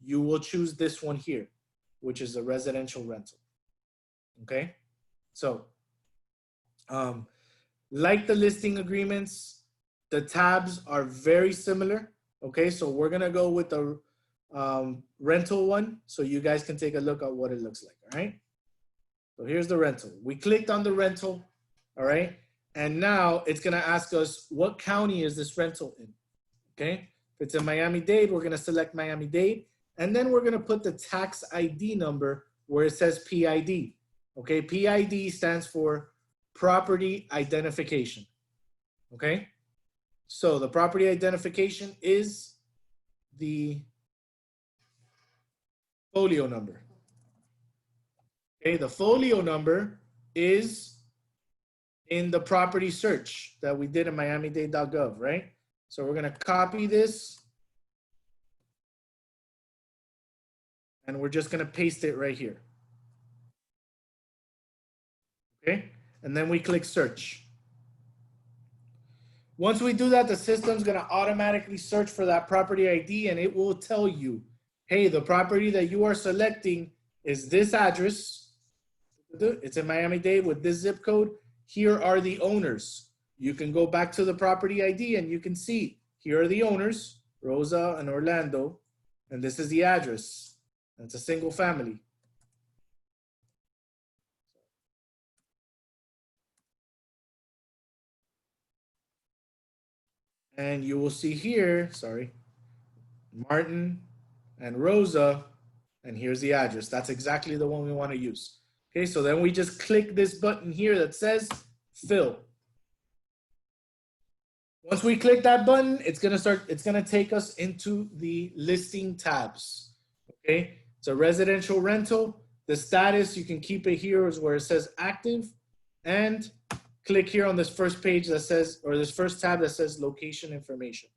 you will choose this one here, which is a residential rental, okay? So, like the listing agreements, the tabs are very similar, okay? So we're gonna go with the rental one so you guys can take a look at what it looks like, all right? So here's the rental. We clicked on the rental, all right? And now it's gonna ask us, what county is this rental in, okay? If it's in Miami-Dade, we're gonna select Miami-Dade, and then we're gonna put the tax ID number where it says PID, okay? PID stands for Property Identification, okay? So the property identification is the folio number. Okay, the folio number is in the property search that we did in miamidade.gov, right? So we're gonna copy this and we're just gonna paste it right here. Okay, and then we click search. Once we do that, the system's gonna automatically search for that property ID and it will tell you hey, the property that you are selecting is this address. It's in Miami-Dade with this zip code. Here are the owners. You can go back to the property ID and you can see, here are the owners, Rosa and Orlando, and this is the address. It's a single family. And you will see here, sorry, Martin and Rosa, and here's the address. That's exactly the one we want to use. Okay, so then we just click this button here that says fill. Once we click that button, it's gonna take us into the listing tabs. Okay, it's a residential rental. The status, you can keep it here is where it says active, and click here on this first page that says, or this first tab that says location information.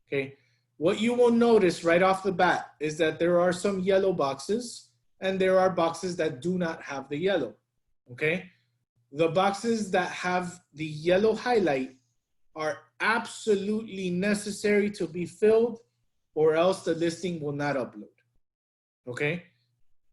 Okay, what you will notice right off the bat is that there are some yellow boxes and there are boxes that do not have the yellow. Okay, the boxes that have the yellow highlight are absolutely necessary to be filled, or else the listing will not upload. Okay,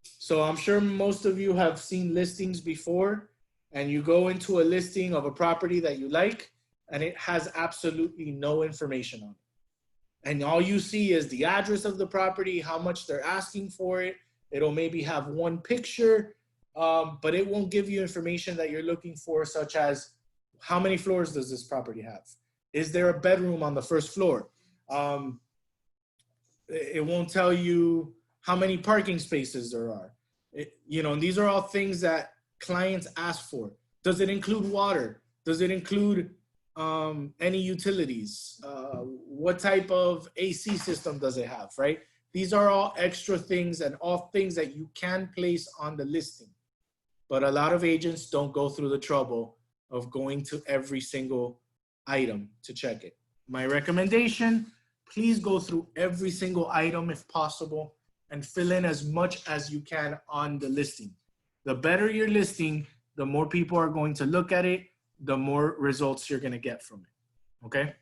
so I'm sure most of you have seen listings before, and you go into a listing of a property that you like and it has absolutely no information on it. And all you see is the address of the property, how much they're asking for it. It'll maybe have one picture, but it won't give you information that you're looking for, such as how many floors does this property have? Is there a bedroom on the first floor? It won't tell you how many parking spaces there are. And these are all things that clients ask for. Does it include water? Does it include any utilities? What type of AC system does it have, right? These are all extra things and all things that you can place on the listing. But a lot of agents don't go through the trouble of going to every single item to check it. My recommendation, please go through every single item if possible and fill in as much as you can on the listing. The better your listing, the more people are going to look at it, the more results you're going to get from it. Okay?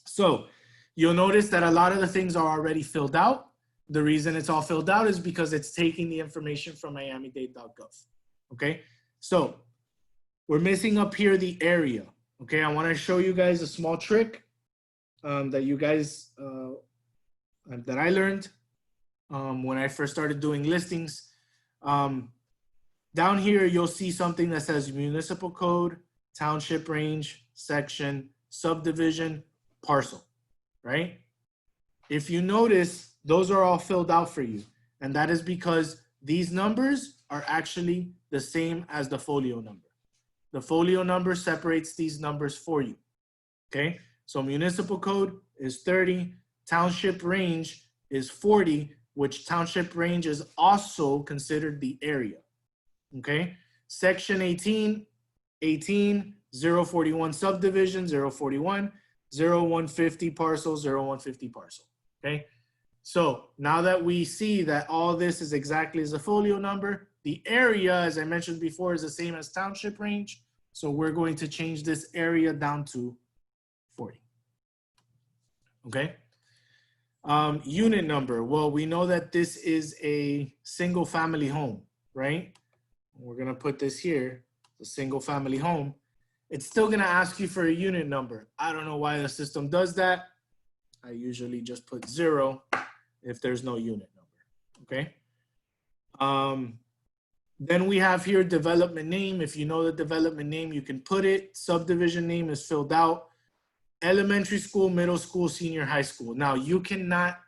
So you'll notice that a lot of the things are already filled out. The reason it's all filled out is because it's taking the information from miamidade.gov. Okay? So we're missing up here the area. Okay? I want to show you guys a small trick that you guys, that I learned when I first started doing listings. Down here, you'll see something that says municipal code, township range, section, subdivision, parcel, right? If you notice, those are all filled out for you. And that is because these numbers are actually the same as the folio number. The folio number separates these numbers for you, okay? So municipal code is 30, township range is 40, which township range is also considered the area. Okay, section 18, 041 subdivision, 041, 0150 parcel, 0150 parcel. Okay, so now that we see that all this is exactly as a folio number, the area, as I mentioned before, is the same as township range. So we're going to change this area down to 40. Okay. Unit number. Well, we know that this is a single family home, right? We're going to put this here, a single family home. It's still going to ask you for a unit number. I don't know why the system does that. I usually just put 0 if there's no unit number. Okay. Then we have here development name. If you know the development name, you can put it. Subdivision name is filled out. Elementary school, middle school, senior high school. Now you cannot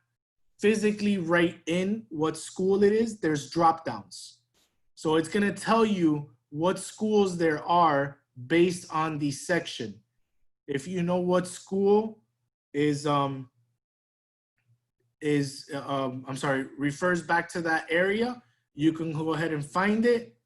physically write in what school it is. There's drop downs. So it's going to tell you what schools there are based on the section. If you know what school refers back to that area, you can go ahead and find it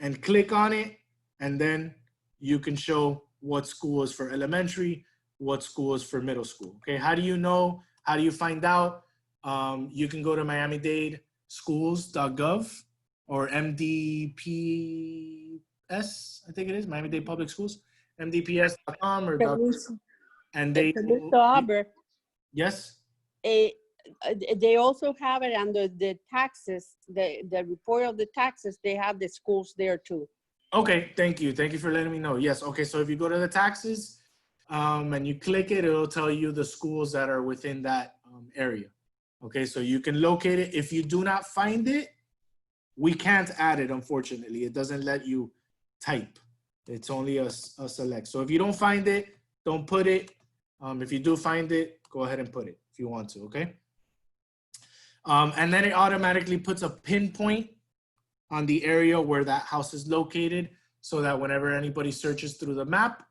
and click on it, and then you can show what school is for elementary, what school is for middle school. Okay, how do you know? How do you find out? You can go to Miami-Dade schools.gov or MDPS, I think it is, Miami-Dade Public Schools, MDPS.com or Permiso, and they permiso, Albert. yes. they also have it under the taxes, the report of the taxes, they have the schools there too. Okay, thank you. Thank you for letting me know. Yes, okay, so if you go to the taxes and you click it, it'll tell you the schools that are within that area. Okay, so you can locate it. If you do not find it, we can't add it, unfortunately. It doesn't let you type. It's only a select. So if you don't find it, don't put it. If you do find it, go ahead and put it if you want to, okay? And then it automatically puts a pinpoint on the area where that house is located so that whenever anybody searches through the map,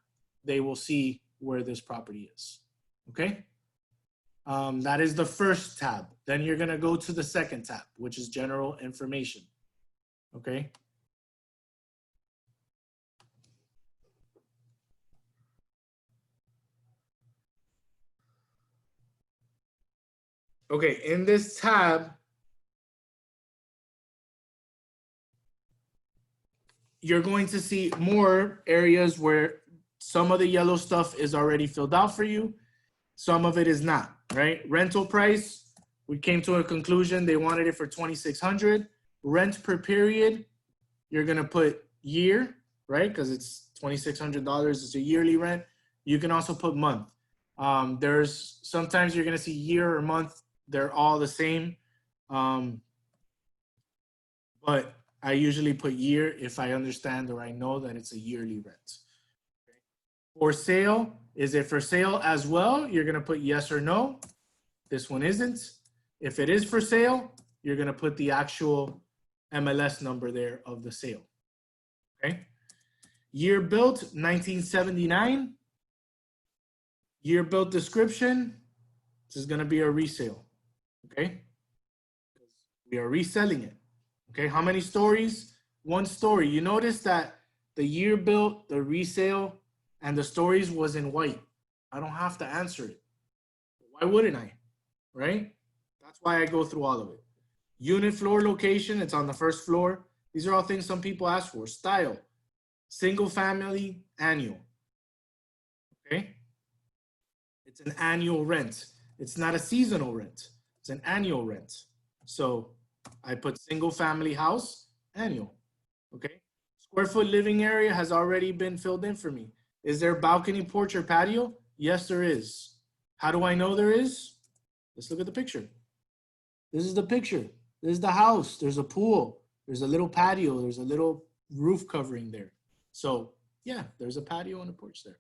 they will see where this property is, okay? That is the first tab. Then you're gonna go to the second tab, which is general information, okay? Okay, in this tab, you're going to see more areas where some of the yellow stuff is already filled out for you. Some of it is not, right? Rental price, we came to a conclusion. They wanted it for $2,600. Rent per period, you're gonna put year, right? Because it's $2,600, it's a yearly rent. You can also put month. There's sometimes you're gonna see year or month, they're all the same. But I usually put year if I understand or I know that it's a yearly rent. Okay. For sale, is it for sale as well? You're gonna put yes or no. This one isn't. If it is for sale, you're gonna put the actual MLS number there of the sale, okay? Year built, 1979. Year built description, this is gonna be a resale, okay? We are reselling it, okay? How many stories? One story. You notice that the year built, the resale, and the stories was in white. I don't have to answer it. Why wouldn't I, right? That's why I go through all of it. Unit floor location, it's on the first floor. These are all things some people ask for. Style, single family, annual, okay? It's an annual rent. It's not a seasonal rent. It's an annual rent. So I put single family house, annual, okay? Square foot living area has already been filled in for me. Is there balcony, porch, or patio? Yes, there is. How do I know there is? Let's look at the picture. This is the picture. This is the house. There's a pool. There's a little patio. There's a little roof covering there. So yeah, there's a patio and a porch there.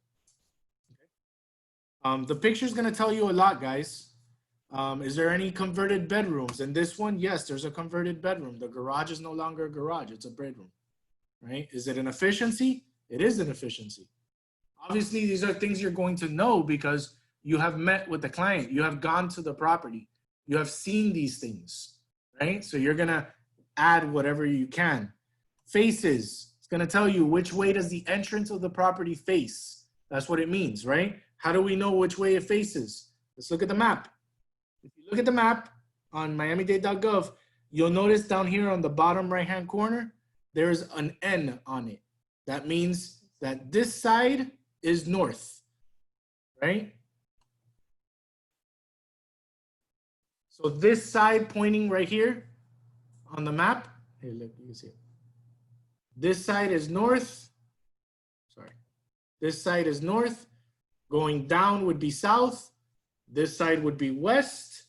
Okay. The picture is going to tell you a lot, guys. Is there any converted bedrooms? In this one, yes, there's a converted bedroom. The garage is no longer a garage. It's a bedroom, right? Is it an efficiency? It is an efficiency. Obviously, these are things you're going to know because you have met with the client. You have gone to the property. You have seen these things, right? So you're going to add whatever you can. Faces, it's going to tell you which way does the entrance of the property face. That's what it means, right? How do we know which way it faces? Let's look at the map. If you look at the map on miami-dade.gov, you'll notice down here on the bottom right-hand corner, there's an N on it. That means that this side is north, right? So this side pointing right here on the map, here, look, you can see it. This side is north, sorry. This side is north, going down would be south, this side would be west,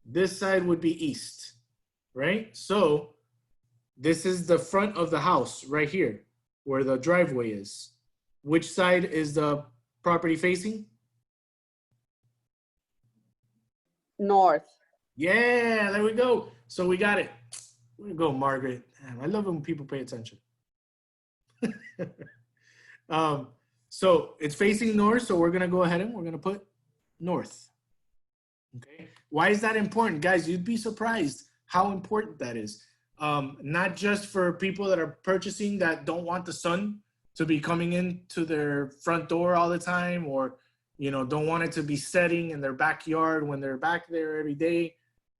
this side would be east, right? So this is the front of the house right here where the driveway is. Which side is the property facing? North. Yeah, there we go. So we got it. Way to go, Margaret. Man, I love it when people pay attention. So it's facing north, so we're gonna go ahead and we're gonna put north. Okay. Why is that important? Guys, you'd be surprised how important that is. Not just for people that are purchasing that don't want the sun to be coming into their front door all the time, or don't want it to be setting in their backyard when they're back there every day.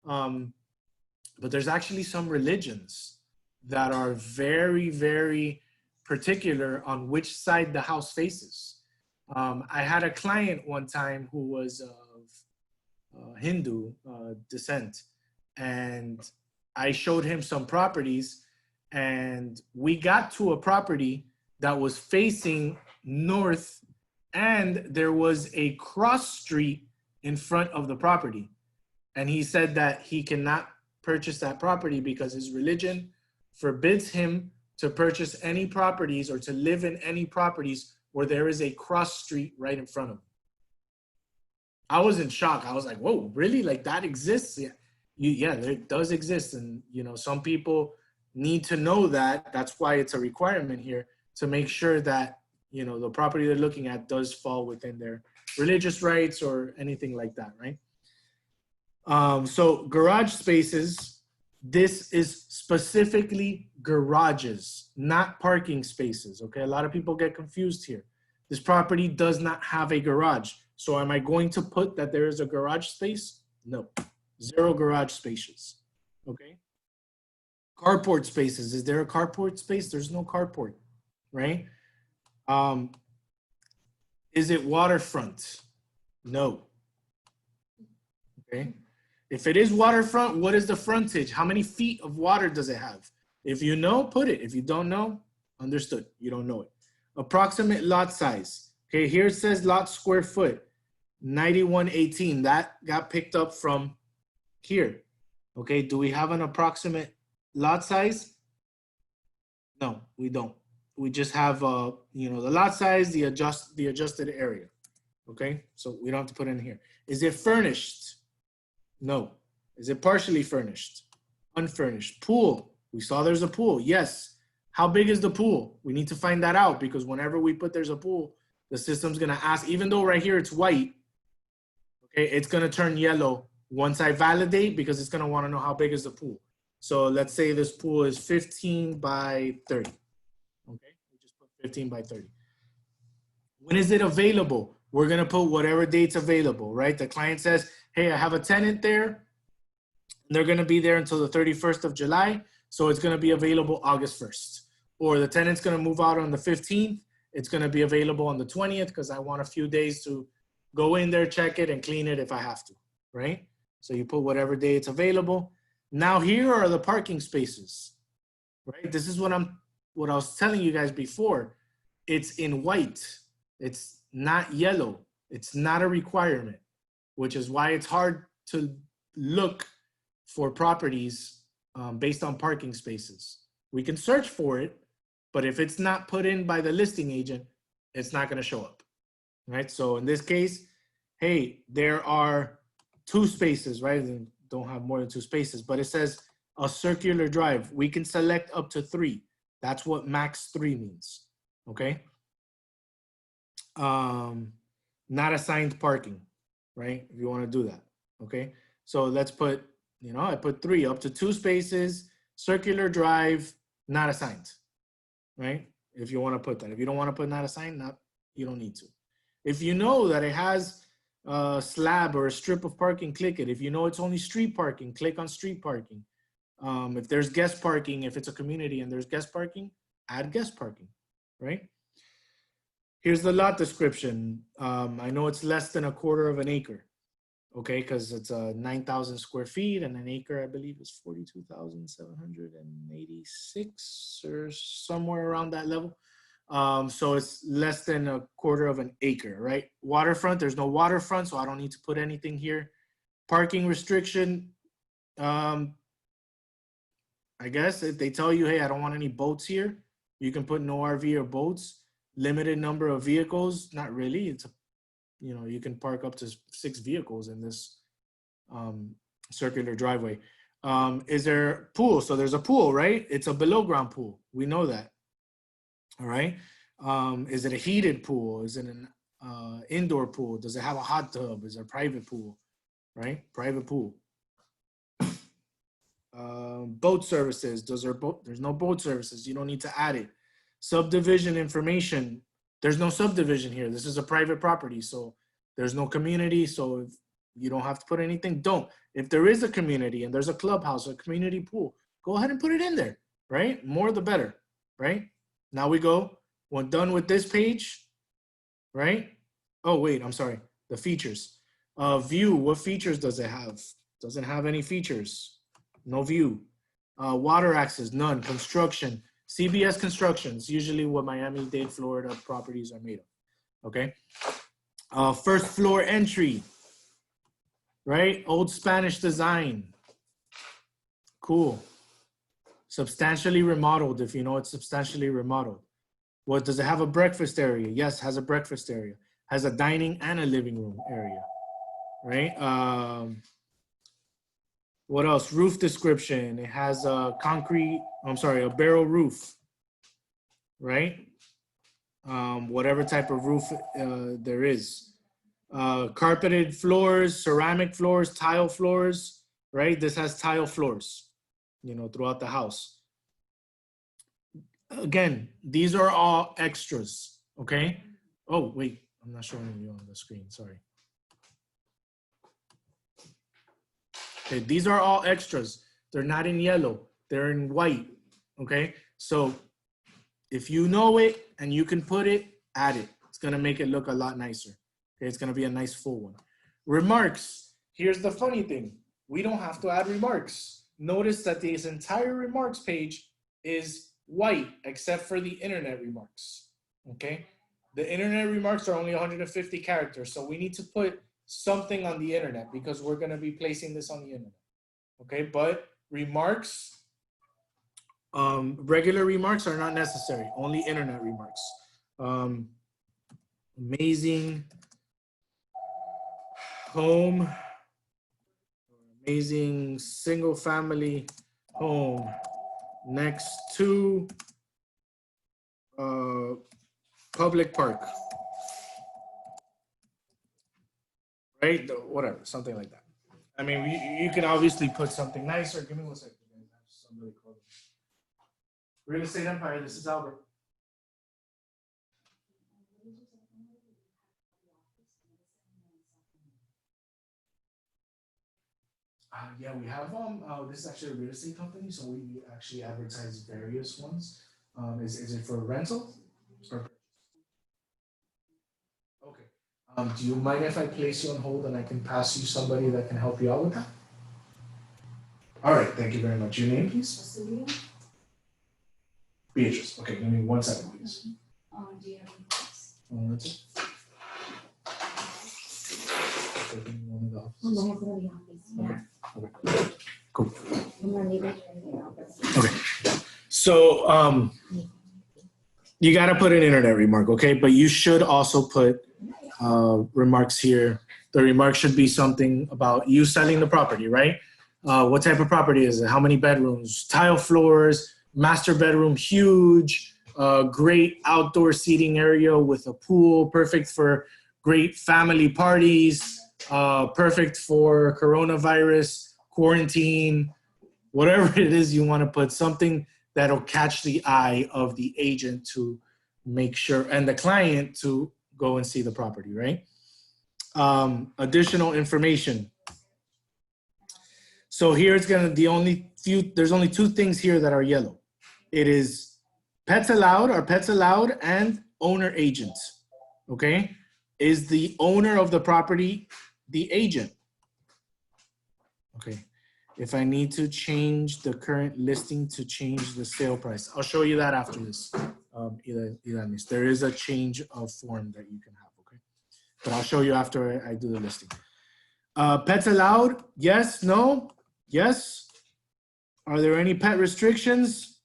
But there's actually some religions that are very, very particular on which side the house faces. I had a client one time who was of Hindu descent, and I showed him some properties, and we got to a property that was facing north, and there was a cross street in front of the property. And he said that he cannot purchase that property because his religion forbids him to purchase any properties or to live in any properties where there is a cross street right in front of him. I was in shock. I was like, whoa, really? Like that exists? Yeah, yeah, it does exist. And, you know, some people need to know that. That's why it's a requirement here to make sure that, you know, the property they're looking at does fall within their religious rights or anything like that, right? So garage spaces, this is specifically garages, not parking spaces, okay? A lot of people get confused here. This property does not have a garage. So am I going to put that there is a garage space? No, 0 garage spaces, okay? Carport spaces, is there a carport space? There's no carport, right? Is it waterfront? No, okay? If it is waterfront, what is the frontage? How many feet of water does it have? If you know, put it. If you don't know, understood. You don't know it. Approximate lot size. Okay, here it says lot square foot, 9118. That got picked up from here. Okay, do we have an approximate lot size? No, we don't. We just have, you know, the lot size, the adjusted area. Okay, so we don't have to put it in here. Is it furnished? No. Is it partially furnished? Unfurnished. Pool. We saw there's a pool. Yes. How big is the pool? We need to find that out because whenever we put there's a pool, the system's going to ask, even though right here it's white, okay, it's going to turn yellow once I validate because it's going to want to know how big is the pool. So let's say this pool is 15 by 30. Okay, we just put 15 by 30. When is it available? We're going to put whatever date's available, right? The client says, hey, I have a tenant there. They're going to be there until the 31st of July. So it's going to be available August 1st. Or the tenant's going to move out on the 15th. It's going to be available on the 20th because I want a few days to go in there, check it, and clean it if I have to, right? So you put whatever day it's available. Now here are the parking spaces, right? This is what I was telling you guys before. It's in white. It's not yellow. It's not a requirement, which is why it's hard to look for properties based on parking spaces. We can search for it, but if it's not put in by the listing agent, it's not going to show up, right? So in this case, hey, there are 2 spaces, right? They don't have more than 2 spaces, but it says a circular drive. We can select up to 3. That's what max 3 means, okay? Not assigned parking, right? If you want to do that, okay? So let's put, you know, I put 3, up to 2 spaces, circular drive, not assigned, right? If you want to put that. If you don't want to put not assigned, you don't need to. If you know that it has a slab or a strip of parking, click it. If you know it's only street parking, click on street parking. If there's guest parking, if it's a community and there's guest parking, add guest parking, right? Here's the lot description. I know it's less than 1/4 of an acre, okay? Because it's 9,000 square feet and an acre, I believe, is 42,786 or somewhere around that level. So it's less than 1/4 of an acre, right? Waterfront, there's no waterfront, so I don't need to put anything here. Parking restriction, I guess if they tell you, hey, I don't want any boats here, you can put no RV or boats. Limited number of vehicles, not really. It's you know, you can park up to 6 vehicles in this circular driveway. Is there pool? So there's a pool, right? It's a below ground pool. We know that. All right. Is it a heated pool? Is it an indoor pool? Does it have a hot tub? Is it a private pool? Right? Private pool. Boat services. There's no boat services. You don't need to add it. Subdivision information. There's no subdivision here. This is a private property, so there's no community. So if you don't have to put anything, don't. If there is a community and there's a clubhouse, a community pool, go ahead and put it in there, right? More the better, right? Now we go. When done with this page, right? Oh, wait, I'm sorry. The features. View, what features does it have? Doesn't have any features. No view. Water access, none. Construction, CBS constructions, usually what Miami-Dade, Florida properties are made of, okay? First floor entry, right? Old Spanish design. Cool. Substantially remodeled, if you know it's substantially remodeled. What, does it have a breakfast area? Yes, has a breakfast area. Has a dining and a living room area, right? What else? Roof description. It has a a barrel roof, right? Whatever type of roof there is. Carpeted floors, ceramic floors, tile floors, right? This has tile floors, you know, throughout the house. Again, these are all extras, okay? Oh, wait, I'm not showing you on the screen, sorry. Okay, these are all extras. They're not in yellow, they're in white, okay? So if you know it and you can put it, add it. It's gonna make it look a lot nicer. Okay, it's gonna be a nice full one. Remarks, here's the funny thing. We don't have to add remarks. Notice that this entire remarks page is white except for the internet remarks, okay? The internet remarks are only 150 characters, so we need to put something on the internet because we're gonna be placing this on the internet, okay? But remarks, regular remarks are not necessary, only internet remarks. Amazing home, amazing single family home next to public park, right? Whatever, something like that. I mean, you can obviously put something nicer. Give me 1 second. Somebody called me. Real Estate Empire, this is Albert. Yeah, we have this is actually a real estate company, so we actually advertise various ones. Is it for rental? Or... Okay. Do you mind if I place you on hold and I can pass you somebody that can help you out with that? All right, thank you very much. Your name, please? Beatrice. Okay, give me 1 second, please. Do you have any questions? That's it. Okay, one of the offices. I'm gonna go to the office. Yeah. Okay. Cool. I'm gonna leave it in the office. Okay. So you got to put an internet remark, okay? But you should also put remarks here. The remark should be something about you selling the property, right? What type of property is it? How many bedrooms? Tile floors, master bedroom, huge, great outdoor seating area with a pool, perfect for great family parties, perfect for coronavirus, quarantine, whatever it is you want to put, something that'll catch the eye of the agent to make sure, and the client to go and see the property, right? Additional information. So here it's gonna, there's only two things here that are yellow. It is pets allowed and owner agent, okay? Is the owner of the property the agent? Okay, if I need to change the current listing to change the sale price, I'll show you that after this. There is a change of form that you can have, okay? But I'll show you after I do the listing. Pets allowed, yes, no, yes. Are there any pet restrictions?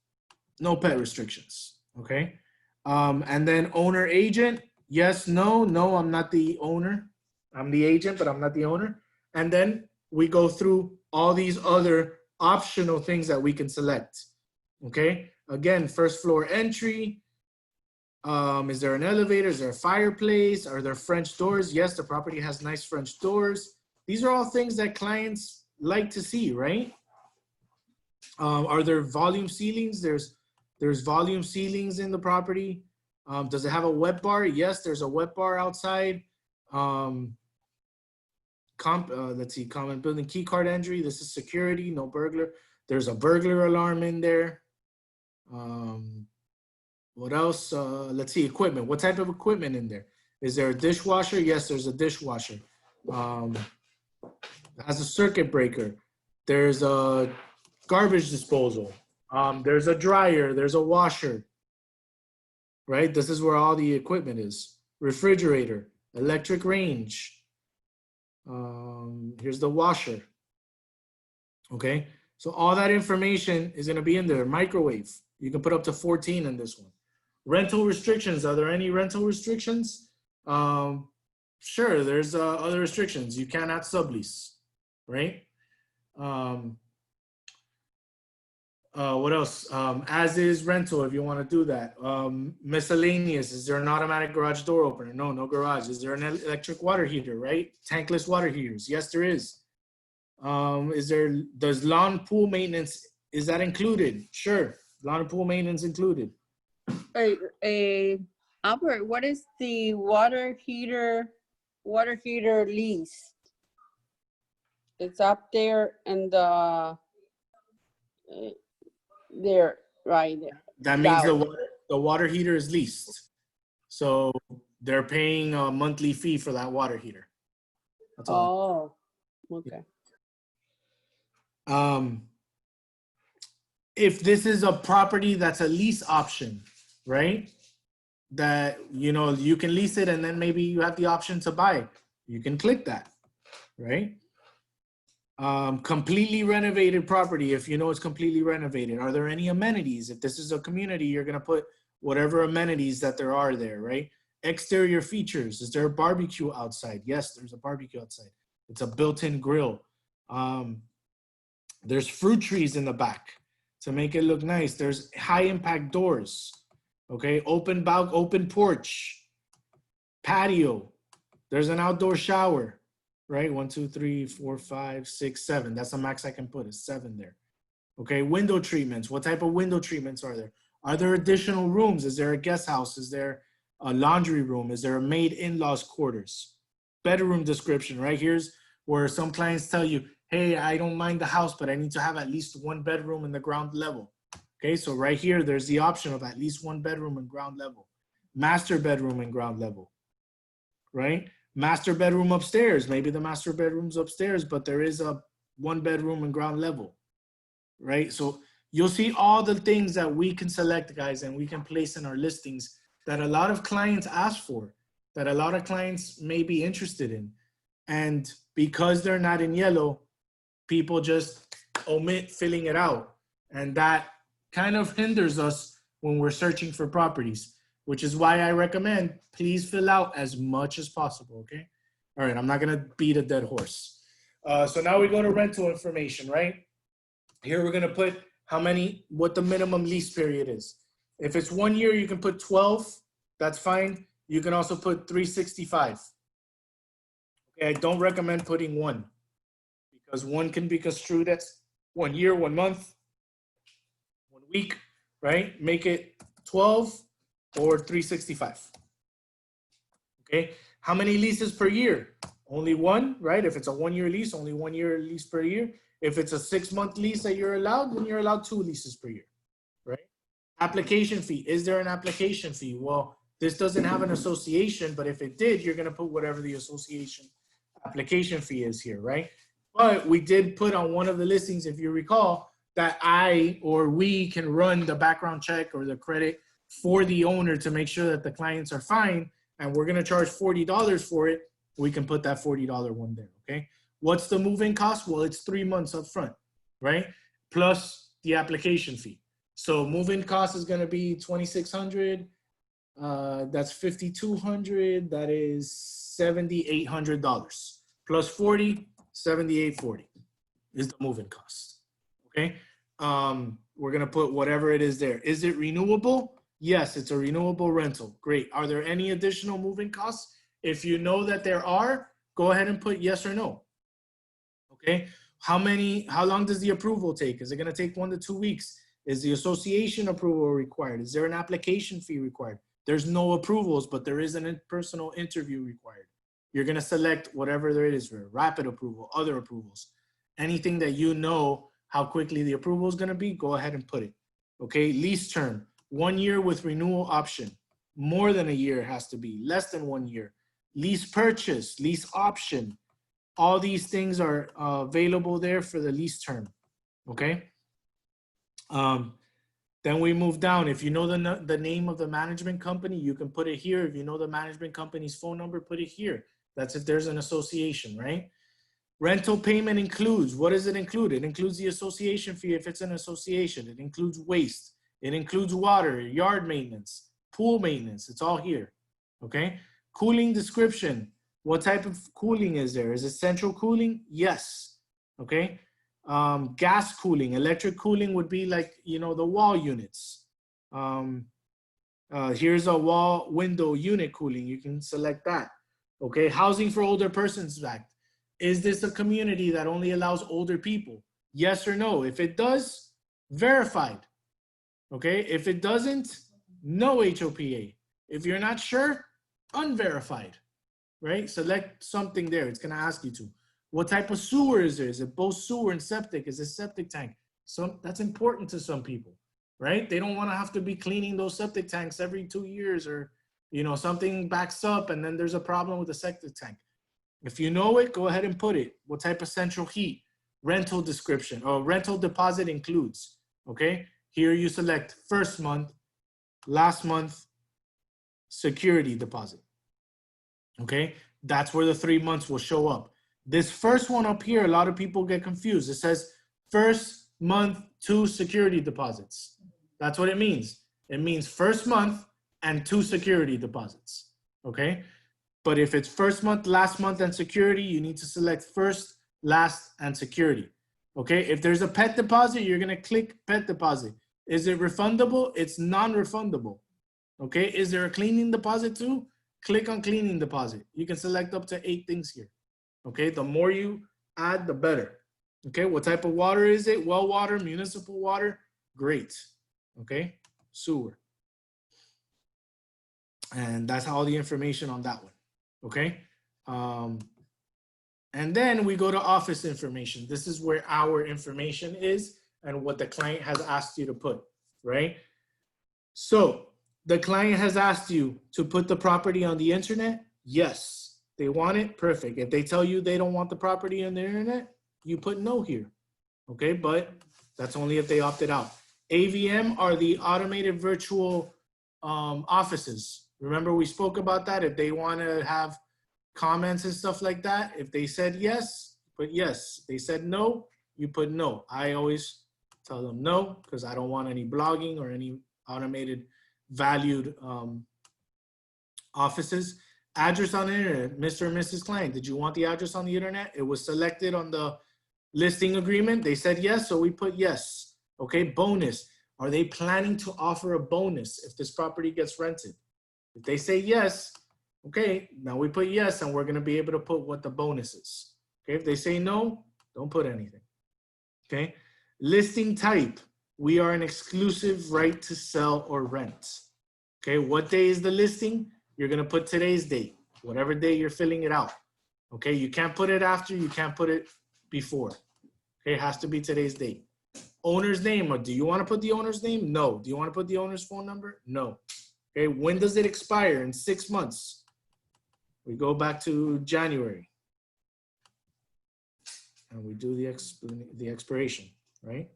No pet restrictions, okay? And then owner agent, yes, no, no, I'm not the owner. I'm the agent, but I'm not the owner. And then we go through all these other optional things that we can select, okay? Again, first floor entry. Is there an elevator? Is there a fireplace? Are there French doors? Yes, the property has nice French doors. These are all things that clients like to see, right? Are there volume ceilings? There's volume ceilings in the property. Does it have a wet bar? Yes, there's a wet bar outside. Let's see, common building key card entry. This is security, no burglar. There's a burglar alarm in there. What else? Let's see, equipment. What type of equipment in there? Is there a dishwasher? Yes, there's a dishwasher. It has a circuit breaker. There's a garbage disposal. There's a dryer. There's a washer. Right? This is where all the equipment is. Refrigerator, electric range. Here's the washer. Okay? So all that information is going to be in there. Microwave. You can put up to 14 in this one. Rental restrictions. Are there any rental restrictions? Sure, there's other restrictions. You cannot sublease, right? What else? As is rental, if you want to do that. Miscellaneous, is there an automatic garage door opener? No, no garage. Is there an electric water heater, right? Tankless water heaters. Yes, there is. Does lawn pool maintenance, is that included? Sure, lawn and pool maintenance included. Albert, what is the water heater lease? It's up there and there, right there. That means the water heater is leased. So they're paying a monthly fee for that water heater. That's all. Oh, okay. If this is a property that's a lease option, right? That, you know, you can lease it and then maybe you have the option to buy. You can click that, right? Completely renovated property, if you know it's completely renovated. Are there any amenities? If this is a community, you're gonna put whatever amenities that there are there, right? Exterior features, is there a barbecue outside? Yes, there's a barbecue outside. It's a built-in grill. There's fruit trees in the back to make it look nice. There's high impact doors, okay? Open porch, patio. There's an outdoor shower, right? 1, 2, 3, 4, 5, 6, 7. That's the max I can put, is 7 there. Okay, window treatments. What type of window treatments are there? Are there additional rooms? Is there a guest house? Is there a laundry room? Is there a maid in-laws quarters? Bedroom description, right? Here's where some clients tell you, hey, I don't mind the house, but I need to have at least 1 bedroom in the ground level. Okay, so right here, there's the option of at least 1 bedroom in ground level. Master bedroom in ground level, right? Master bedroom upstairs. Maybe the master bedroom's upstairs, but there is a 1 bedroom in ground level, right? So you'll see all the things that we can select, guys, and we can place in our listings that a lot of clients ask for, that a lot of clients may be interested in. And because they're not in yellow, people just omit filling it out. And that kind of hinders us when we're searching for properties, which is why I recommend please fill out as much as possible, okay? All right, I'm not gonna beat a dead horse. So now we go to rental information, right? Here we're gonna put what the minimum lease period is. If it's 1 year, you can put 12, that's fine. You can also put 365. Okay, I don't recommend putting 1 because 1 can be construed as 1 year, 1 month, 1 week, right? Make it 12 or 365. Okay, how many leases per year? Only 1, right? If it's a 1 year lease, only 1 year lease per year. If it's a 6-month lease that you're allowed, then you're allowed 2 leases per year, right? Application fee, is there an application fee? Well, this doesn't have an association, but if it did, you're gonna put whatever the association application fee is here, right? But we did put on one of the listings, if you recall, that I or we can run the background check or the credit for the owner to make sure that the clients are fine, and we're gonna charge $40 for it. We can put that $40 one there, okay? What's the move-in cost? Well, it's 3 months up front, right? Plus the application fee. So move-in cost is gonna be $2,600. That's $5,200. That is $7,800 plus 40, $7,840 is the move-in cost. Okay. We're gonna put whatever it is there. Is it renewable? Yes, it's a renewable rental. Great. Are there any additional move-in costs? If you know that there are, go ahead and put yes or no. Okay. How long does the approval take? Is it gonna take 1 to 2 weeks? Is the association approval required? Is there an application fee required? There's no approvals, but there is an personal interview required. You're gonna select whatever there is for rapid approval, other approvals. Anything that you know how quickly the approval is gonna be, go ahead and put it. Okay, lease term, 1 year with renewal option. More than a year has to be, less than 1 year. Lease purchase, lease option. all these things are available there for the lease term, okay? Then we move down. If you know the name of the management company, you can put it here. If you know the management company's phone number, put it here. That's if there's an association, right? Rental payment includes, what does it include? It includes the association fee if it's an association. It includes waste. It includes water, yard maintenance, pool maintenance. It's all here, okay? Cooling description. What type of cooling is there? Is it central cooling? Yes, okay? Gas cooling, electric cooling would be like, you know, the wall units. Here's a wall window unit cooling. You can select that, okay? Housing for Older Persons Act. Is this a community that only allows older people? Yes or no? If it does, verified. Okay, if it doesn't, no HOPA. If you're not sure, unverified, right? Select something there. It's gonna ask you to. What type of sewer is there? Is it both sewer and septic? Is it septic tank? So that's important to some people, right? They don't wanna have to be cleaning those septic tanks every 2 years, or, you know, something backs up and then there's a problem with the septic tank. If you know it, go ahead and put it. What type of central heat? Rental description, or rental deposit includes, okay? Here you select first month, last month, security deposit, okay? That's where the 3 months will show up. This first one up here, a lot of people get confused. It says first month, 2 security deposits. That's what it means. It means first month and 2 security deposits, okay? But if it's first month, last month, and security, you need to select first, last, and security. Okay, if there's a pet deposit, you're gonna click pet deposit. Is it refundable? It's non-refundable. Okay, is there a cleaning deposit too? Click on cleaning deposit. You can select up to 8 things here. Okay, the more you add, the better. Okay, what type of water is it? Well water, municipal water, great. Okay, sewer. And that's all the information on that one. Okay, and then we go to office information. This is where our information is and what the client has asked you to put, right? So the client has asked you to put the property on the internet. Yes, they want it. Perfect. If they tell you they don't want the property on the internet, you put no here. Okay, but that's only if they opted out. AVM are the automated virtual offices. Remember, we spoke about that. If they want to have comments and stuff like that, if they said yes, put yes. They said no, you put no. I always tell them no, because I don't want any blogging or any automated valued offices. Address on the internet, Mr. and Mrs. Klein, did you want the address on the internet? It was selected on the listing agreement. They said yes, so we put yes. Okay, bonus. Are they planning to offer a bonus if this property gets rented? If they say yes, okay, now we put yes, and we're gonna be able to put what the bonus is. Okay, if they say no, don't put anything. Okay, listing type. We are an exclusive right to sell or rent. Okay, what day is the listing? You're gonna put today's date, whatever day you're filling it out. Okay, you can't put it after, you can't put it before. Okay, it has to be today's date. Owner's name, or do you wanna put the owner's name? No. Do you wanna put the owner's phone number? No. Okay, when does it expire? In 6 months. We go back to January. And we do the expiration, right?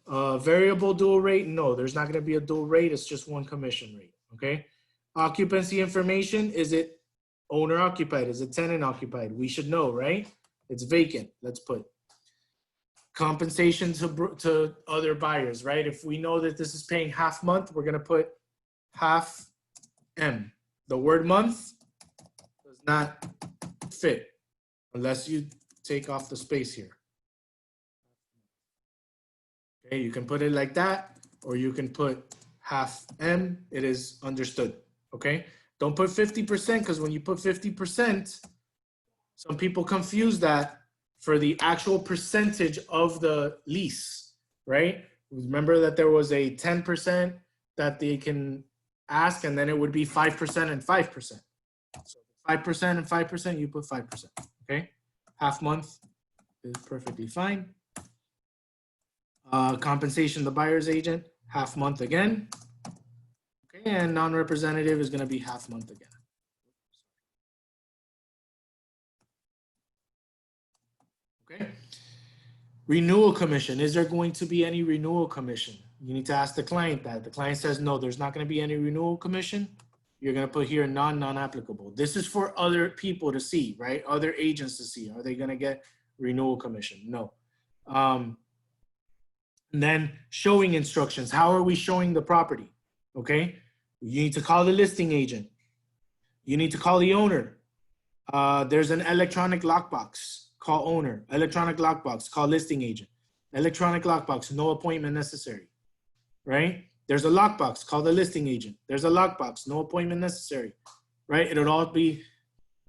Variable dual rate, no, there's not gonna be a dual rate, it's just one commission rate, okay? Occupancy information, is it owner occupied? Is it tenant occupied? We should know, right? It's vacant, let's put. Compensation to other buyers, right? If we know that this is paying half month, we're gonna put half M. The word month does not fit unless you take off the space here. Okay, you can put it like that, or you can put half M, it is understood, okay? Don't put 50%, because when you put 50%, some people confuse that for the actual percentage of the lease, right? Remember that there was a 10% that they can ask, and then it would be 5% and 5%. So 5% and 5%, you put 5%, okay? Half month is perfectly fine. Compensation, the buyer's agent, half month again. Okay, and non-representative is gonna be half month again. Okay. Renewal commission. Is there going to be any renewal commission? You need to ask the client that. The client says, no, there's not going to be any renewal commission. You're going to put here non-applicable. This is for other people to see, right? Other agents to see. Are they going to get renewal commission? No. And then showing instructions. How are we showing the property? Okay. You need to call the listing agent. You need to call the owner. There's an electronic lockbox. Call owner. Electronic lockbox. Call listing agent. Electronic lockbox. No appointment necessary. Right? There's a lockbox. Call the listing agent. There's a lockbox. No appointment necessary. Right? It'll all be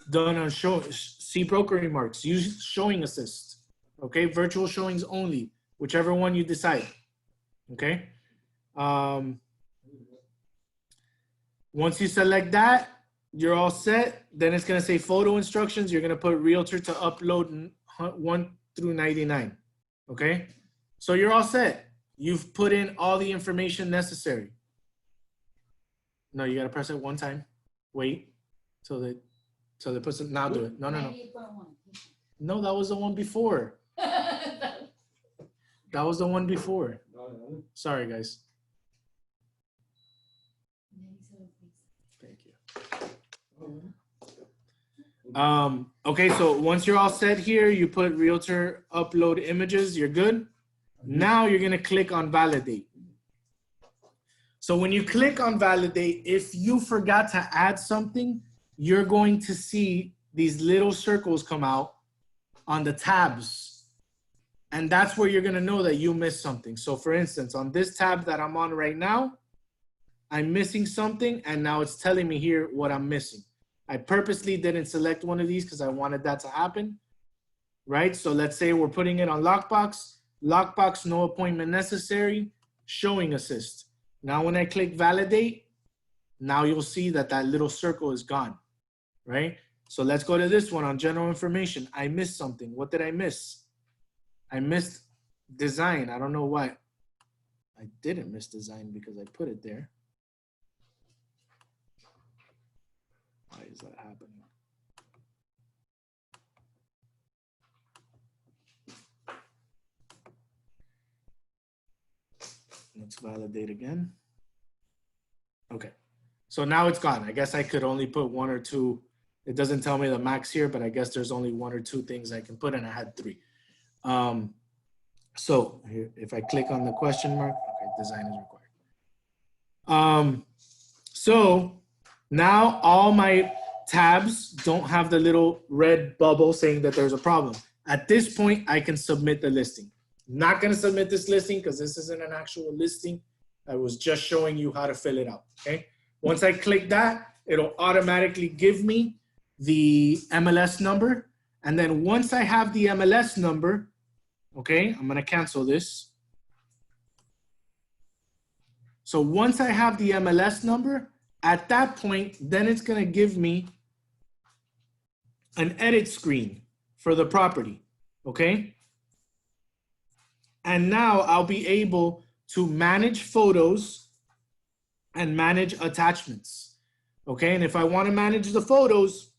done on see broker remarks. Use showing assist. Okay? Virtual showings only. Whichever one you decide. Okay? Once you select that, you're all set. Then it's going to say photo instructions. You're going to put realtor to upload 1 through 99. Okay? So you're all set. You've put in all the information necessary. No, you got to press it one time. Wait till they put some, now do it. No. No, that was the one before. That was the one before. Sorry, guys. Thank you. Okay, so once you're all set here, you put realtor upload images, you're good. Now you're gonna click on validate. So when you click on validate, if you forgot to add something, you're going to see these little circles come out on the tabs. And that's where you're gonna know that you missed something. So for instance, on this tab that I'm on right now, I'm missing something, and now it's telling me here what I'm missing. I purposely didn't select one of these because I wanted that to happen, right? So let's say we're putting it on lockbox. Lockbox, no appointment necessary, showing assist. Now when I click validate, now you'll see that that little circle is gone, right? So let's go to this one on general information. I missed something. What did I miss? I missed design. I don't know why. I didn't miss design because I put it there. Why is that happening? Let's validate again. Okay, so now it's gone. I guess I could only put 1 or 2. It doesn't tell me the max here, but I guess there's only 1 or 2 things I can put, and I had 3. So here, if I click on the question mark, okay, design is required. So now all my tabs don't have the little red bubble saying that there's a problem. At this point, I can submit the listing. Not going to submit this listing because this isn't an actual listing. I was just showing you how to fill it out, okay? Once I click that, it'll automatically give me the MLS number. And then once I have the MLS number, okay, I'm going to cancel this. So once I have the MLS number, at that point, then it's going to give me an edit screen for the property, okay? And now I'll be able to manage photos and manage attachments, okay? And if I want to manage the photos,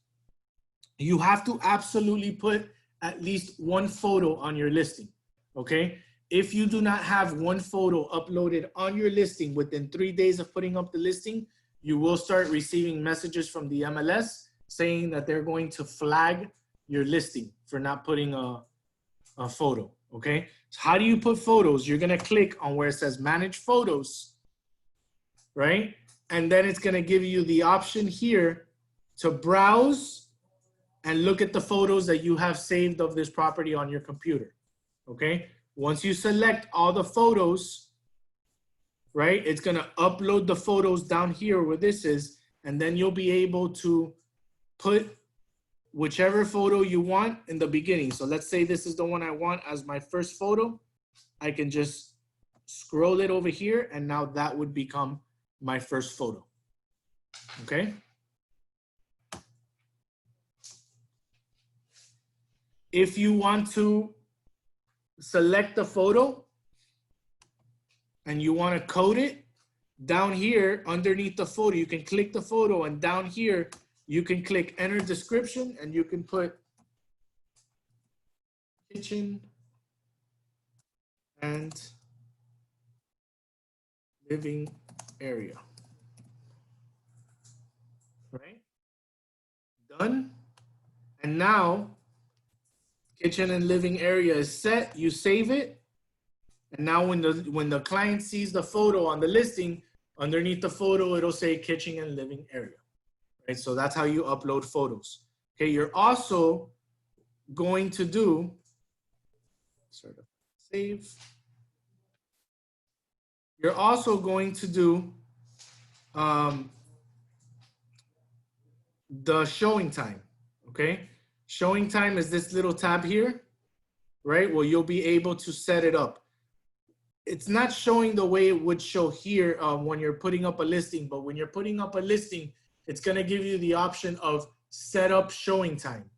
you have to absolutely put at least 1 photo on your listing, okay? If you do not have 1 photo uploaded on your listing within 3 days of putting up the listing, you will start receiving messages from the MLS saying that they're going to flag your listing for not putting a photo, okay? So how do you put photos? You're gonna click on where it says manage photos, right? And then it's gonna give you the option here to browse and look at the photos that you have saved of this property on your computer, okay? Once you select all the photos, right, it's gonna upload the photos down here where this is, and then you'll be able to put whichever photo you want in the beginning. So let's say this is the one I want as my first photo. I can just scroll it over here, and now that would become my first photo, okay? If you want to select the photo and you want to code it, down here underneath the photo, you can click the photo, and down here, you can click enter description, and you can put kitchen and living area. Right? Done. And now, kitchen and living area is set. You save it. And now when the client sees the photo on the listing, underneath the photo, it'll say kitchen and living area. Right? So that's how you upload photos. Okay, you're also going to do, sort of save. You're also going to do the showing time, okay? Showing time is this little tab here, right? Well, you'll be able to set it up. It's not showing the way it would show here when you're putting up a listing, but when you're putting up a listing, it's gonna give you the option of set up showing time.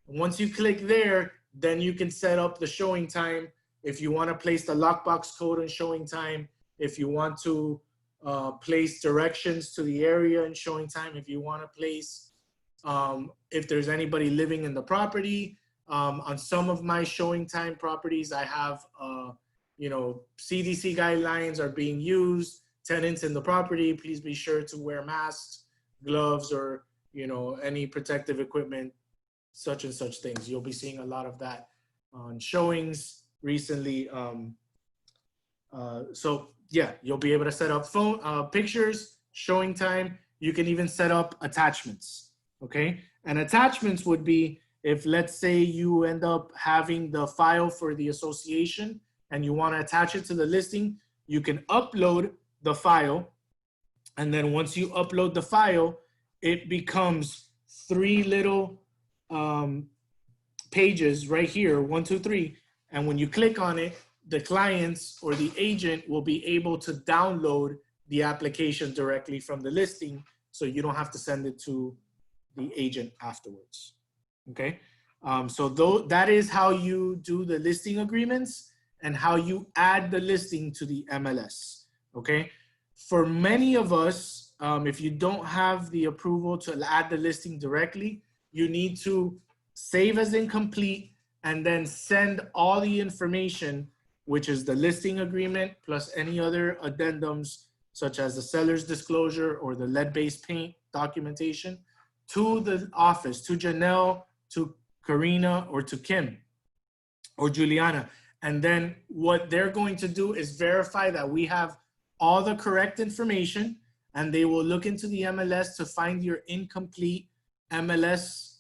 And once you click there, then you can set up the showing time. If you wanna place the lockbox code in showing time, if you want to place directions to the area in showing time, if you wanna place, if there's anybody living in the property. On some of my showing time properties, I have, CDC guidelines are being used. Tenants in the property, please be sure to wear masks, gloves, or any protective equipment, such and such things. You'll be seeing a lot of that on showings recently. So yeah, you'll be able to set up phone pictures, showing time. You can even set up attachments, okay? And attachments would be if, let's say, you end up having the file for the association and you want to attach it to the listing, you can upload the file. And then once you upload the file, it becomes 3 little pages right here, 1, 2, 3. And when you click on it, the clients or the agent will be able to download the application directly from the listing, so you don't have to send it to the agent afterwards. Okay, so that is how you do the listing agreements and how you add the listing to the MLS. Okay, for many of us, if you don't have the approval to add the listing directly, you need to save as incomplete and then send all the information, which is the listing agreement plus any other addendums such as the seller's disclosure or the lead-based paint documentation, to the office, to Janelle, to Karina, or to Kim or Juliana. And then what they're going to do is verify that we have all the correct information, and they will look into the MLS to find your incomplete MLS,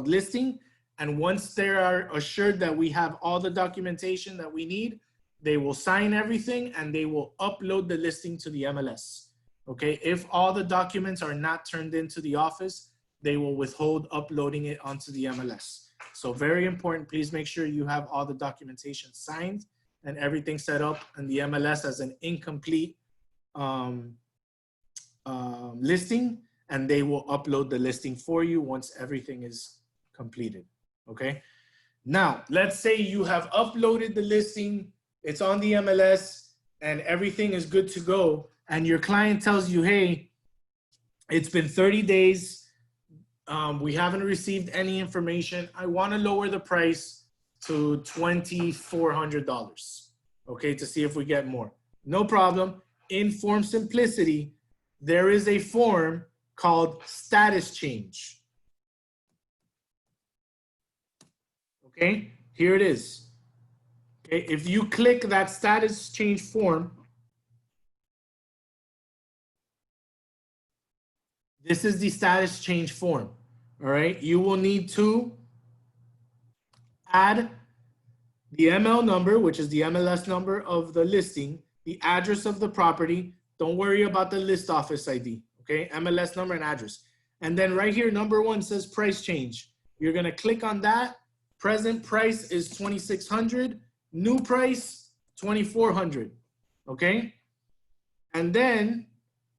listing. And once they are assured that we have all the documentation that we need, they will sign everything and they will upload the listing to the MLS. Okay, if all the documents are not turned into the office, they will withhold uploading it onto the MLS. So very important, please make sure you have all the documentation signed and everything set up in the MLS as an incomplete listing, and they will upload the listing for you once everything is completed. Okay, now let's say you have uploaded the listing, it's on the MLS and everything is good to go, and your client tells you, hey, it's been 30 days, we haven't received any information, I want to lower the price to $2,400, okay, to see if we get more. No problem. In Form Simplicity, there is a form called status change. Okay, here it is. Okay, if you click that status change form, this is the status change form. All right, you will need to add the ML number, which is the MLS number of the listing, the address of the property. Don't worry about the list office ID. Okay, MLS number and address. And then right here, number 1 says price change. You're gonna click on that. Present price is $2,600. New price, $2,400. Okay? And then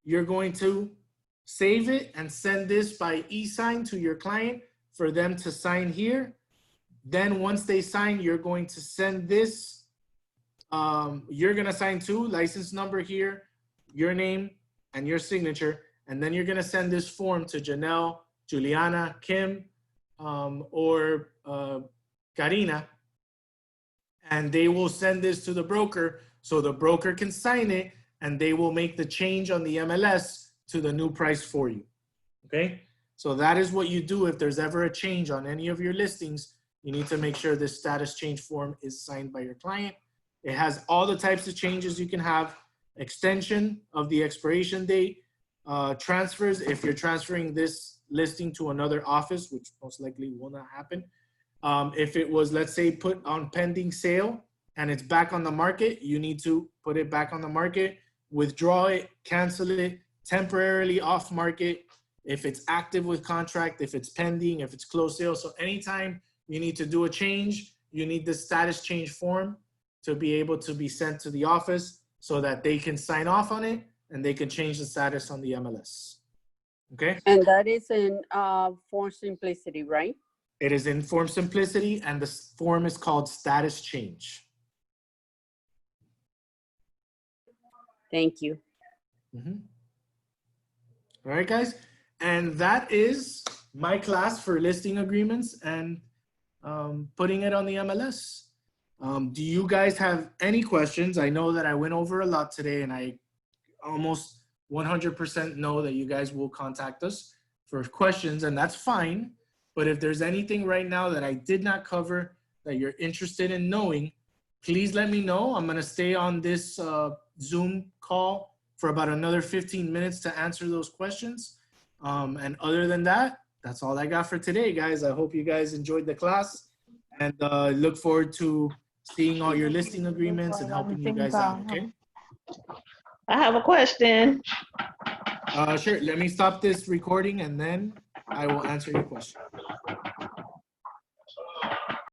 you're going to save it and send this by e-sign to your client for them to sign here. Then once they sign, you're going to send this. You're gonna sign 2, license number here, your name and your signature. And then you're gonna send this form to Janelle, Juliana, Kim, or Karina, and they will send this to the broker so the broker can sign it and they will make the change on the MLS to the new price for you. Okay? So that is what you do if there's ever a change on any of your listings. You need to make sure this status change form is signed by your client. It has all the types of changes you can have: extension of the expiration date, transfers if you're transferring this listing to another office, which most likely will not happen. If it was, let's say, put on pending sale and it's back on the market, you need to put it back on the market, withdraw it, cancel it, temporarily off market, if it's active with contract, if it's pending, if it's closed sale. So anytime you need to do a change, you need the status change form to be able to be sent to the office so that they can sign off on it and they can change the status on the MLS. Okay? And that is in Form Simplicity, right? It is in Form Simplicity, and the form is called status change. Thank you. Mhm. All right, guys. And that is my class for listing agreements and putting it on the MLS. Do you guys have any questions? I know that I went over a lot today, and I almost 100% know that you guys will contact us for questions, and that's fine. But if there's anything right now that I did not cover that you're interested in knowing, please let me know. I'm going to stay on this Zoom call for about another 15 minutes to answer those questions. And other than that, that's all I got for today, guys. I hope you guys enjoyed the class, and look forward to seeing all your listing agreements and helping you guys out, okay? I have a question. Sure, let me stop this recording and then I will answer your question.